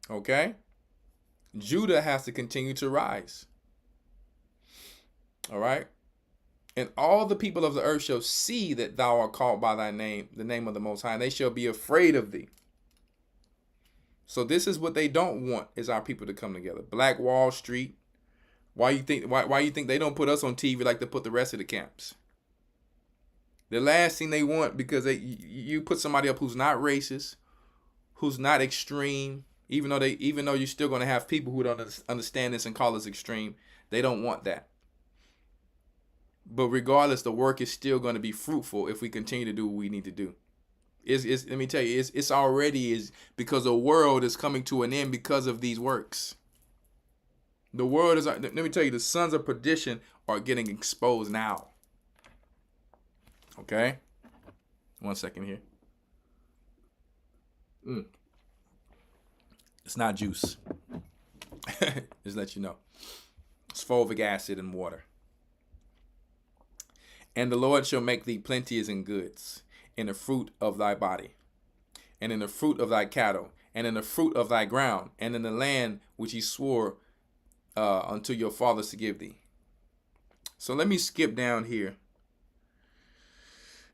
Okay? Judah has to continue to rise. All right? And all the people of the earth shall see that thou art called by thy name, the name of the Most High, and they shall be afraid of thee. So this is what they don't want, is our people to come together. Black Wall Street. Why you think they don't put us on TV like they put the rest of the camps? The last thing they want, because you put somebody up who's not racist, who's not extreme, even though you're still going to have people who don't understand this and call us extreme, they don't want that. But regardless, the work is still going to be fruitful if we continue to do what we need to do. Let me tell you, it's already because the world is coming to an end because of these works. The world is, let me tell you, the sons of perdition are getting exposed now. Okay? 1 second here. It's not juice. Just let you know. It's fulvic acid and water. And the Lord shall make thee plenteous in goods, in the fruit of thy body, and in the fruit of thy cattle, and in the fruit of thy ground, and in the land which he swore unto your fathers to give thee. So let me skip down here,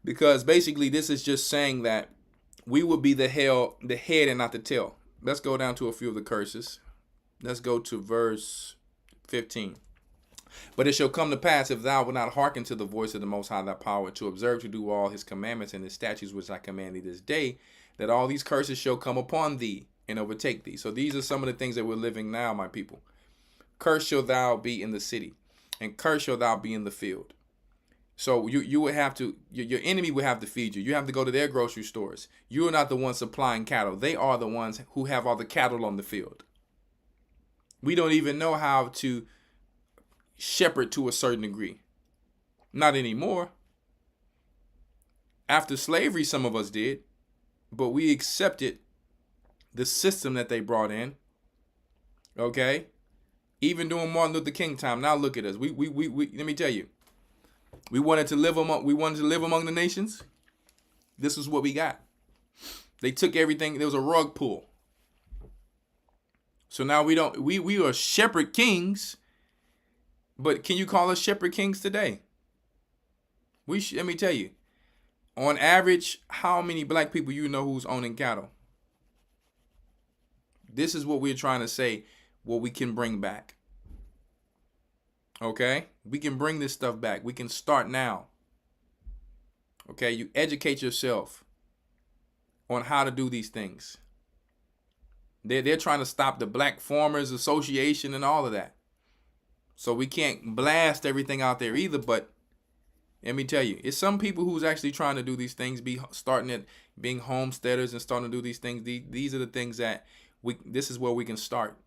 because basically this is just saying that we will be the head and not the tail. Let's go down to a few of the curses. Let's go to verse 15. But it shall come to pass, if thou wilt not hearken to the voice of the Most High thy power, to observe to do all his commandments and his statutes which I command thee this day, that all these curses shall come upon thee and overtake thee. So these are some of the things that we're living now, my people. Cursed shall thou be in the city, and cursed shall thou be in the field. So you would have to, your enemy would have to feed you. You have to go to their grocery stores. You are not the ones supplying cattle. They are the ones who have all the cattle on the field. We don't even know how to shepherd to a certain degree. Not anymore. After slavery, some of us did, but we accepted the system that they brought in. Okay? Even during Martin Luther King time, now look at us. We let me tell you. We wanted to live among the nations. This is what we got. They took everything. There was a rug pull. So now we are shepherd kings. But can you call us shepherd kings today? Let me tell you. On average, how many black people you know who's owning cattle? This is what we're trying to say, what we can bring back. Okay? We can bring this stuff back. We can start now. Okay? You educate yourself on how to do these things. They're trying to stop the Black Farmers Association and all of that. So we can't blast everything out there either, but let me tell you, it's some people who's actually trying to do these things, starting at being homesteaders and starting to do these things. These are the things that this is where we can start.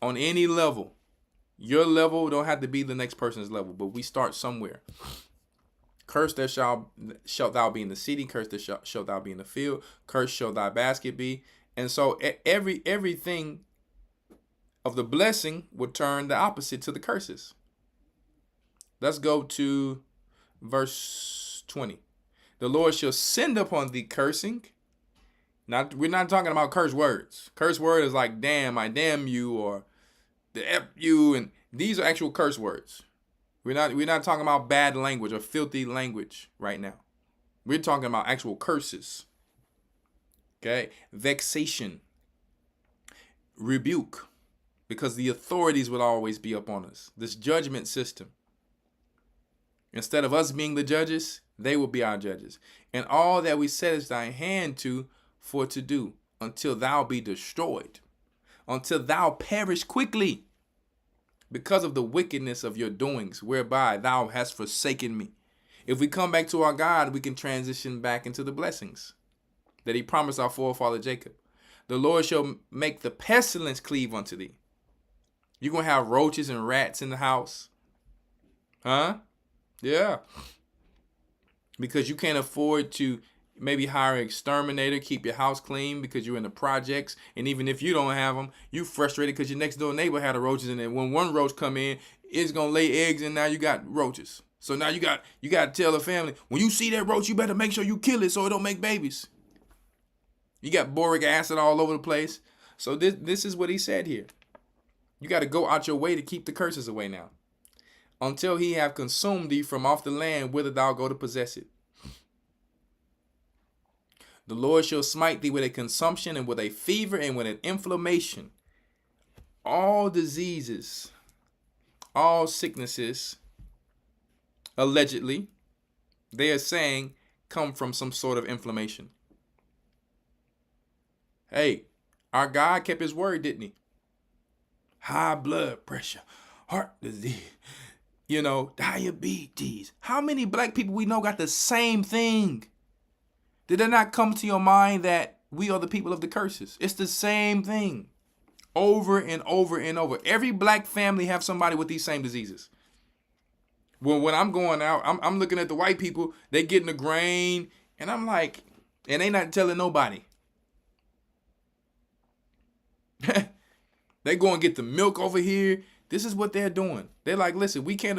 On any level. Your level don't have to be the next person's level, but we start somewhere. Cursed shalt thou be in the city, cursed shalt thou be in the field, cursed shall thy basket be. And so everything of the blessing would turn the opposite to the curses. Let's go to verse 20. The Lord shall send upon thee cursing. Now, we're not talking about curse words. Curse word is like damn, I damn you, or the F you, and these are actual curse words. We're not talking about bad language or filthy language right now. We're talking about actual curses. Okay? Vexation. Rebuke. Because the authorities will always be upon us. This judgment system. Instead of us being the judges, they will be our judges. And all that we set is thy hand to for to do, until thou be destroyed. Until thou perish quickly, because of the wickedness of your doings, whereby thou hast forsaken me. If we come back to our God, we can transition back into the blessings that he promised our forefather Jacob. The Lord shall make the pestilence cleave unto thee. You're going to have roaches and rats in the house. Huh? Yeah. Because you can't afford to maybe hire an exterminator, keep your house clean because you're in the projects. And even if you don't have them, you frustrated because your next door neighbor had the roaches in it. When one roach come in, it's going to lay eggs and now you got roaches. So now you got to tell the family, when you see that roach, you better make sure you kill it so it don't make babies. You got boric acid all over the place. So this is what he said here. You got to go out your way to keep the curses away now. Until he have consumed thee from off the land whither thou go to possess it. The Lord shall smite thee with a consumption and with a fever and with an inflammation. All diseases, all sicknesses, allegedly, they are saying, come from some sort of inflammation. Hey, our God kept his word, didn't he? High blood pressure, heart disease, diabetes. How many black people we know got the same thing? Did it not come to your mind that we are the people of the curses? It's the same thing over and over and over. Every black family have somebody with these same diseases. Well, when I'm going out, I'm looking at the white people, they getting the grain, and I'm like, and they not telling nobody. They go and get the milk over here. This is what they're doing. They're like, listen, we can't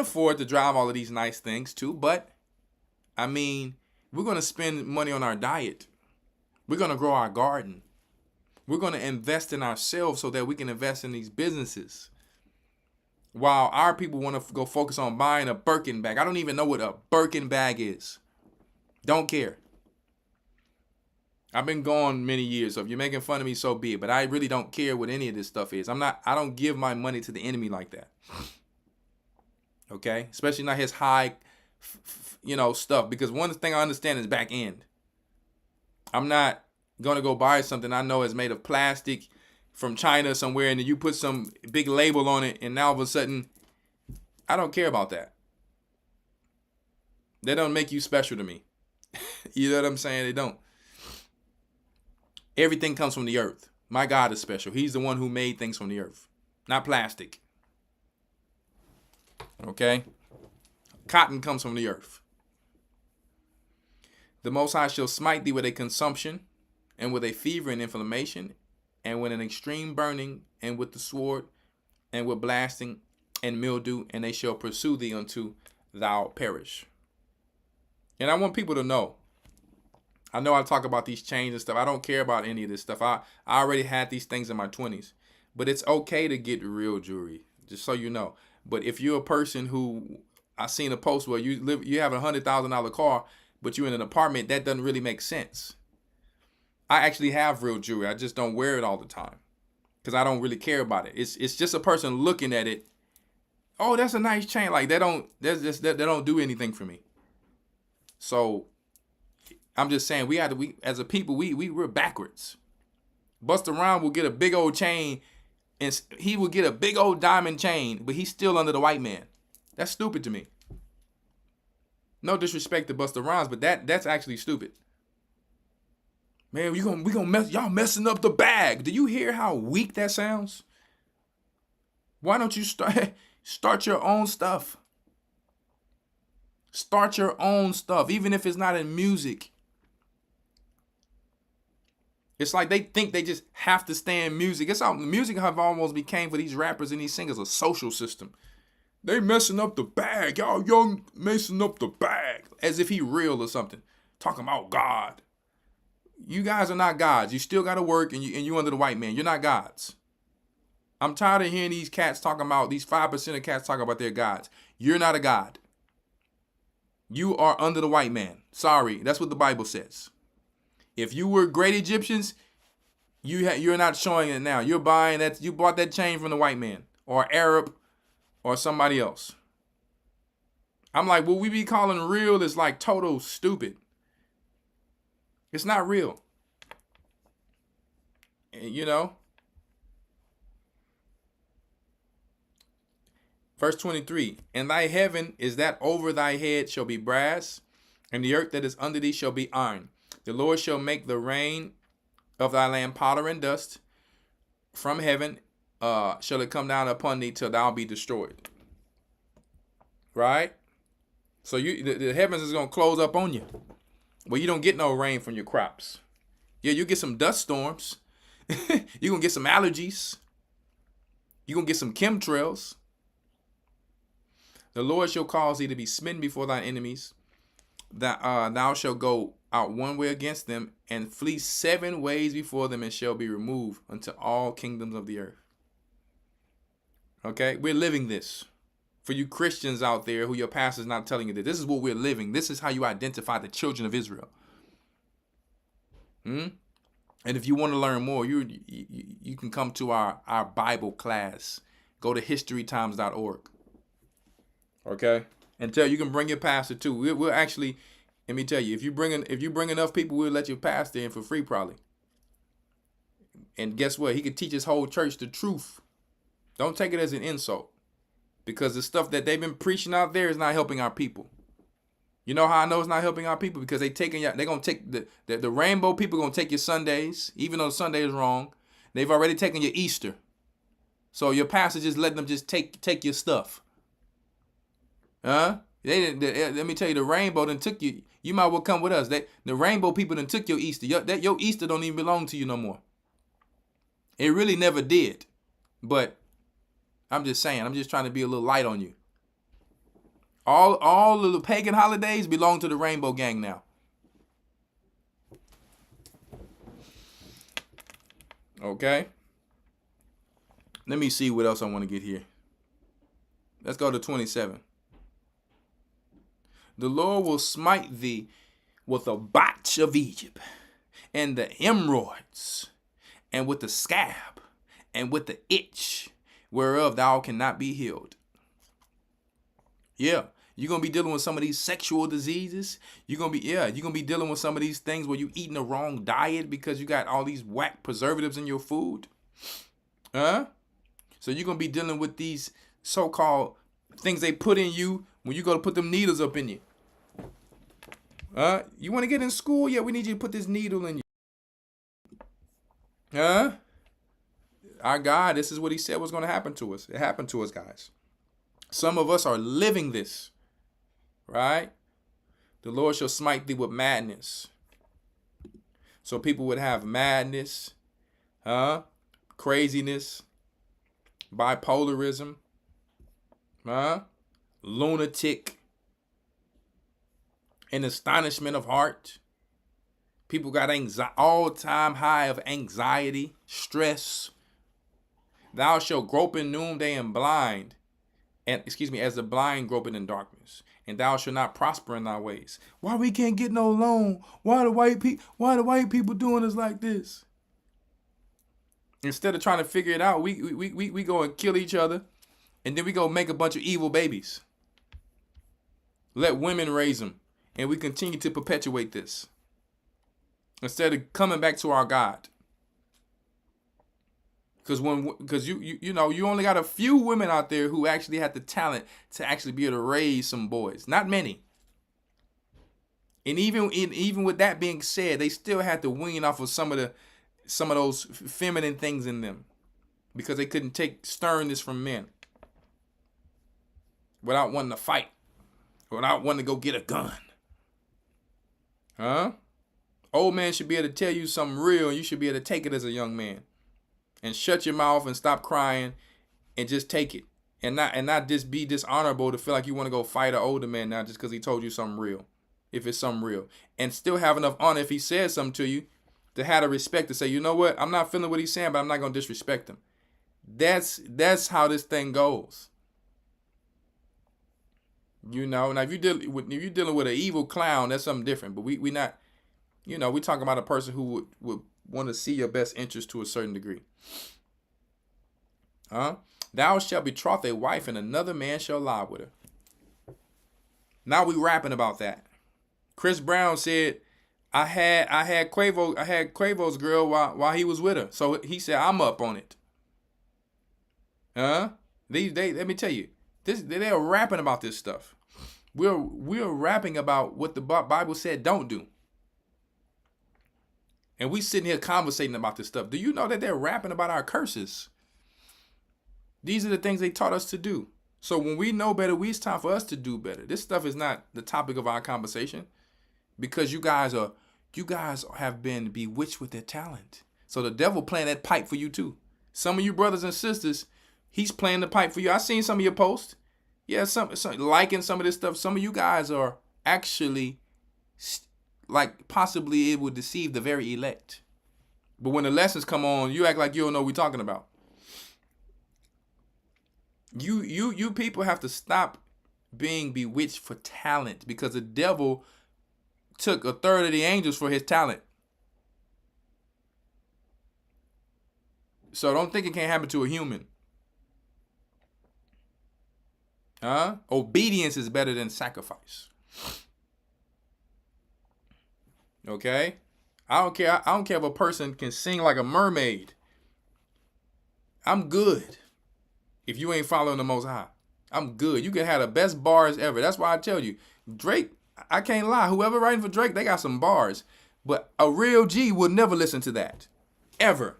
afford to drive all of these nice things too, but I mean, we're going to spend money on our diet. We're going to grow our garden. We're going to invest in ourselves so that we can invest in these businesses. While our people want to go focus on buying a Birkin bag. I don't even know what a Birkin bag is. Don't care. I've been gone many years, so if you're making fun of me, so be it. But I really don't care what any of this stuff is. I don't give my money to the enemy like that. Okay? Especially not his high, stuff. Because one thing I understand is back end. I'm not going to go buy something I know is made of plastic from China somewhere, and then you put some big label on it, and now all of a sudden, I don't care about that. They don't make you special to me. You know what I'm saying? They don't. Everything comes from the earth. My God is special. He's the one who made things from the earth, not plastic. Okay? Cotton comes from the earth. The Most High shall smite thee with a consumption, and with a fever and inflammation, and with an extreme burning, and with the sword, and with blasting and mildew, and they shall pursue thee until thou perish. And I want people to know, I know I talk about these chains and stuff. I don't care about any of this stuff. I already had these things in my 20s. But it's okay to get real jewelry, just so you know. But if you're a person who, I seen a post where you have a $100,000 car, but you're in an apartment, that doesn't really make sense. I actually have real jewelry. I just don't wear it all the time because I don't really care about it. It's just a person looking at it. Oh, that's a nice chain. Like they don't do anything for me. So I'm just saying we as a people we're backwards. Busta Rhymes will get a big old chain and he will get a big old diamond chain, but he's still under the white man. That's stupid to me. No disrespect to Busta Rhymes, but that's actually stupid. Man, y'all messing up the bag. Do you hear how weak that sounds? Why don't you start your own stuff? Start your own stuff, even if it's not in music. It's like they think they just have to stay in music. Music have almost became for these rappers and these singers a social system. They messing up the bag. Y'all young messing up the bag. As if he real or something. Talking about God. You guys are not gods. You still got to work and you under the white man. You're not gods. I'm tired of hearing these cats talking about, these 5% of cats talking about their gods. You're not a god. You are under the white man. Sorry, that's what the Bible says. If you were great Egyptians, you're not showing it now. You're buying that. You bought that chain from the white man or Arab or somebody else. I'm like, what we be calling real is like total stupid. It's not real. You know? Verse 23, and thy heaven is that over thy head shall be brass, and the earth that is under thee shall be iron. The Lord shall make the rain of thy land powder and dust. From heaven shall it come down upon thee till thou be destroyed. Right? So the heavens is going to close up on you. Well, you don't get no rain from your crops. Yeah, you get some dust storms. You're going to get some allergies. You're going to get some chemtrails. The Lord shall cause thee to be smitten before thy enemies. That thou shalt go out one way against them and flee 7 ways before them and shall be removed unto all kingdoms of the earth. Okay, we're living this. For you Christians out there who your pastor's not telling you that this is what we're living. This is how you identify the children of Israel. And if you want to learn more, you can come to our Bible class. Go to historytimes.org. Okay? And you can bring your pastor too. We'll actually, let me tell you, if you bring enough people, we'll let your pastor in for free probably. And guess what? He could teach his whole church the truth. Don't take it as an insult. Because the stuff that they've been preaching out there is not helping our people. You know how I know it's not helping our people? Because they're gonna take the rainbow people gonna take your Sundays, even though Sunday is wrong. They've already taken your Easter. So your pastor just let them just take your stuff. Huh? Let me tell you, the rainbow done took you. You might well come with us. The rainbow people done took your Easter. Your Easter don't even belong to you no more. It really never did. But I'm just saying, I'm just trying to be a little light on you. All of the pagan holidays belong to the Rainbow Gang now. Okay. Let me see what else I want to get here. Let's go to 27. The Lord will smite thee with the botch of Egypt, and the hemorrhoids, and with the scab, and with the itch, whereof thou cannot be healed. Yeah, you're going to be dealing with some of these sexual diseases. You're going to be dealing with some of these things where you're eating the wrong diet because you got all these whack preservatives in your food. Huh? So you're going to be dealing with these so-called things they put in you when you go to put them needles up in you. You want to get in school? Yeah, we need you to put this needle in you. Huh? Our God, this is what he said was going to happen to us. It happened to us, guys. Some of us are living this, right? The Lord shall smite thee with madness. So people would have madness, craziness, bipolarism, lunatic, an astonishment of heart. People got all-time high of anxiety, stress. Thou shalt grope in noonday and blind, as the blind groping in darkness, and thou shalt not prosper in thy ways. Why we can't get no loan? Why the white people doing us like this? Instead of trying to figure it out, we go and kill each other, and then we go make a bunch of evil babies. Let women raise them, and we continue to perpetuate this. Instead of coming back to our God. Because you know you only got a few women out there who actually have the talent to actually be able to raise some boys. Not many. And even with that being said, they still had to wean off of some of those feminine things in them, because they couldn't take sternness from men without wanting to fight, without wanting to go get a gun. Huh? Old man should be able to tell you something real, and you should be able to take it as a young man. And shut your mouth and stop crying and just take it. And not just be dishonorable to feel like you want to go fight an older man now just because he told you something real. If it's something real. And still have enough honor if he says something to you to have the respect to say, you know what? I'm not feeling what he's saying, but I'm not going to disrespect him. That's how this thing goes. You know, now if you're dealing with an evil clown, that's something different. But we not, you know, we talking about a person who would want to see your best interest to a certain degree. Thou shalt betroth a wife, and another man shall lie with her. Now we rapping about that. Chris Brown said, I had Quavo's girl while he was with her. So he said, I'm up on it. These days, let me tell you, they are rapping about this stuff. We're rapping about what the Bible said don't do. And we sitting here conversating about this stuff. Do you know that they're rapping about our curses? These are the things they taught us to do. So when we know better, it's time for us to do better. This stuff is not the topic of our conversation, because you guys have been bewitched with their talent. So the devil playing that pipe for you too. Some of you brothers and sisters, he's playing the pipe for you. I seen some of your posts. Yeah, some liking some of this stuff. Some of you guys are actually like possibly it will deceive the very elect. But when the lessons come on, you act like you don't know what we're talking about. You people have to stop being bewitched for talent, because the devil took a third of the angels for his talent. So don't think it can't happen to a human. Obedience is better than sacrifice. Okay? I don't care if a person can sing like a mermaid. I'm good. If you ain't following the Most High, I'm good. You can have the best bars ever. That's why I tell you, Drake, I can't lie. Whoever writing for Drake, they got some bars. But a real G would never listen to that. Ever.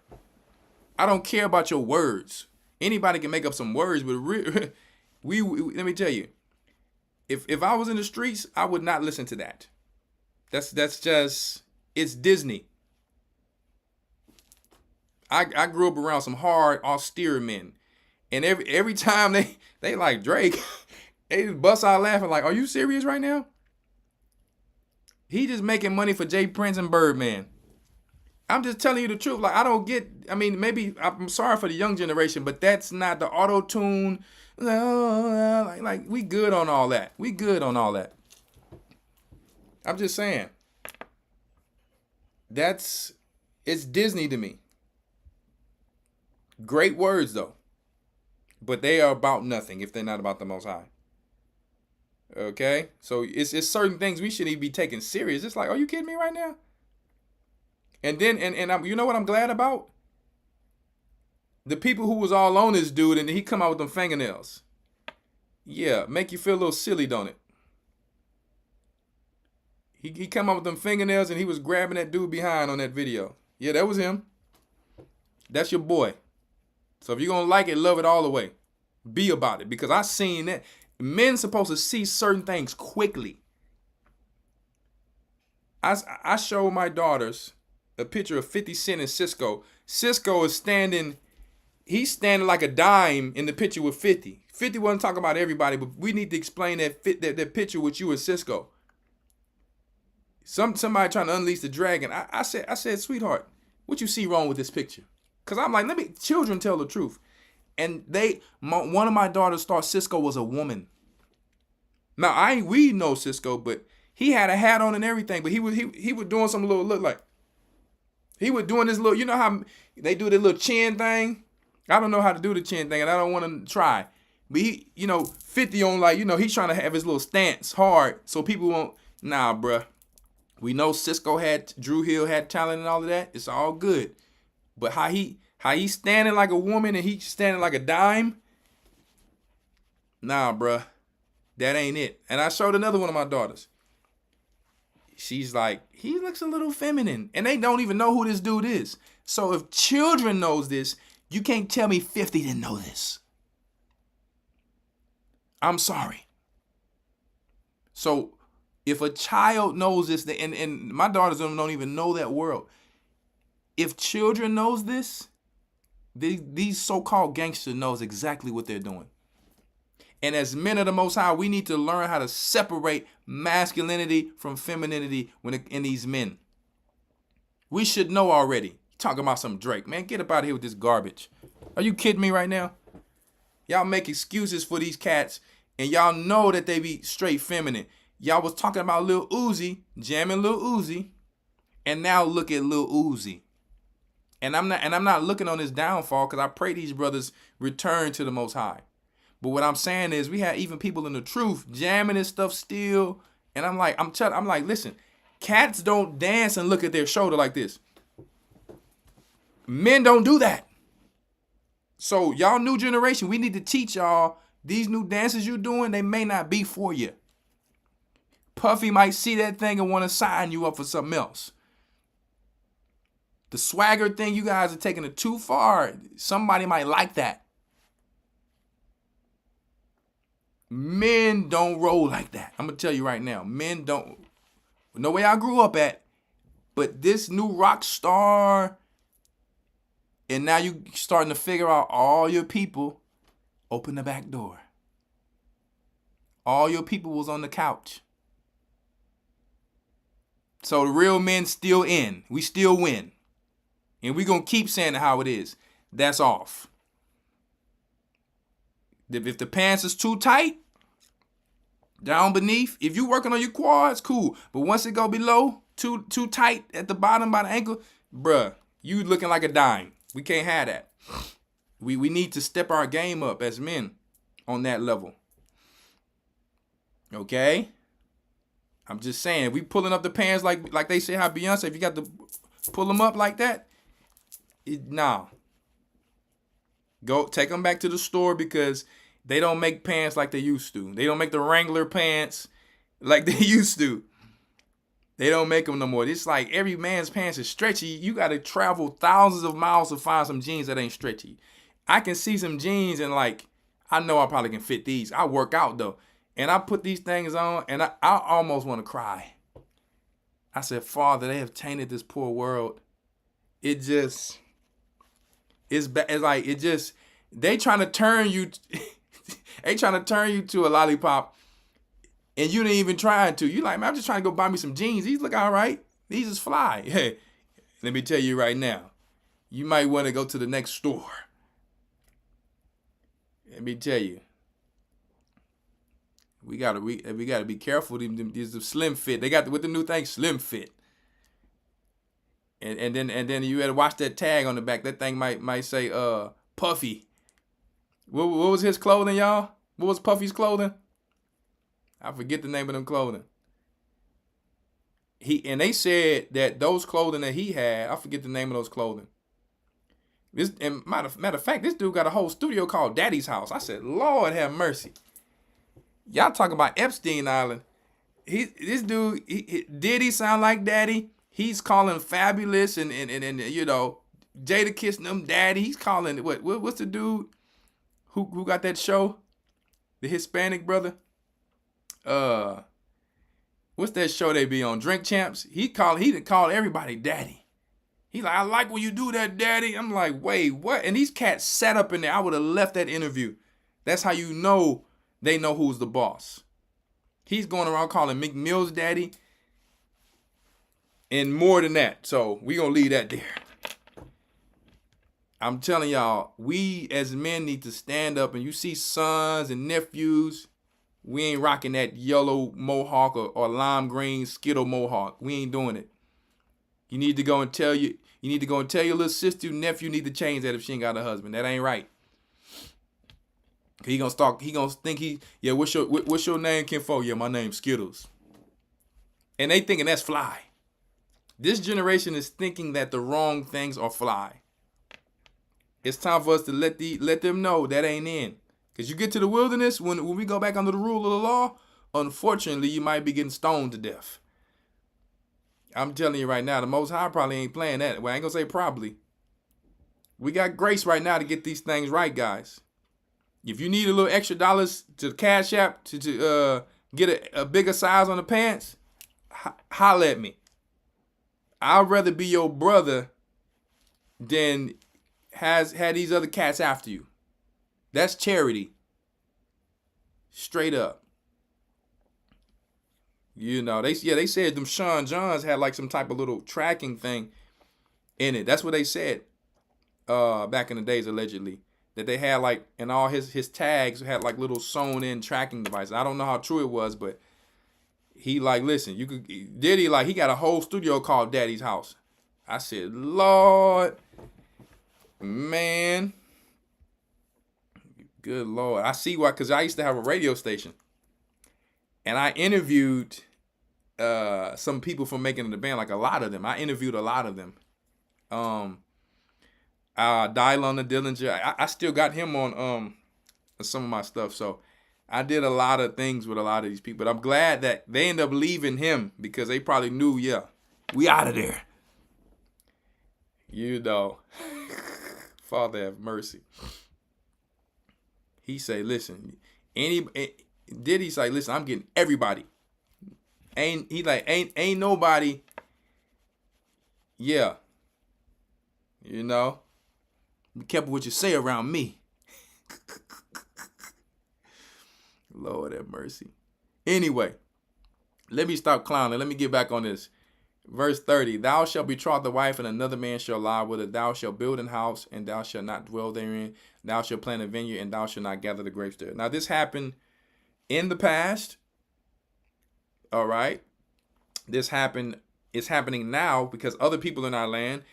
I don't care about your words. Anybody can make up some words, but we let me tell you, if I was in the streets, I would not listen to that. That's just, it's Disney. I grew up around some hard, austere men. And every time they like Drake, they just bust out laughing like, are you serious right now? He just making money for Jay Prince and Birdman. I'm just telling you the truth. Like, I don't get, I mean, maybe, I'm sorry for the young generation, but that's not the auto-tune. Like, we good on all that. We good on all that. I'm just saying. It's Disney to me. Great words, though. But they are about nothing if they're not about the Most High. Okay? So it's certain things we shouldn't even be taking serious. It's like, are you kidding me right now? And then, and I'm, you know what I'm glad about? The people who was all on this dude, and he come out with them fingernails. Yeah, make you feel a little silly, don't it? He come out with them fingernails, and he was grabbing that dude behind on that video. Yeah, that was him. That's your boy. So if you're going to like it, love it all the way. Be about it. Because I seen that. Men supposed to see certain things quickly. I showed my daughters a picture of 50 Cent and Cisco. Cisco is standing, he's standing like a dime in the picture with 50. 50 wasn't talking about everybody, but we need to explain that picture with you and Cisco. Somebody trying to unleash the dragon. I said, sweetheart, what you see wrong with this picture? Because I'm like, children tell the truth. And one of my daughters thought Cisco was a woman. Now, we know Cisco, but he had a hat on and everything, but he was doing some little look like, he was doing this little, you know how they do the little chin thing? I don't know how to do the chin thing, and I don't want to try. But he, 50 on, like, he's trying to have his little stance hard so people won't, nah, bruh. We know Drew Hill had talent and all of that. It's all good. But how he's standing like a woman and he's standing like a dime? Nah, bruh. That ain't it. And I showed another one of my daughters. She's like, he looks a little feminine. And they don't even know who this dude is. So if children knows this, you can't tell me 50 didn't know this. I'm sorry. So if a child knows this, and my daughters don't even know that world. If children knows this, these so-called gangsters knows exactly what they're doing. And as men of the Most High, we need to learn how to separate masculinity from femininity in these men. We should know already. Talking about some Drake. Man, get up out of here with this garbage. Are you kidding me right now? Y'all make excuses for these cats, and y'all know that they be straight feminine. Y'all was talking about Lil Uzi, jamming Lil Uzi, and now look at Lil Uzi. And I'm not looking on his downfall, because I pray these brothers return to the Most High. But what I'm saying is we have even people in the truth jamming this stuff still. And I'm like, listen, cats don't dance and look at their shoulder like this. Men don't do that. So y'all new generation, we need to teach y'all these new dances you doing, they may not be for you. Puffy might see that thing and want to sign you up for something else. The swagger thing, you guys are taking it too far. Somebody might like that. Men don't roll like that. I'm going to tell you right now. Men don't. No way I grew up at. But this new rock star, and now you starting to figure out all your people, open the back door. All your people was on the couch. So the real men still in. We still win. And we're going to keep saying how it is. That's off. If the pants is too tight, down beneath, if you working on your quads, cool. But once it go below, too tight at the bottom by the ankle, bruh, you looking like a dime. We can't have that. We need to step our game up as men on that level. Okay? I'm just saying, if we pulling up the pants like they say how Beyonce, if you got to pull them up like that, nah. Go take them back to the store because they don't make pants like they used to. They don't make the Wrangler pants like they used to. They don't make them no more. It's like every man's pants is stretchy. You got to travel thousands of miles to find some jeans that ain't stretchy. I can see some jeans and like, I know I probably can fit these. I work out though. And I put these things on and I almost want to cry. I said, Father, they have tainted this poor world. It just, it's like, it just, they trying to turn you, they trying to turn you to a lollipop and you didn't even try to. You like, man, I'm just trying to go buy me some jeans. These look all right. These is fly. Hey, let me tell you right now, you might want to go to the next store. Let me tell you. We gotta be careful. These are slim fit. They got with the new thing, slim fit. And then you gotta watch that tag on the back. That thing might say Puffy. What was his clothing, y'all? What was Puffy's clothing? I forget the name of them clothing. And they said that those clothing that he had, I forget the name of those clothing. Matter of fact, this dude got a whole studio called Daddy's House. I said, Lord have mercy. Y'all talking about Epstein Island. This dude, did he sound like Daddy? He's calling Fabulous and you know, Jada kissing them Daddy. He's calling what's the dude who got that show? The Hispanic brother. What's that show they be on? Drink Champs. He done called everybody Daddy. He like, I like when you do that, Daddy. I'm like, wait, what? And these cats sat up in there. I would have left that interview. That's how you know they know who's the boss. He's going around calling Meek Mill's Daddy. And more than that. So we gonna leave that there. I'm telling y'all, we as men need to stand up. And you see sons and nephews, we ain't rocking that yellow mohawk or lime green Skittle mohawk. We ain't doing it. You need to go and tell your little sister, nephew need to change that if she ain't got a husband. That ain't right. He gonna think what's your name, Kinfo? Yeah, my name's Skittles. And they thinking that's fly. This generation is thinking that the wrong things are fly. It's time for us to let them know that ain't in. Because you get to the wilderness, when we go back under the rule of the law, unfortunately, you might be getting stoned to death. I'm telling you right now, the Most High probably ain't playing that. Well, I ain't gonna say probably. We got grace right now to get these things right, guys. If you need a little extra dollars to Cash App to get a bigger size on the pants, holla at me. I'd rather be your brother than had these other cats after you. That's charity. Straight up. You know, they said them Sean Johns had like some type of little tracking thing in it. That's what they said back in the days, allegedly. That they had like, and all his tags had like little sewn in tracking devices. I don't know how true it was, but he like, listen, he got a whole studio called Daddy's House. I said, Lord, man, good Lord. I see why, because I used to have a radio station. And I interviewed some people from Making the Band, like a lot of them. I interviewed a lot of them. Dylon the Dillinger. I still got him on some of my stuff. So I did a lot of things with a lot of these people. But I'm glad that they ended up leaving him because they probably knew, we out of there. You know. Father have mercy. He say, listen, Diddy say, listen, I'm getting everybody. Ain't nobody. Yeah. You know. Be careful what you say around me. Lord have mercy. Anyway, let me stop clowning. Let me get back on this. Verse 30, thou shalt betroth the wife, and another man shall lie with her. Thou shalt build an house, and thou shalt not dwell therein. Thou shalt plant a vineyard, and thou shalt not gather the grapes there. Now, this happened in the past. All right. This happened. It's happening now because other people in our land.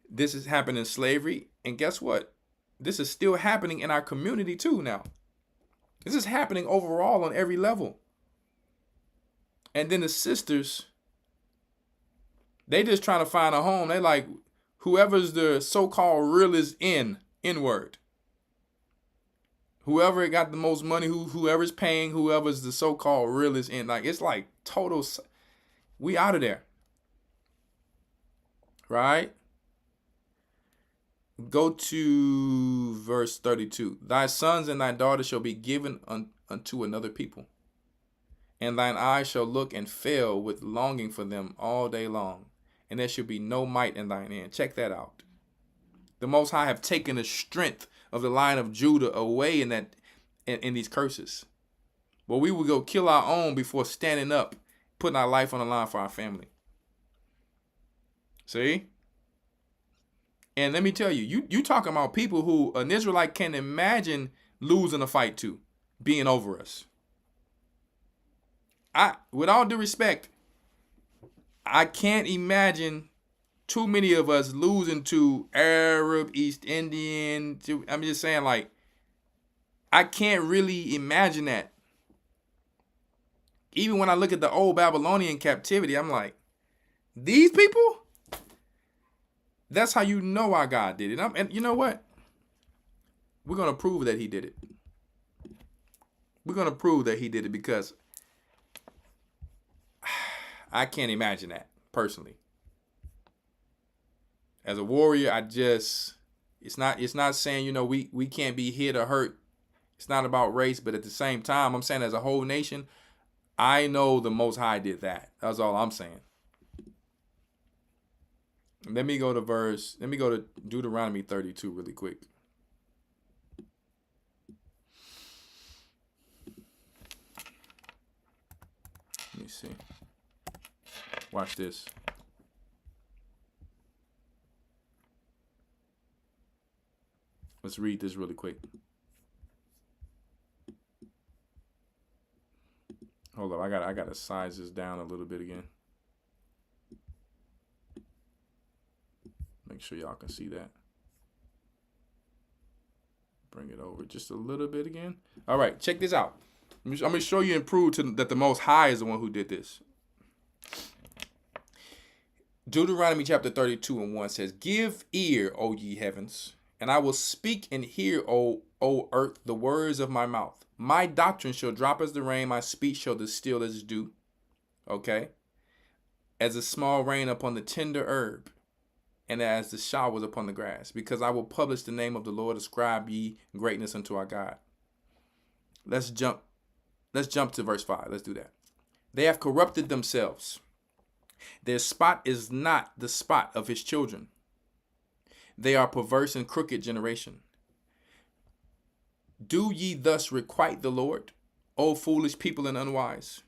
This has happened in slavery. And guess what? This is still happening in our community too now. This is happening overall on every level. And then the sisters, they just trying to find a home. They like whoever's the so-called realest N-word. Whoever got the most money, whoever's paying, whoever's the so-called realest in. Like, it's like total, we out of there. Right? Go to verse 32. Thy sons and thy daughters shall be given unto another people, and thine eyes shall look and fail with longing for them all day long, and there shall be no might in thine end. Check that out. The Most High have taken the strength of the line of Judah away in these curses. But we will go kill our own before standing up, putting our life on the line for our family. See? And let me tell you, you talking about people who an Israelite can imagine losing a fight to, being over us. With all due respect, I can't imagine too many of us losing to Arab, East Indian. I'm just saying, like, I can't really imagine that. Even when I look at the old Babylonian captivity, I'm like, these people? That's how you know our God did it. And you know what? We're going to prove that he did it. We're going to prove that he did it because I can't imagine that personally. As a warrior, it's not saying, you know, we can't be hit or hurt. It's not about race, but at the same time, I'm saying as a whole nation, I know the Most High did that. That's all I'm saying. Let me go to Deuteronomy 32 really quick. Let me see. Watch this. Let's read this really quick. Hold up, I gotta size this down a little bit again. Make sure y'all can see that. Bring it over just a little bit again. All right, check this out. I'm going to show you and prove that the Most High is the one who did this. Deuteronomy chapter 32 and 1 says, give ear, O ye heavens, and I will speak and hear, O earth, the words of my mouth. My doctrine shall drop as the rain, my speech shall distill as dew. Okay? As a small rain upon the tender herb, and as the showers upon the grass, because I will publish the name of the Lord, ascribe ye greatness unto our God. Let's jump to verse 5. Let's do that. They have corrupted themselves. Their spot is not the spot of his children. They are perverse and crooked generation. Do ye thus requite the Lord, O foolish people and unwise?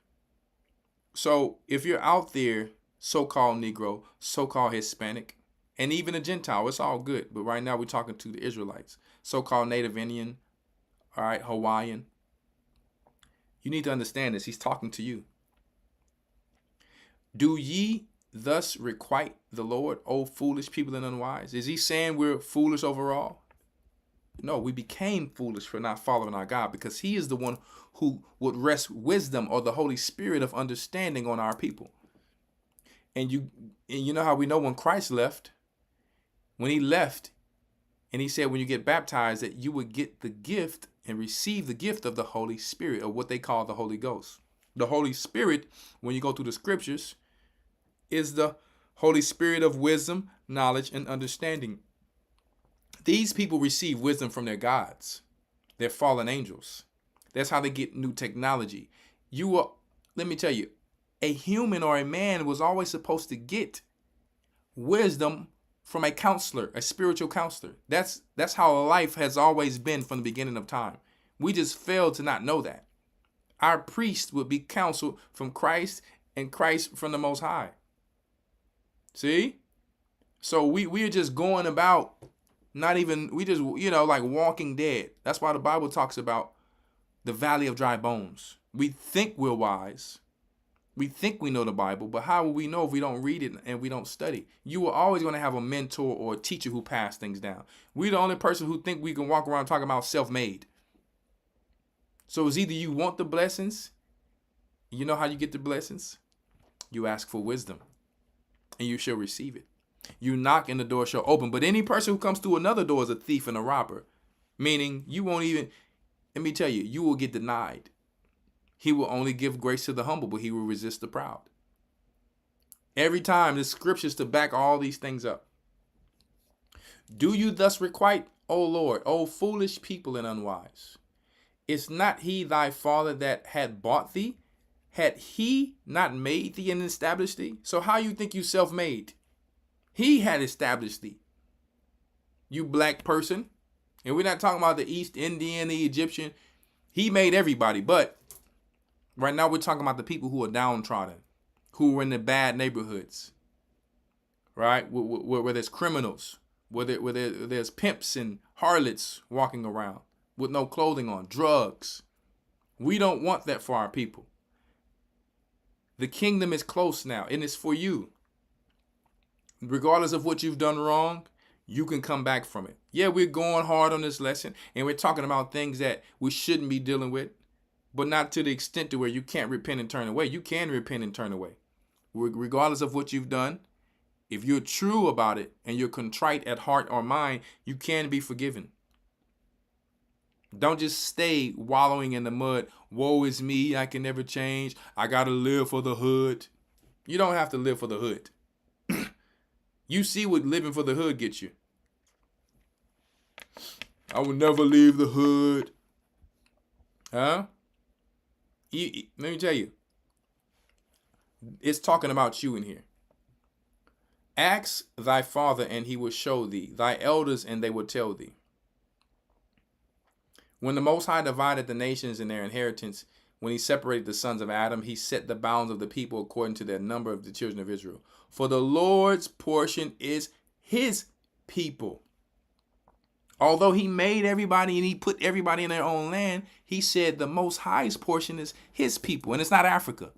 So if you're out there, so-called Negro, so-called Hispanic, and even a Gentile, it's all good. But right now we're talking to the Israelites, so-called Native Indian, all right, Hawaiian. You need to understand this. He's talking to you. Do ye thus requite the Lord, O foolish people and unwise? Is he saying we're foolish overall? No, we became foolish for not following our God because he is the one who would rest wisdom or the Holy Spirit of understanding on our people. And you know how we know when Christ left? When he left and he said when you get baptized that you would get the gift and receive the gift of the Holy Spirit, or what they call the Holy Ghost. The Holy Spirit, when you go through the scriptures, is the Holy Spirit of wisdom, knowledge, and understanding. These people receive wisdom from their gods, their fallen angels. That's how they get new technology. Let me tell you, a human or a man was always supposed to get wisdom from a counselor, a spiritual counselor. That's how life has always been from the beginning of time. We just failed to not know that. Our priest would be counseled from Christ and Christ from the Most High. See? So we are just going about not even, we just, like walking dead. That's why the Bible talks about the valley of dry bones. We think we're wise. We think we know the Bible, but how will we know if we don't read it and we don't study? You are always going to have a mentor or a teacher who pass things down. We're the only person who think we can walk around talking about self-made. So it's either you want the blessings, you know how you get the blessings? You ask for wisdom, and you shall receive it. You knock and the door shall open. But any person who comes through another door is a thief and a robber. Meaning you won't even, let me tell you, you will get denied. He will only give grace to the humble, but he will resist the proud. Every time, there's scriptures to back all these things up. Do you thus requite, O Lord, O foolish people and unwise? Is not he thy father that had bought thee? Had he not made thee and established thee? So how you think you self-made? He had established thee. You black person. And we're not talking about the East Indian, the Egyptian. He made everybody, but right now we're talking about the people who are downtrodden, who are in the bad neighborhoods, right? Where there's criminals, where there's pimps and harlots walking around with no clothing on, drugs. We don't want that for our people. The kingdom is close now, and it's for you. Regardless of what you've done wrong, you can come back from it. Yeah, we're going hard on this lesson, and we're talking about things that we shouldn't be dealing with, but not to the extent to where you can't repent and turn away. You can repent and turn away. Regardless of what you've done, if you're true about it and you're contrite at heart or mind, you can be forgiven. Don't just stay wallowing in the mud. Woe is me, I can never change. I gotta live for the hood. You don't have to live for the hood. You see what living for the hood gets you. I will never leave the hood. Huh? Let me tell you. It's talking about you in here. Ask thy father, and he will show thee. Thy elders, and they will tell thee. When the Most High divided the nations in their inheritance, when he separated the sons of Adam, he set the bounds of the people according to their number of the children of Israel. For the Lord's portion is his people. Although he made everybody and he put everybody in their own land, he said the Most High's portion is his people. And it's not Africa.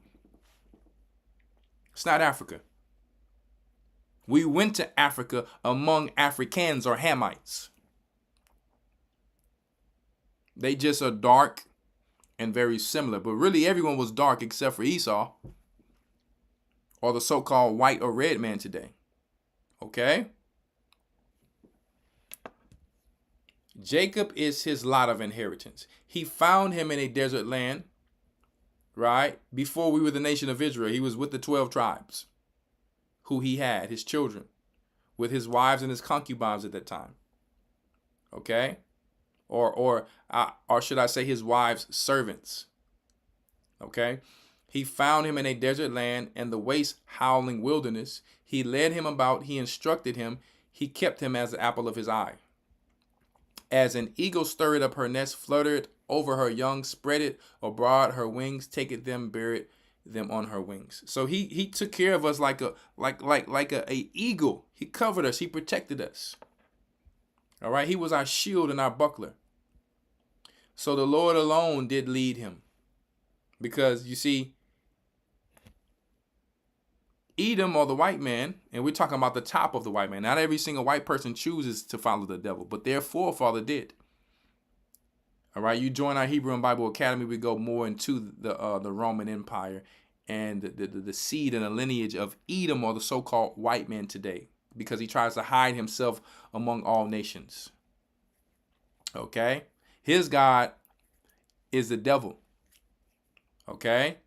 It's not Africa. We went to Africa among Africans or Hamites. They just are dark and very similar. But really everyone was dark except for Esau, or the so-called white or red man today. Okay? Jacob is his lot of inheritance. He found him in a desert land, right? Before we were the nation of Israel, he was with the 12 tribes who he had, his children, with his wives and his concubines at that time. Okay? Or should I say his wives' servants. Okay? He found him in a desert land and the waste howling wilderness. He led him about. He instructed him. He kept him as the apple of his eye. As an eagle stirred up her nest, fluttered over her young, spread it abroad her wings, taketh them, buried them on her wings. So he took care of us like a eagle. He covered us. He protected us. All right. He was our shield and our buckler. So the Lord alone did lead him, because you see, Edom, or the white man, and we're talking about the top of the white man. Not every single white person chooses to follow the devil, but their forefather did. All right, you join our Hebrew and Bible Academy. We go more into the Roman Empire and the seed and the lineage of Edom, or the so-called white man today, because he tries to hide himself among all nations. Okay, his God is the devil. Okay,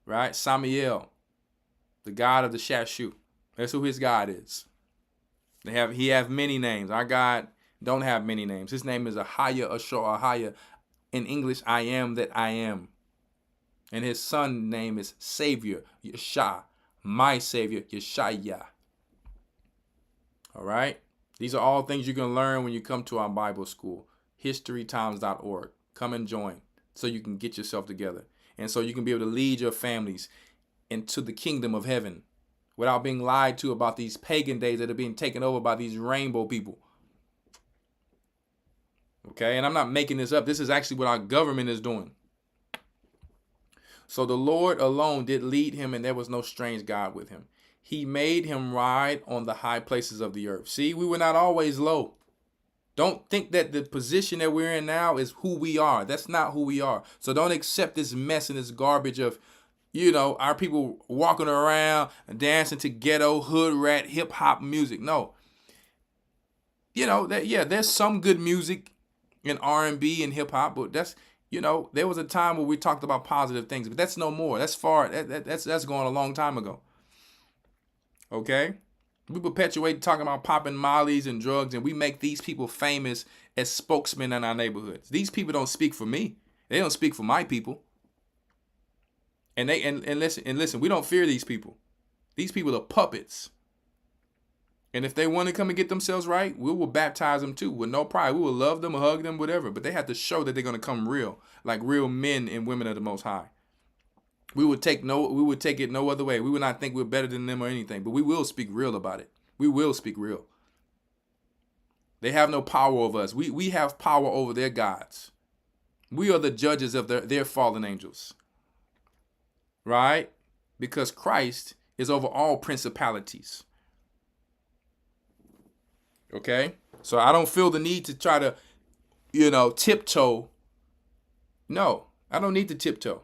right? Samael, the God of the Shashu. That's who his God is. He have many names. Our God don't have many names. His name is Ahaya, Ashur, Ahaya. In English, I am that I am. And his son name is Savior, Yeshua. My Savior, Yeshaya. All right? These are all things you can learn when you come to our Bible school. historytimes.org. Come and join so you can get yourself together. And so you can be able to lead your families into the kingdom of heaven without being lied to about these pagan days that are being taken over by these rainbow people. Okay, and I'm not making this up. This is actually what our government is doing. So the Lord alone did lead him, and there was no strange God with him. He made him ride on the high places of the earth. See, we were not always low. Don't think that the position that we're in now is who we are. That's not who we are. So don't accept this mess and this garbage of, our people walking around and dancing to ghetto, hood rat, hip hop music. No. There's some good music in R&B and hip hop, but that's, there was a time where we talked about positive things, but that's no more. That's far. That's going a long time ago. Okay. We perpetuate talking about popping mollies and drugs, and we make these people famous as spokesmen in our neighborhoods. These people don't speak for me. They don't speak for my people. And listen, we don't fear these people. These people are puppets. And if they want to come and get themselves right, we will baptize them too with no pride. We will love them, hug them, whatever. But they have to show that they're going to come real, like real men and women of the Most High. We would take it no other way. We would not think we're better than them or anything, but we will speak real about it. We will speak real. They have no power over us. We have power over their gods. We are the judges of their fallen angels. Right? Because Christ is over all principalities. Okay? So I don't feel the need to try to, tiptoe. No, I don't need to tiptoe.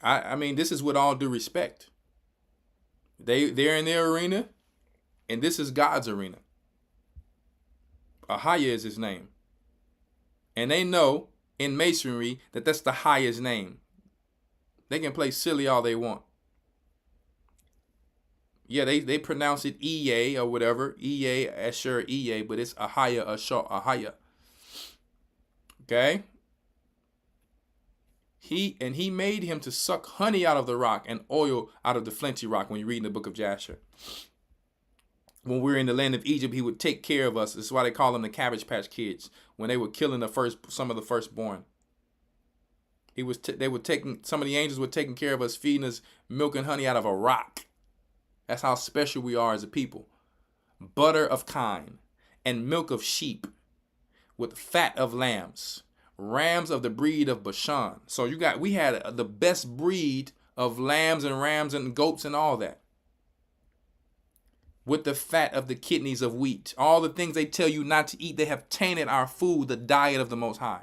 I mean, this is with all due respect. They're in their arena, and this is God's arena. Ahaya is his name. And they know in masonry that that's the highest name. They can play silly all they want. Yeah, they pronounce it Iye or whatever. Iye, Asher, Iye, but it's Ahaya, Asher, Ahaya. Okay? He made him to suck honey out of the rock and oil out of the flinty rock when you read in the book of Jasher. When we were in the land of Egypt, he would take care of us. This is why they call them the Cabbage Patch Kids, when they were killing some of the firstborn. Some of the angels were taking care of us, feeding us milk and honey out of a rock. That's how special we are as a people. Butter of kine and milk of sheep with fat of lambs. Rams of the breed of Bashan. So we had the best breed of lambs and rams and goats and all that. With the fat of the kidneys of wheat. All the things they tell you not to eat, they have tainted our food, the diet of the Most High.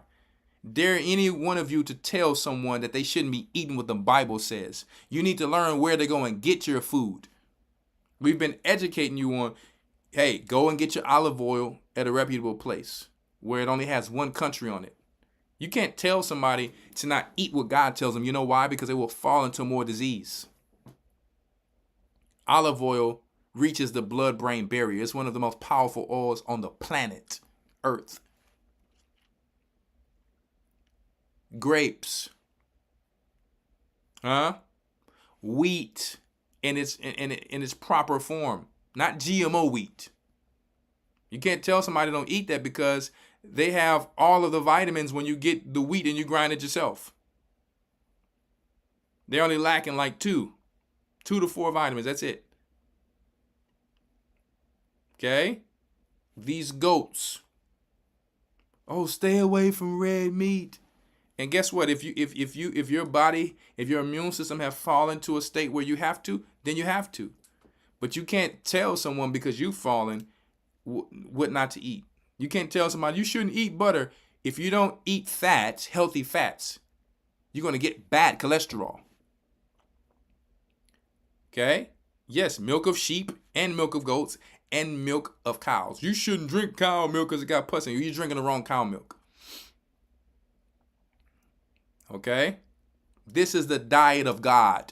Dare any one of you to tell someone that they shouldn't be eating what the Bible says. You need to learn where to go and get your food. We've been educating you on, hey, go and get your olive oil at a reputable place where it only has one country on it. You can't tell somebody to not eat what God tells them. You know why? Because they will fall into more disease. Olive oil reaches the blood-brain barrier. It's one of the most powerful oils on the planet Earth. Grapes. Wheat in its proper form. Not GMO wheat. You can't tell somebody don't eat that because they have all of the vitamins when you get the wheat and you grind it yourself. They're only lacking like 2 to 4 vitamins. That's it. Okay? These goats. Oh, stay away from red meat. And guess what? If your immune system have fallen to a state where you have to, then you have to. But you can't tell someone because you've fallen what not to eat. You can't tell somebody you shouldn't eat butter. If you don't eat fats, healthy fats, you're going to get bad cholesterol. Okay? Yes, milk of sheep and milk of goats and milk of cows. You shouldn't drink cow milk because it got pus in you. You're drinking the wrong cow milk. Okay? This is the diet of God.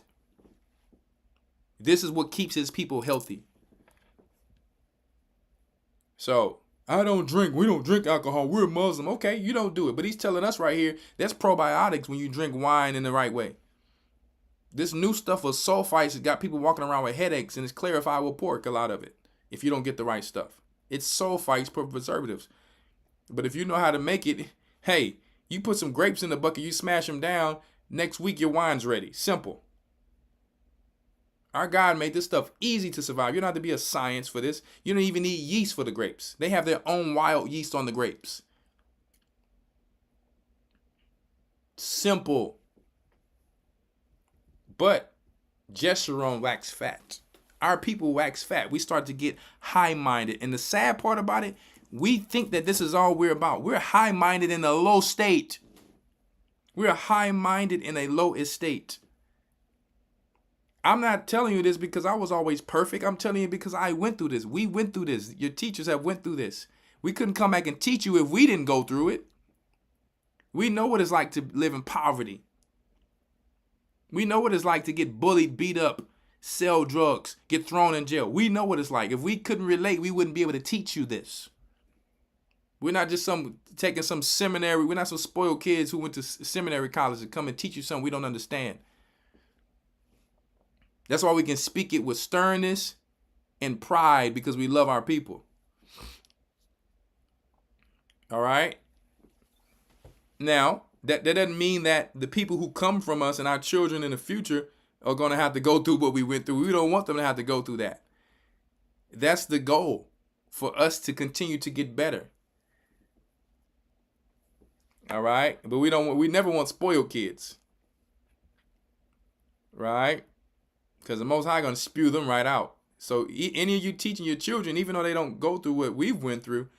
This is what keeps his people healthy. So, we don't drink alcohol. We're Muslim. Okay, you don't do it. But he's telling us right here, that's probiotics when you drink wine in the right way. This new stuff of sulfites has got people walking around with headaches, and it's clarified with pork, a lot of it, if you don't get the right stuff. It's sulfites, preservatives. But if you know how to make it, hey, you put some grapes in the bucket, you smash them down, next week your wine's ready. Simple. Our God made this stuff easy to survive. You don't have to be a science for this. You don't even need yeast for the grapes. They have their own wild yeast on the grapes. Simple. But Jeshurun waxed fat. Our people wax fat. We start to get high-minded. And the sad part about it, we think that this is all we're about. We're high-minded in a low state. We're high-minded in a low estate. I'm not telling you this because I was always perfect. I'm telling you because I went through this. We went through this. Your teachers have went through this. We couldn't come back and teach you if we didn't go through it. We know what it's like to live in poverty. We know what it's like to get bullied, beat up, sell drugs, get thrown in jail. We know what it's like. If we couldn't relate, we wouldn't be able to teach you this. We're not just taking some seminary. We're not some spoiled kids who went to seminary college to come and teach you something we don't understand. That's why we can speak it with sternness and pride, because we love our people. All right. Now, that doesn't mean that the people who come from us and our children in the future are going to have to go through what we went through. We don't want them to have to go through that. That's the goal, for us to continue to get better. All right. But we never want spoiled kids. Right? Because the Most High going to spew them right out. So any of you teaching your children, even though they don't go through what we've went through,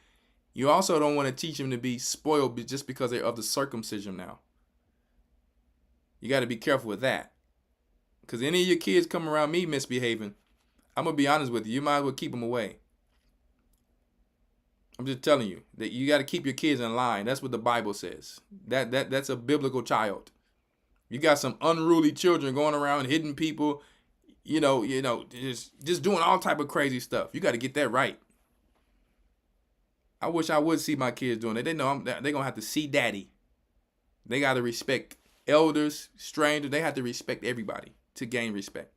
you also don't want to teach them to be spoiled just because they're of the circumcision now. You got to be careful with that. Because any of your kids come around me misbehaving, I'm going to be honest with you. You might as well keep them away. I'm just telling you that you got to keep your kids in line. That's what the Bible says. That's a biblical child. You got some unruly children going around hitting people, just doing all type of crazy stuff. You got to get that right. I wish I would see my kids doing it. They know they're going to have to see daddy. They got to respect elders, strangers. They have to respect everybody to gain respect.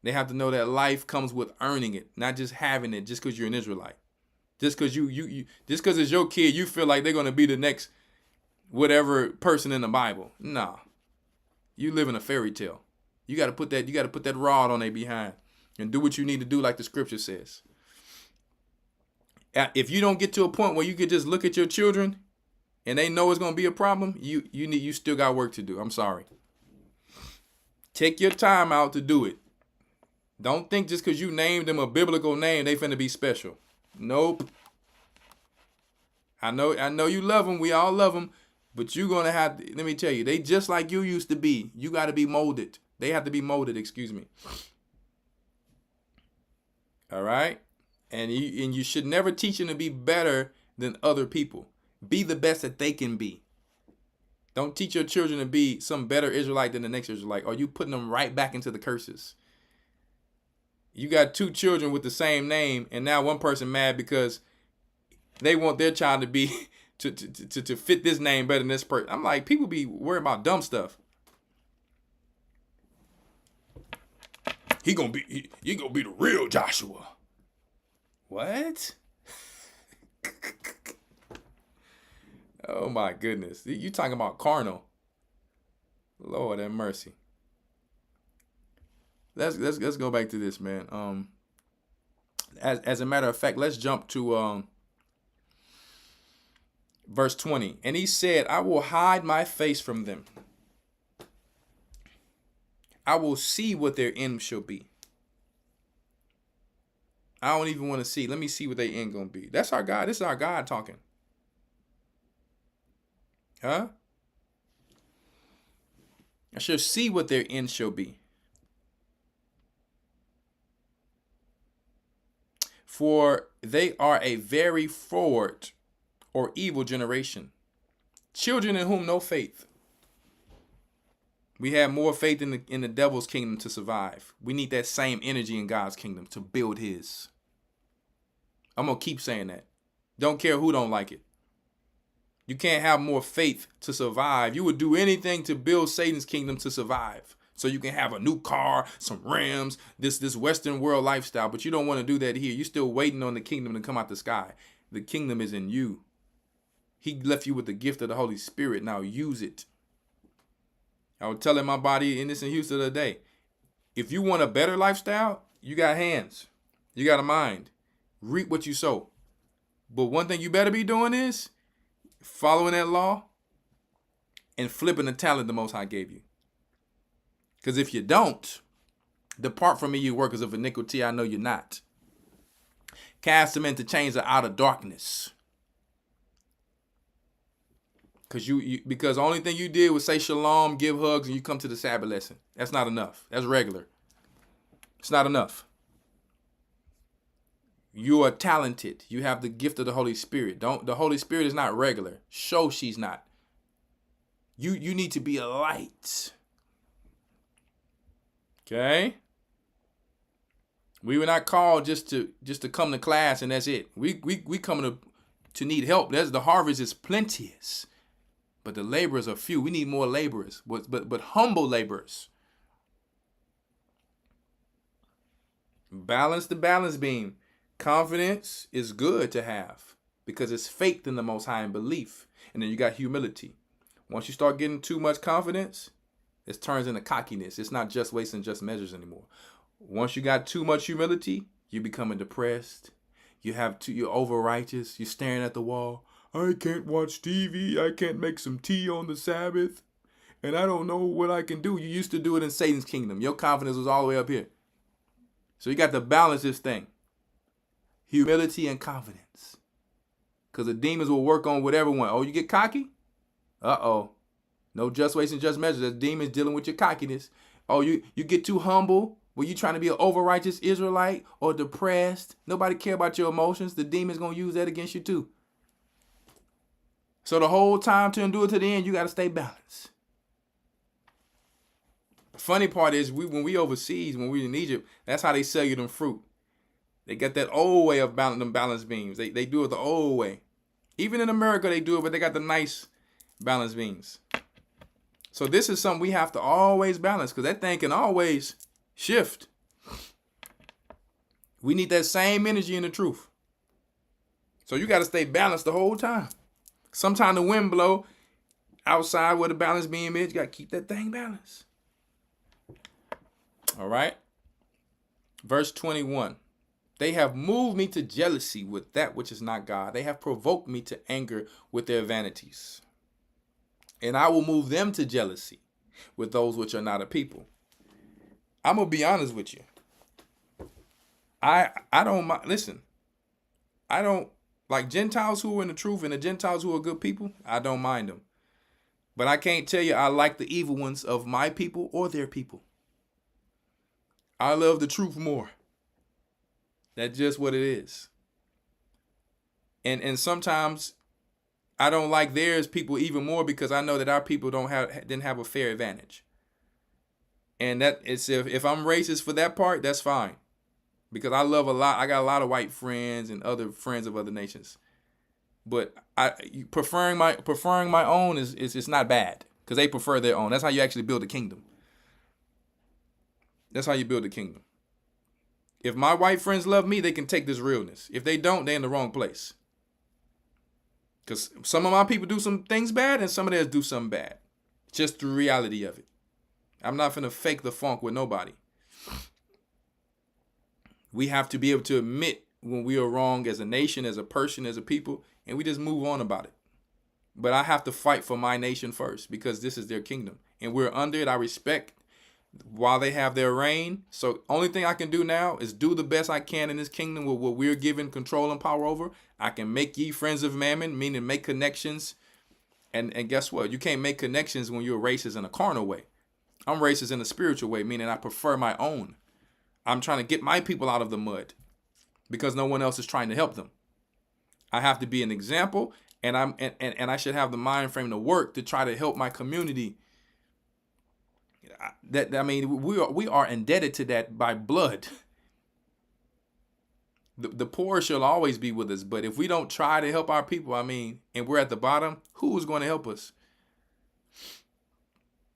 They have to know that life comes with earning it, not just having it just because you're an Israelite. Just because just because it's your kid, you feel like they're going to be the next whatever person in the Bible. Nah. You live in a fairy tale. You got to put that rod on their behind and do what you need to do like the scripture says. If you don't get to a point where you can just look at your children and they know it's going to be a problem, you still got work to do. I'm sorry. Take your time out to do it. Don't think just because you named them a biblical name, they finna be special. Nope. I know you love them. We all love them. But you're going to have to, let me tell you, they just like you used to be. You got to be molded. They have to be molded, excuse me. All right? And you should never teach them to be better than other people. Be the best that they can be. Don't teach your children to be some better Israelite than the next Israelite, or you putting them right back into the curses. You got two children with the same name, and now one person mad because they want their child to be to fit this name better than this person. I'm like, people be worried about dumb stuff. You gonna be the real Joshua. What? Oh my goodness. You talking about carnal. Lord have mercy. Let's go back to this, man. As a matter of fact, let's jump to verse 20. And he said, I will hide my face from them. I will see what their end shall be. I don't even want to see. Let me see what their end gonna be. That's our God. This is our God talking. Huh? I shall see what their end shall be. For they are a very forward or evil generation, children in whom no faith. We have more faith in the devil's kingdom to survive. We need that same energy in God's kingdom to build his. I'm going to keep saying that. Don't care who don't like it. You can't have more faith to survive. You would do anything to build Satan's kingdom to survive. So you can have a new car, some rims, this Western world lifestyle, but you don't want to do that here. You're still waiting on the kingdom to come out the sky. The kingdom is in you. He left you with the gift of the Holy Spirit. Now use it. I was telling my body in Houston the other day, If you want a better lifestyle, you got hands. You got a mind. Reap what you sow. But one thing you better be doing is following that law and flipping the talent the Most High gave you. Because if you don't, depart from me, you workers of iniquity, I know you're not. Cast them into chains of outer darkness. Because the only thing you did was say shalom, give hugs, and you come to the Sabbath lesson. That's not enough. That's regular. It's not enough. You are talented. You have the gift of the Holy Spirit. The Holy Spirit is not regular. Show she's not. You need to be a light. Okay? We were not called just to come to class and that's it. We come to need help. The harvest is plenteous, but the laborers are few. We need more laborers, but humble laborers. Balance the balance beam. Confidence is good to have because it's faith in the Most High and belief. And then you got humility. Once you start getting too much confidence, it turns into cockiness. It's not just weights and just measures anymore. Once you got too much humility, you're becoming depressed. You're over righteous. You're staring at the wall. I can't watch TV. I can't make some tea on the Sabbath. And I don't know what I can do. You used to do it in Satan's kingdom. Your confidence was all the way up here. So you got to balance this thing. Humility and confidence. Because the demons will work on whatever one. Oh, you get cocky? Uh-oh. No just weights and just measures. That's demons dealing with your cockiness. Oh, you get too humble. Were you trying to be an over-righteous Israelite or depressed? Nobody care about your emotions. The demon's going to use that against you too. So the whole time to endure to the end, you got to stay balanced. The funny part is when we overseas, when we in Egypt, that's how they sell you them fruit. They got that old way of them balance beams. They do it the old way. Even in America, they do it, but they got the nice balance beams. So this is something we have to always balance because that thing can always shift. We need that same energy in the truth. So you got to stay balanced the whole time. Sometimes the wind blow outside where the balance beam is. You got to keep that thing balanced. All right. Verse 21. They have moved me to jealousy with that which is not God. They have provoked me to anger with their vanities. And I will move them to jealousy with those which are not a people. I'm going to be honest with you. I don't mind. Listen, I don't like Gentiles who are in the truth and the Gentiles who are good people. I don't mind them. But I can't tell you I like the evil ones of my people or their people. I love the truth more. That's just what it is. And sometimes I don't like theirs people even more because I know that our people didn't have a fair advantage. And that it's if I'm racist for that part, that's fine. Because I love a lot. I got a lot of white friends and other friends of other nations. But preferring my own is not bad because they prefer their own. That's how you actually build a kingdom. That's how you build a kingdom. If my white friends love me, they can take this realness. If they don't, they're in the wrong place. Because some of my people do some things bad and some of theirs do something bad. Just the reality of it. I'm not finna fake the funk with nobody. We have to be able to admit when we are wrong as a nation, as a person, as a people, and we just move on about it. But I have to fight for my nation first because this is their kingdom. And we're under it. I respect while they have their reign. So only thing I can do now is do the best I can in this kingdom with what we're given control and power over. I can make ye friends of mammon, meaning make connections. And guess what? You can't make connections when you're racist in a carnal way. I'm racist in a spiritual way, meaning I prefer my own. I'm trying to get my people out of the mud because no one else is trying to help them. I have to be an example, and I should have the mind frame to work to try to help my community. We are indebted to that by blood. The poor shall always be with us, but if we don't try to help our people, and we're at the bottom, who's going to help us?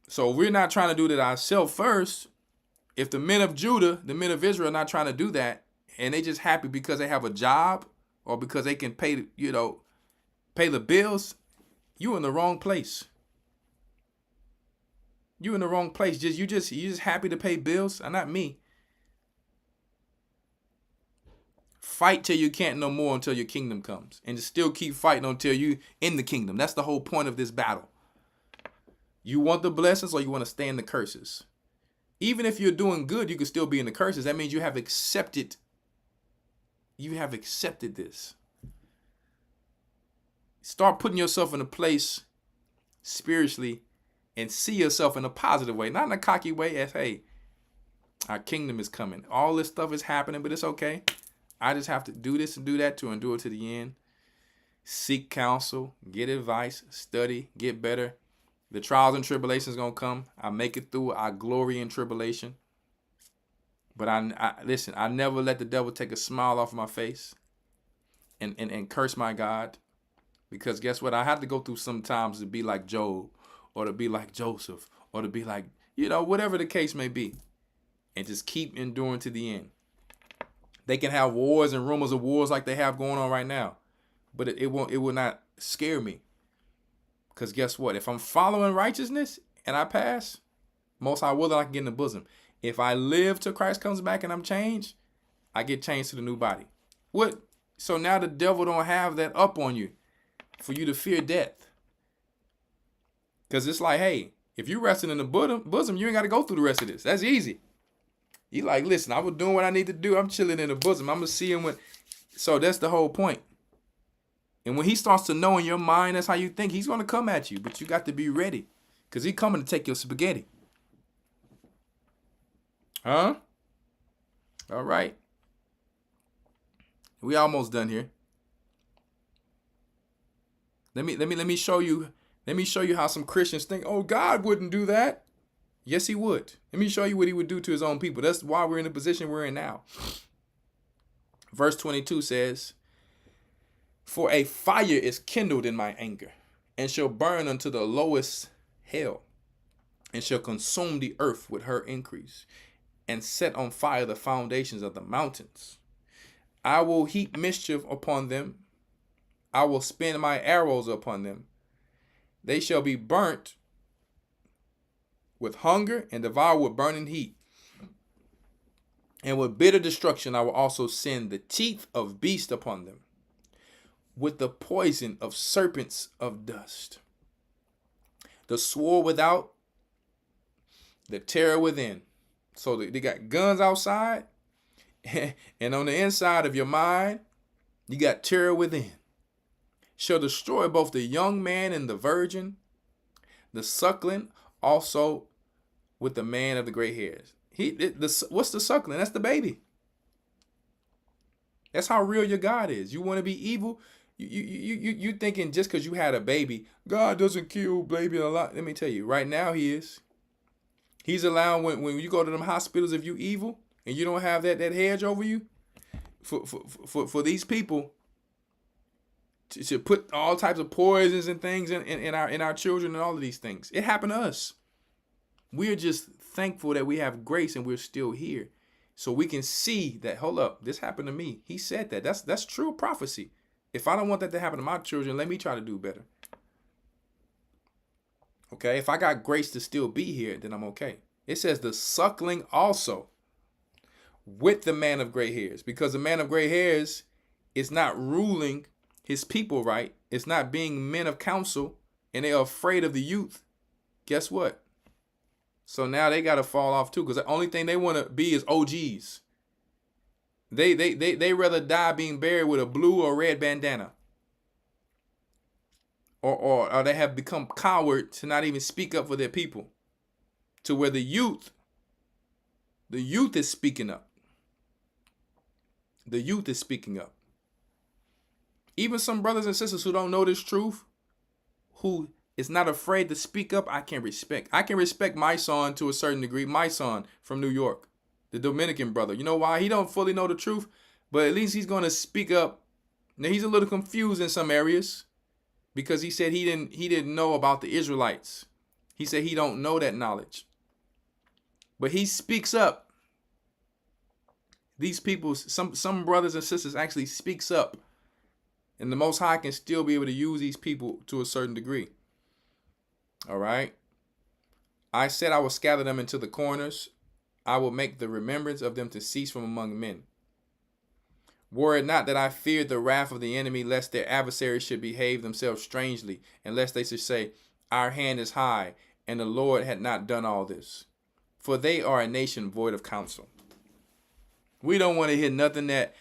So we're not trying to do that ourselves first. If the men of Judah, the men of Israel are not trying to do that, and they just happy because they have a job or because they can pay the bills, you're in the wrong place. You in the wrong place. You just happy to pay bills? Not me. Fight till you can't no more until your kingdom comes. And just still keep fighting until you in the kingdom. That's the whole point of this battle. You want the blessings or you want to stay in the curses? Even if you're doing good, you can still be in the curses. That means you have accepted this. Start putting yourself in a place spiritually and see yourself in a positive way, not in a cocky way as, hey, our kingdom is coming. All this stuff is happening, but it's okay. I just have to do this and do that to endure to the end. Seek counsel, get advice, study, get better. The trials and tribulations going to come. I make it through. I glory in tribulation. But listen, I never let the devil take a smile off my face and curse my God. Because guess what? I had to go through sometimes to be like Job or to be like Joseph or to be like, whatever the case may be. And just keep enduring to the end. They can have wars and rumors of wars like they have going on right now. But it will not scare me. Because guess what? If I'm following righteousness and I pass, most I will, I can get in the bosom. If I live till Christ comes back and I'm changed, I get changed to the new body. What? So now the devil don't have that up on you for you to fear death. Because it's like, hey, if you're resting in the bosom, you ain't got to go through the rest of this. That's easy. You like, listen, I was doing what I need to do. I'm chilling in the bosom. I'm going to see him when. So that's the whole point. And when he starts to know in your mind, that's how you think, he's going to come at you. But you got to be ready. Because he's coming to take your spaghetti. Huh? All right. We almost done here. Let me show you. Let me show you how some Christians think, oh, God wouldn't do that. Yes, he would. Let me show you what he would do to his own people. That's why we're in the position we're in now. Verse 22 says, for a fire is kindled in my anger, and shall burn unto the lowest hell, and shall consume the earth with her increase, and set on fire the foundations of the mountains. I will heap mischief upon them. I will spin my arrows upon them. They shall be burnt with hunger and devoured with burning heat. And with bitter destruction I will also send the teeth of beasts upon them, with the poison of serpents of dust. The sword without, the terror within. So they got guns outside, and on the inside of your mind, you got terror within. Shall destroy both the young man and the virgin, the suckling also with the man of the gray hairs. What's the suckling? That's the baby. That's how real your God is. You want to be evil? You thinking just because you had a baby, God doesn't kill baby a lot. Let me tell you, right now he is. He's allowing when you go to them hospitals, if you evil and you don't have that hedge over you, for these people to put all types of poisons and things in our children and all of these things. It happened to us. We're just thankful that we have grace and we're still here. So we can see that, hold up, this happened to me. He said that. That's true prophecy. If I don't want that to happen to my children, let me try to do better. Okay, if I got grace to still be here, then I'm okay. It says the suckling also with the man of gray hairs, because the man of gray hairs is not ruling his people right. It's not being men of counsel, and they're afraid of the youth. Guess what? So now they got to fall off too, because the only thing they want to be is OGs. They rather die being buried with a blue or red bandana. Or they have become cowards to not even speak up for their people. To where the youth is speaking up. The youth is speaking up. Even some brothers and sisters who don't know this truth, who is not afraid to speak up, I can respect. I can respect my son to a certain degree. My son from New York, the Dominican brother. You know why? He don't fully know the truth, but at least he's going to speak up. Now he's a little confused in some areas because he said he didn't know about the Israelites. He said he don't know that knowledge. But he speaks up. These people, some brothers and sisters actually speaks up. And the Most High can still be able to use these people to a certain degree. All right. I said I will scatter them into the corners. I will make the remembrance of them to cease from among men. Were it not that I feared the wrath of the enemy, lest their adversaries should behave themselves strangely, and lest they should say, our hand is high, and the Lord had not done all this. For they are a nation void of counsel. We don't want to hear nothing that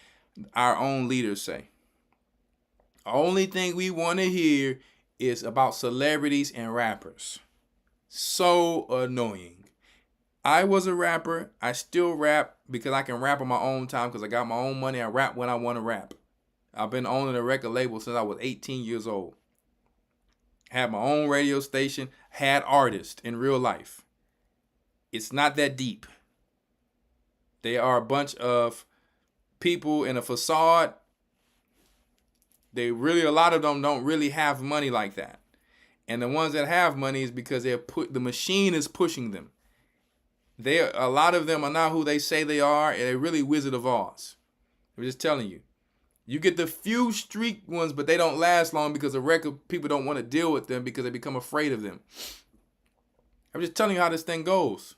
our own leaders say. The only thing we want to hear is about celebrities and rappers. So annoying. I was a rapper. I still rap because I can rap on my own time because I got my own money. I rap when I want to rap. I've been owning a record label since I was 18 years old. Had my own radio station. Had artists in real life. It's not that deep. They are a bunch of people in a facade. A lot of them don't really have money like that. And the ones that have money is because the machine is pushing them. A lot of them are not who they say they are, and they're really Wizard of Oz. I'm just telling you. You get the few street ones, but they don't last long because the record people don't want to deal with them because they become afraid of them. I'm just telling you how this thing goes.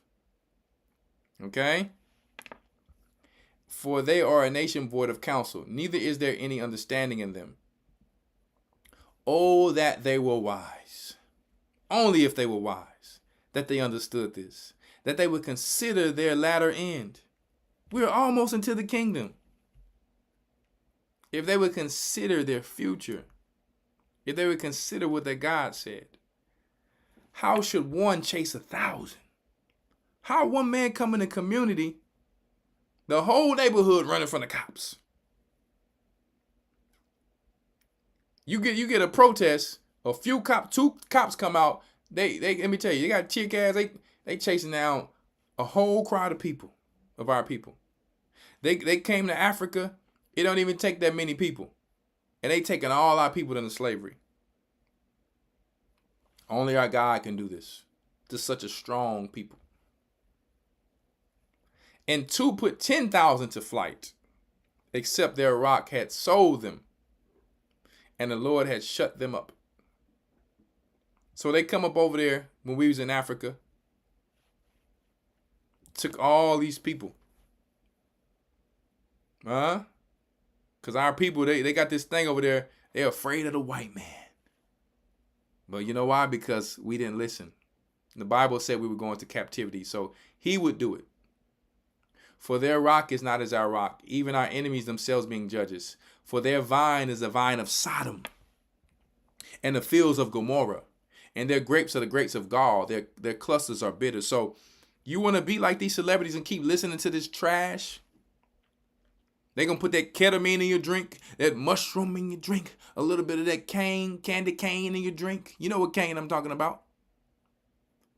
Okay? For they are a nation void of counsel, neither is there any understanding in them. Oh, that they were wise. Only if they were wise, that they understood this, that they would consider their latter end. We're almost into the kingdom. If they would consider their future, if they would consider what their God said, how should one chase 1,000? How one man come in the community, the whole neighborhood running from the cops? You get a protest, two cops come out. They let me tell you, they got tear gas. They chasing down a whole crowd of people, of our people. They came to Africa. It don't even take that many people, and they taking all our people into slavery. Only our God can do this. To such a strong people. And two put 10,000 to flight, except their rock had sold them, and the Lord had shut them up. So they come up over there when we was in Africa, took all these people. Because our people, they got this thing over there, they're afraid of the white man. But you know why? Because we didn't listen. The Bible said we were going to captivity, so he would do it. For their rock is not as our rock, even our enemies themselves being judges. For their vine is the vine of Sodom, and the fields of Gomorrah, and their grapes are the grapes of Gaul. Their clusters are bitter. So you want to be like these celebrities and keep listening to this trash? They're going to put that ketamine in your drink, that mushroom in your drink, a little bit of that candy cane in your drink. You know what cane I'm talking about.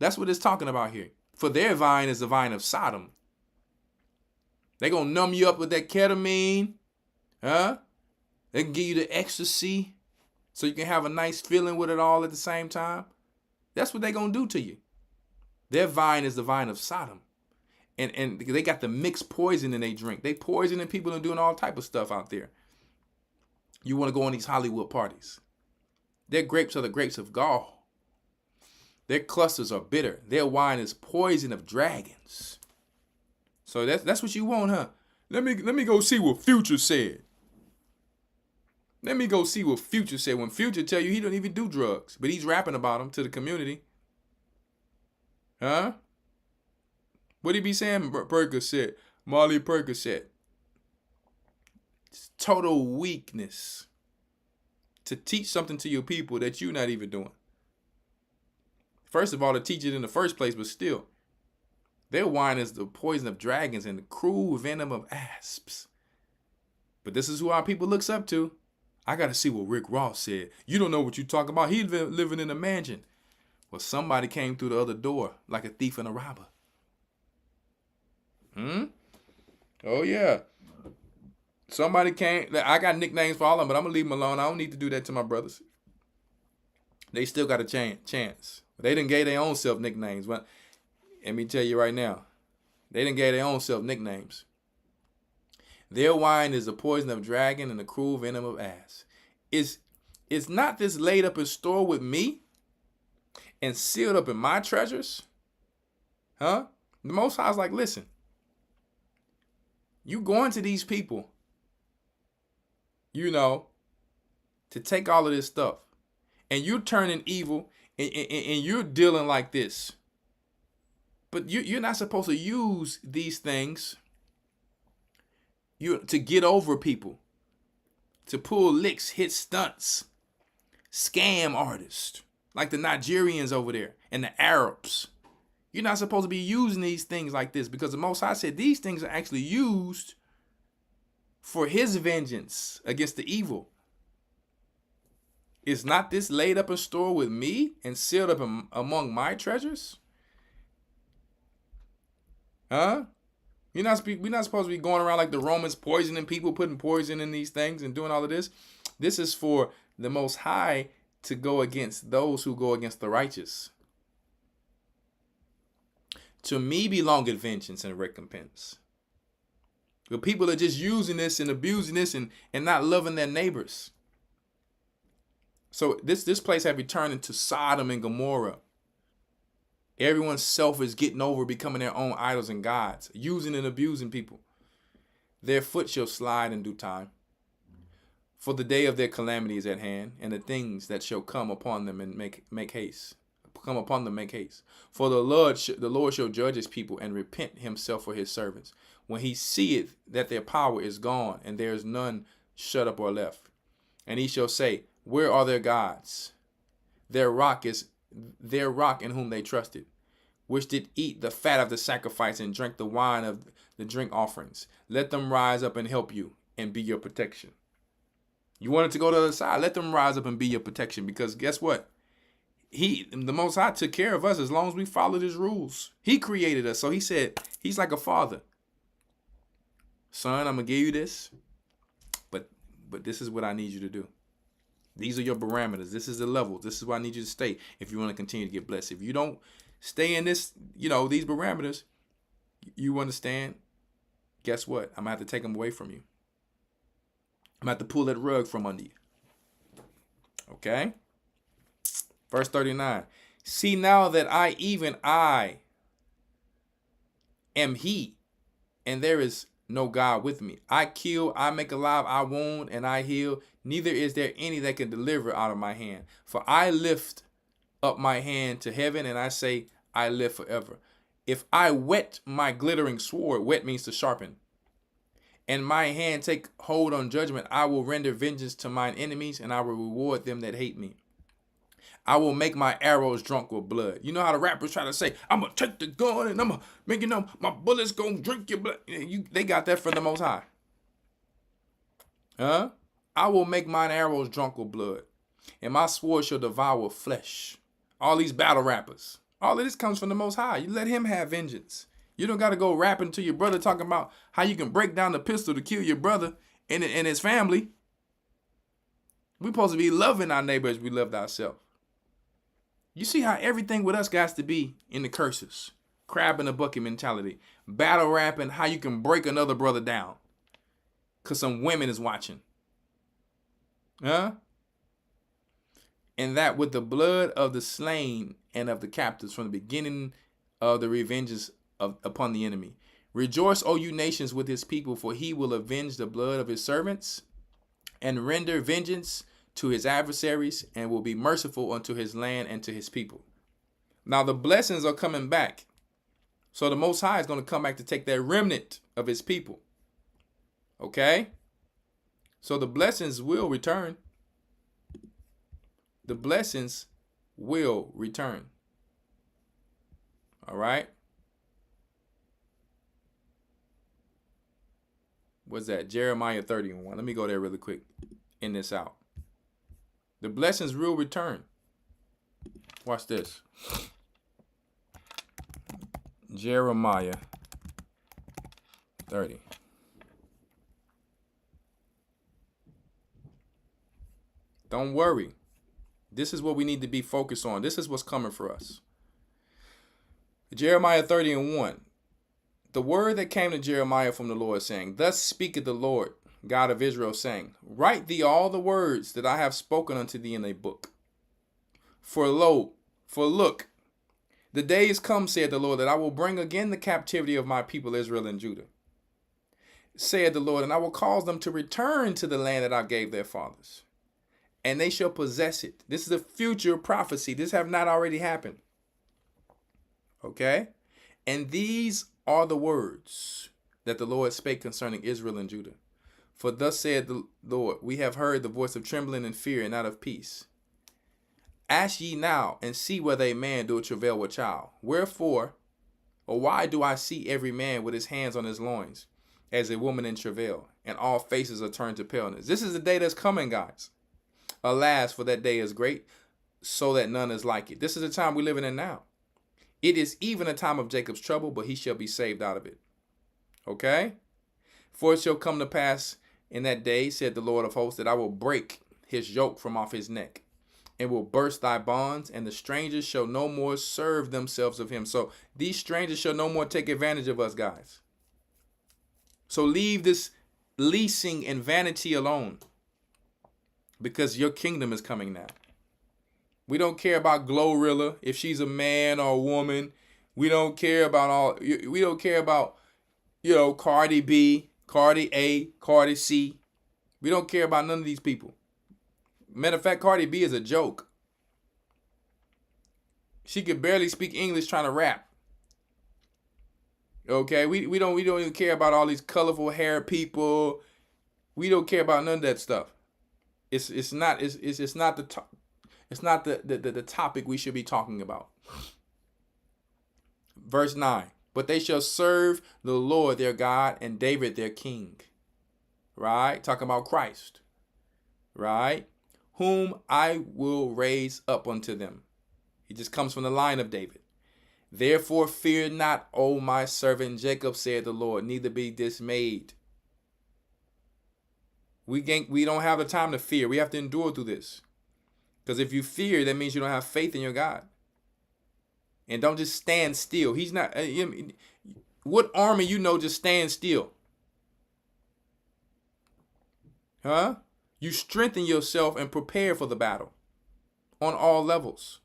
That's what it's talking about here. For their vine is the vine of Sodom. They're going to numb you up with that ketamine. They can give you the ecstasy so you can have a nice feeling with it all at the same time. That's what they're going to do to you. Their vine is the vine of Sodom. And they got the mixed poison in their drink. They poisoning people and doing all type of stuff out there. You want to go on these Hollywood parties. Their grapes are the grapes of Gaul. Their clusters are bitter. Their wine is poison of dragons. So that's what you want, huh? Let me go see what Future said. Let me go see what Future said. When Future tell you he don't even do drugs, but he's rapping about them to the community. Huh? What he be saying? Percocet, Molly Percocet. It's total weakness to teach something to your people that you're not even doing. First of all, to teach it in the first place, but still. Their wine is the poison of dragons and the cruel venom of asps. But this is who our people looks up to. I got to see what Rick Ross said. You don't know what you're talking about. He's living in a mansion. Well, somebody came through the other door like a thief and a robber. Oh, yeah. Somebody came. I got nicknames for all of them, but I'm going to leave them alone. I don't need to do that to my brothers. They still got a chance. They done gave their own self nicknames. Well, let me tell you right now. They done gave their own self nicknames. Their wine is the poison of dragon and the cruel venom of ass. Is not this laid up in store with me and sealed up in my treasures? Huh? The Most High is like, listen, you going to these people, to take all of this stuff, and you're turning evil, and you're dealing like this. But you're not supposed to use these things to get over people, to pull licks, hit stunts, scam artists, like the Nigerians over there and the Arabs. You're not supposed to be using these things like this, because the Most High said these things are actually used for his vengeance against the evil. Is not this laid up in store with me and sealed up among my treasures? Huh? We're not supposed to be going around like the Romans, poisoning people, putting poison in these things and doing all of this. This is for the Most High to go against those who go against the righteous. To me belongeth vengeance and recompense. But people are just using this and abusing this and not loving their neighbors. So this place have returned into Sodom and Gomorrah. Everyone's self is getting over, becoming their own idols and gods, using and abusing people. Their foot shall slide in due time. For the day of their calamity is at hand, and the things that shall come upon them and make haste. Come upon them, make haste. For the Lord shall judge his people and repent himself for his servants, when he seeth that their power is gone, and there is none shut up or left. And he shall say, where are their gods? Their rock in whom they trusted, which did eat the fat of the sacrifice and drank the wine of the drink offerings. Let them rise up and help you and be your protection. You wanted to go to the other side, let them rise up and be your protection, because guess what? The Most High took care of us as long as we followed his rules. He created us. So he said, he's like a father. Son, I'm going to give you this, but this is what I need you to do. These are your parameters. This is the level. This is where I need you to stay if you want to continue to get blessed. If you don't stay in this, these parameters, you understand, guess what? I'm going to have to take them away from you. I'm going to have to pull that rug from under you. Okay? Verse 39. See now that I am he, and there is no God with me. I kill, I make alive, I wound, and I heal. Neither is there any that can deliver out of my hand. For I lift up my hand to heaven, and I say, I live forever. If I whet my glittering sword, whet means to sharpen, and my hand take hold on judgment, I will render vengeance to mine enemies, and I will reward them that hate me. I will make my arrows drunk with blood. You know how the rappers try to say, I'm going to take the gun and I'm going to make my bullets going to drink your blood. They got that from the Most High. Huh? I will make mine arrows drunk with blood, and my sword shall devour flesh. All these battle rappers. All of this comes from the Most High. You let him have vengeance. You don't got to go rapping to your brother talking about how you can break down the pistol to kill your brother and his family. We're supposed to be loving our neighbor as we loved ourselves. You see how everything with us got to be in the curses. Crab in the bucket mentality. Battle rapping how you can break another brother down because some women is watching. Huh? And that with the blood of the slain and of the captives from the beginning of the revenges upon the enemy. Rejoice, O you nations, with his people, for he will avenge the blood of his servants and render vengeance to his adversaries, and will be merciful unto his land and to his people. Now the blessings are coming back. So the Most High is going to come back to take that remnant of his people. Okay? So the blessings will return. The blessings will return. All right? What's that? Jeremiah 31. Let me go there really quick. End this out. The blessings will return. Watch this. Jeremiah 30. Don't worry. This is what we need to be focused on. This is what's coming for us. Jeremiah 30:1. The word that came to Jeremiah from the Lord, saying, Thus speaketh the Lord, God of Israel, saying, Write thee all the words that I have spoken unto thee in a book. For look, The days come, said the Lord, that I will bring again the captivity of my people Israel and Judah, said the Lord, and I will cause them to return to the land that I gave their fathers, and they shall possess it. This is a future prophecy. This have not already happened. Okay? And these are the words that the Lord spake concerning Israel and Judah. For thus said the Lord, we have heard the voice of trembling and fear and not of peace. Ask ye now and see whether a man do travail with child. Wherefore, or why do I see every man with his hands on his loins, as a woman in travail, and all faces are turned to paleness? This is the day that's coming, guys. Alas, for that day is great, so that none is like it. This is the time we're living in now. It is even a time of Jacob's trouble, but he shall be saved out of it. Okay? For it shall come to pass in that day, said the Lord of hosts, that I will break his yoke from off his neck, and will burst thy bonds, and the strangers shall no more serve themselves of him. So these strangers shall no more take advantage of us, guys. So leave this leasing and vanity alone, because your kingdom is coming now. We don't care about Glorilla, if she's a man or a woman. We don't care about we don't care about, Cardi B, Cardi A, Cardi C. We don't care about none of these people. Matter of fact, Cardi B is a joke. She could barely speak English trying to rap. Okay, we don't even care about all these colorful hair people. We don't care about none of that stuff. It's not the topic we should be talking about. Verse 9. But they shall serve the Lord their God and David their king. Right? Talking about Christ. Right? Whom I will raise up unto them. He just comes from the line of David. Therefore fear not, O my servant Jacob, said the Lord, neither be dismayed. We don't have the time to fear. We have to endure through this. Because if you fear, that means you don't have faith in your God. And don't just stand still. He's not. What army just stand still? Huh? You strengthen yourself and prepare for the battle on all levels.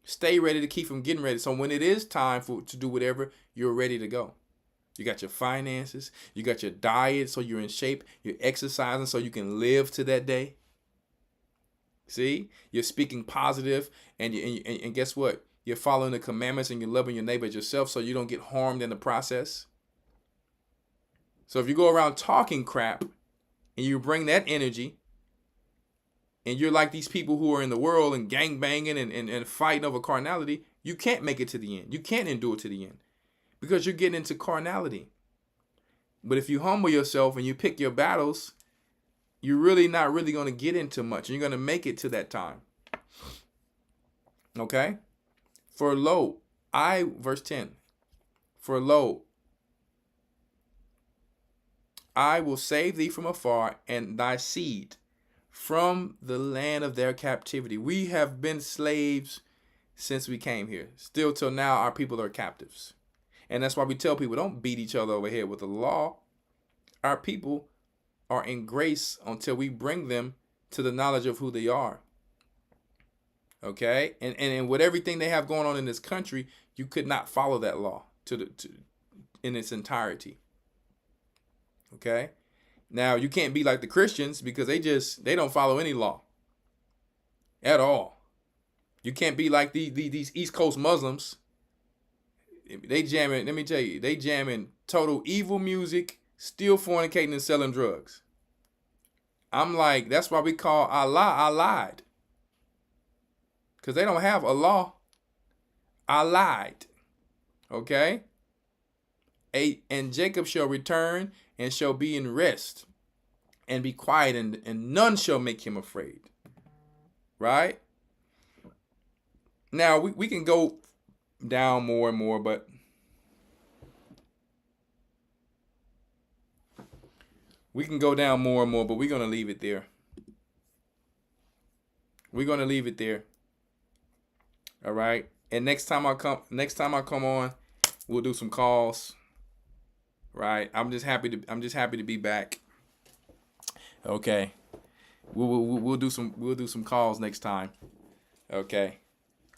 Stay ready to keep from getting ready. So when it is time to do whatever, you're ready to go. You got your finances. You got your diet, so you're in shape. You're exercising so you can live to that day. See, you're speaking positive, and guess what? You're following the commandments, and you're loving your neighbor as yourself, so you don't get harmed in the process. So if you go around talking crap, and you bring that energy, and you're like these people who are in the world and gang banging and fighting over carnality, you can't make it to the end. You can't endure to the end, because you're getting into carnality. But if you humble yourself and you pick your battles, you're really not really going to get into much. You're going to make it to that time. Okay? For lo, verse 10. For lo, I will save thee from afar, and thy seed from the land of their captivity. We have been slaves since we came here. Still till now, our people are captives. And that's why we tell people, don't beat each other over here with the law. Our people are in grace until we bring them to the knowledge of who they are. Okay? And with everything they have going on in this country, you could not follow that law in its entirety. Okay? Now, you can't be like the Christians, because they don't follow any law at all. You can't be like these East Coast Muslims. They jamming, let me tell you, they jamming total evil music, still fornicating and selling drugs. I'm like, that's why we call Allah, I lied. Because they don't have a law. I lied. Okay? And Jacob shall return and shall be in rest and be quiet, and none shall make him afraid. Right? Now, we can go down more and more, but we're going to leave it there. We're going to leave it there. All right? And next time I come on, we'll do some calls. Right? I'm just happy to be back. Okay. We'll do some calls next time. Okay.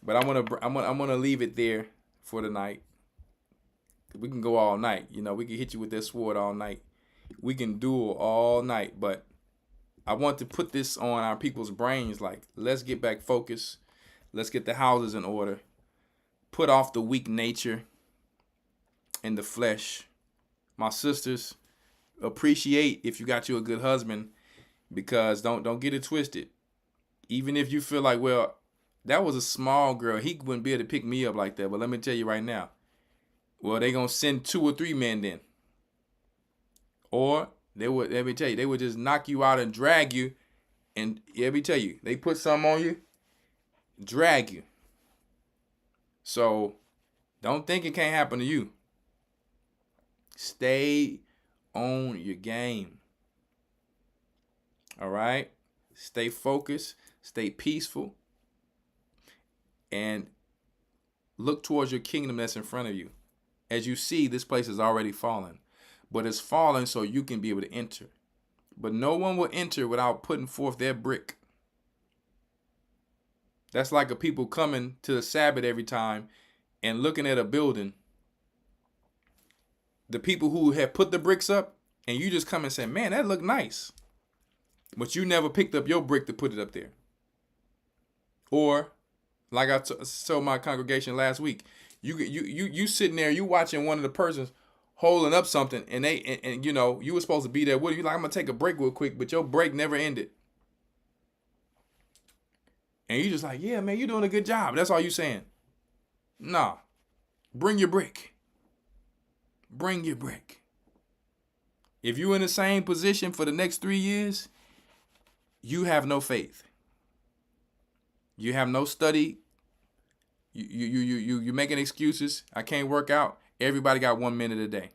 But I'm gonna leave it there for tonight. We can go all night. You know, we can hit you with that sword all night. We can duel all night. But I want to put this on our people's brains. Like, let's get back focused. Let's get the houses in order. Put off the weak nature and the flesh. My sisters, appreciate if you got you a good husband, because don't get it twisted. Even if you feel like, well, that was a small girl, he wouldn't be able to pick me up like that. But let me tell you right now, well, they gonna send 2 or 3 men then, or they would just knock you out and drag you, and let me tell you, they put something on you, drag you. So don't think it can't happen to you. Stay on your game. All right? Stay focused, stay peaceful, and look towards your kingdom that's in front of you. As you see, this place is already fallen, but it's fallen so you can be able to enter. But no one will enter without putting forth their brick. That's like a people coming to the Sabbath every time and looking at a building. The people who have put the bricks up, and you just come and say, man, that look nice. But you never picked up your brick to put it up there. Or, like I told my congregation last week, you sitting there, you watching one of the persons holding up something, and and you know, you were supposed to be there with you. Like, I'm gonna take a break real quick, but your break never ended. And you just like, yeah, man, you're doing a good job. That's all you saying. Nah. Bring your brick. Bring your brick. If you're in the same position for the next 3 years, you have no faith. You have no study. You're making excuses. I can't work out. Everybody got 1 minute a day.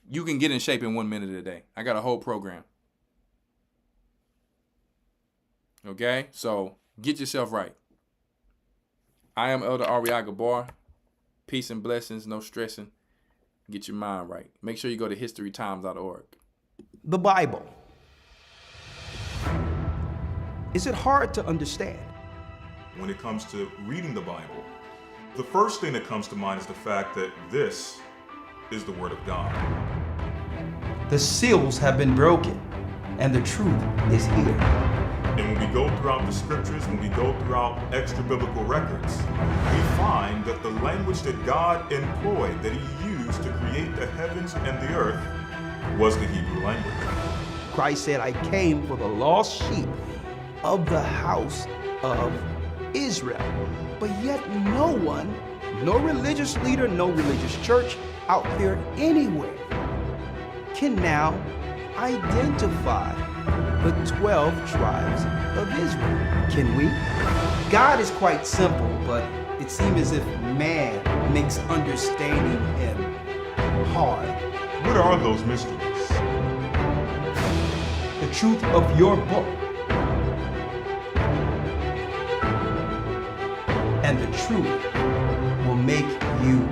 You can get in shape in 1 minute a day. I got a whole program. Okay? So get yourself right. I am Elder Rawchaa. Peace and blessings, no stressing. Get your mind right. Make sure you go to historytimes.org. The Bible. Is it hard to understand? When it comes to reading the Bible, the first thing that comes to mind is the fact that this is the Word of God. The seals have been broken, and the truth is here. And when we go throughout the scriptures, when we go throughout extra biblical records, we find that the language that God employed, that He used to create the heavens and the earth, was the Hebrew language. Christ said, I came for the lost sheep of the house of Israel. But yet no one, no religious leader, no religious church out there anywhere can now identify the 12 tribes of Israel. Can we? God is quite simple, but it seems as if man makes understanding Him hard. What are those mysteries? The truth of your book and the truth will make you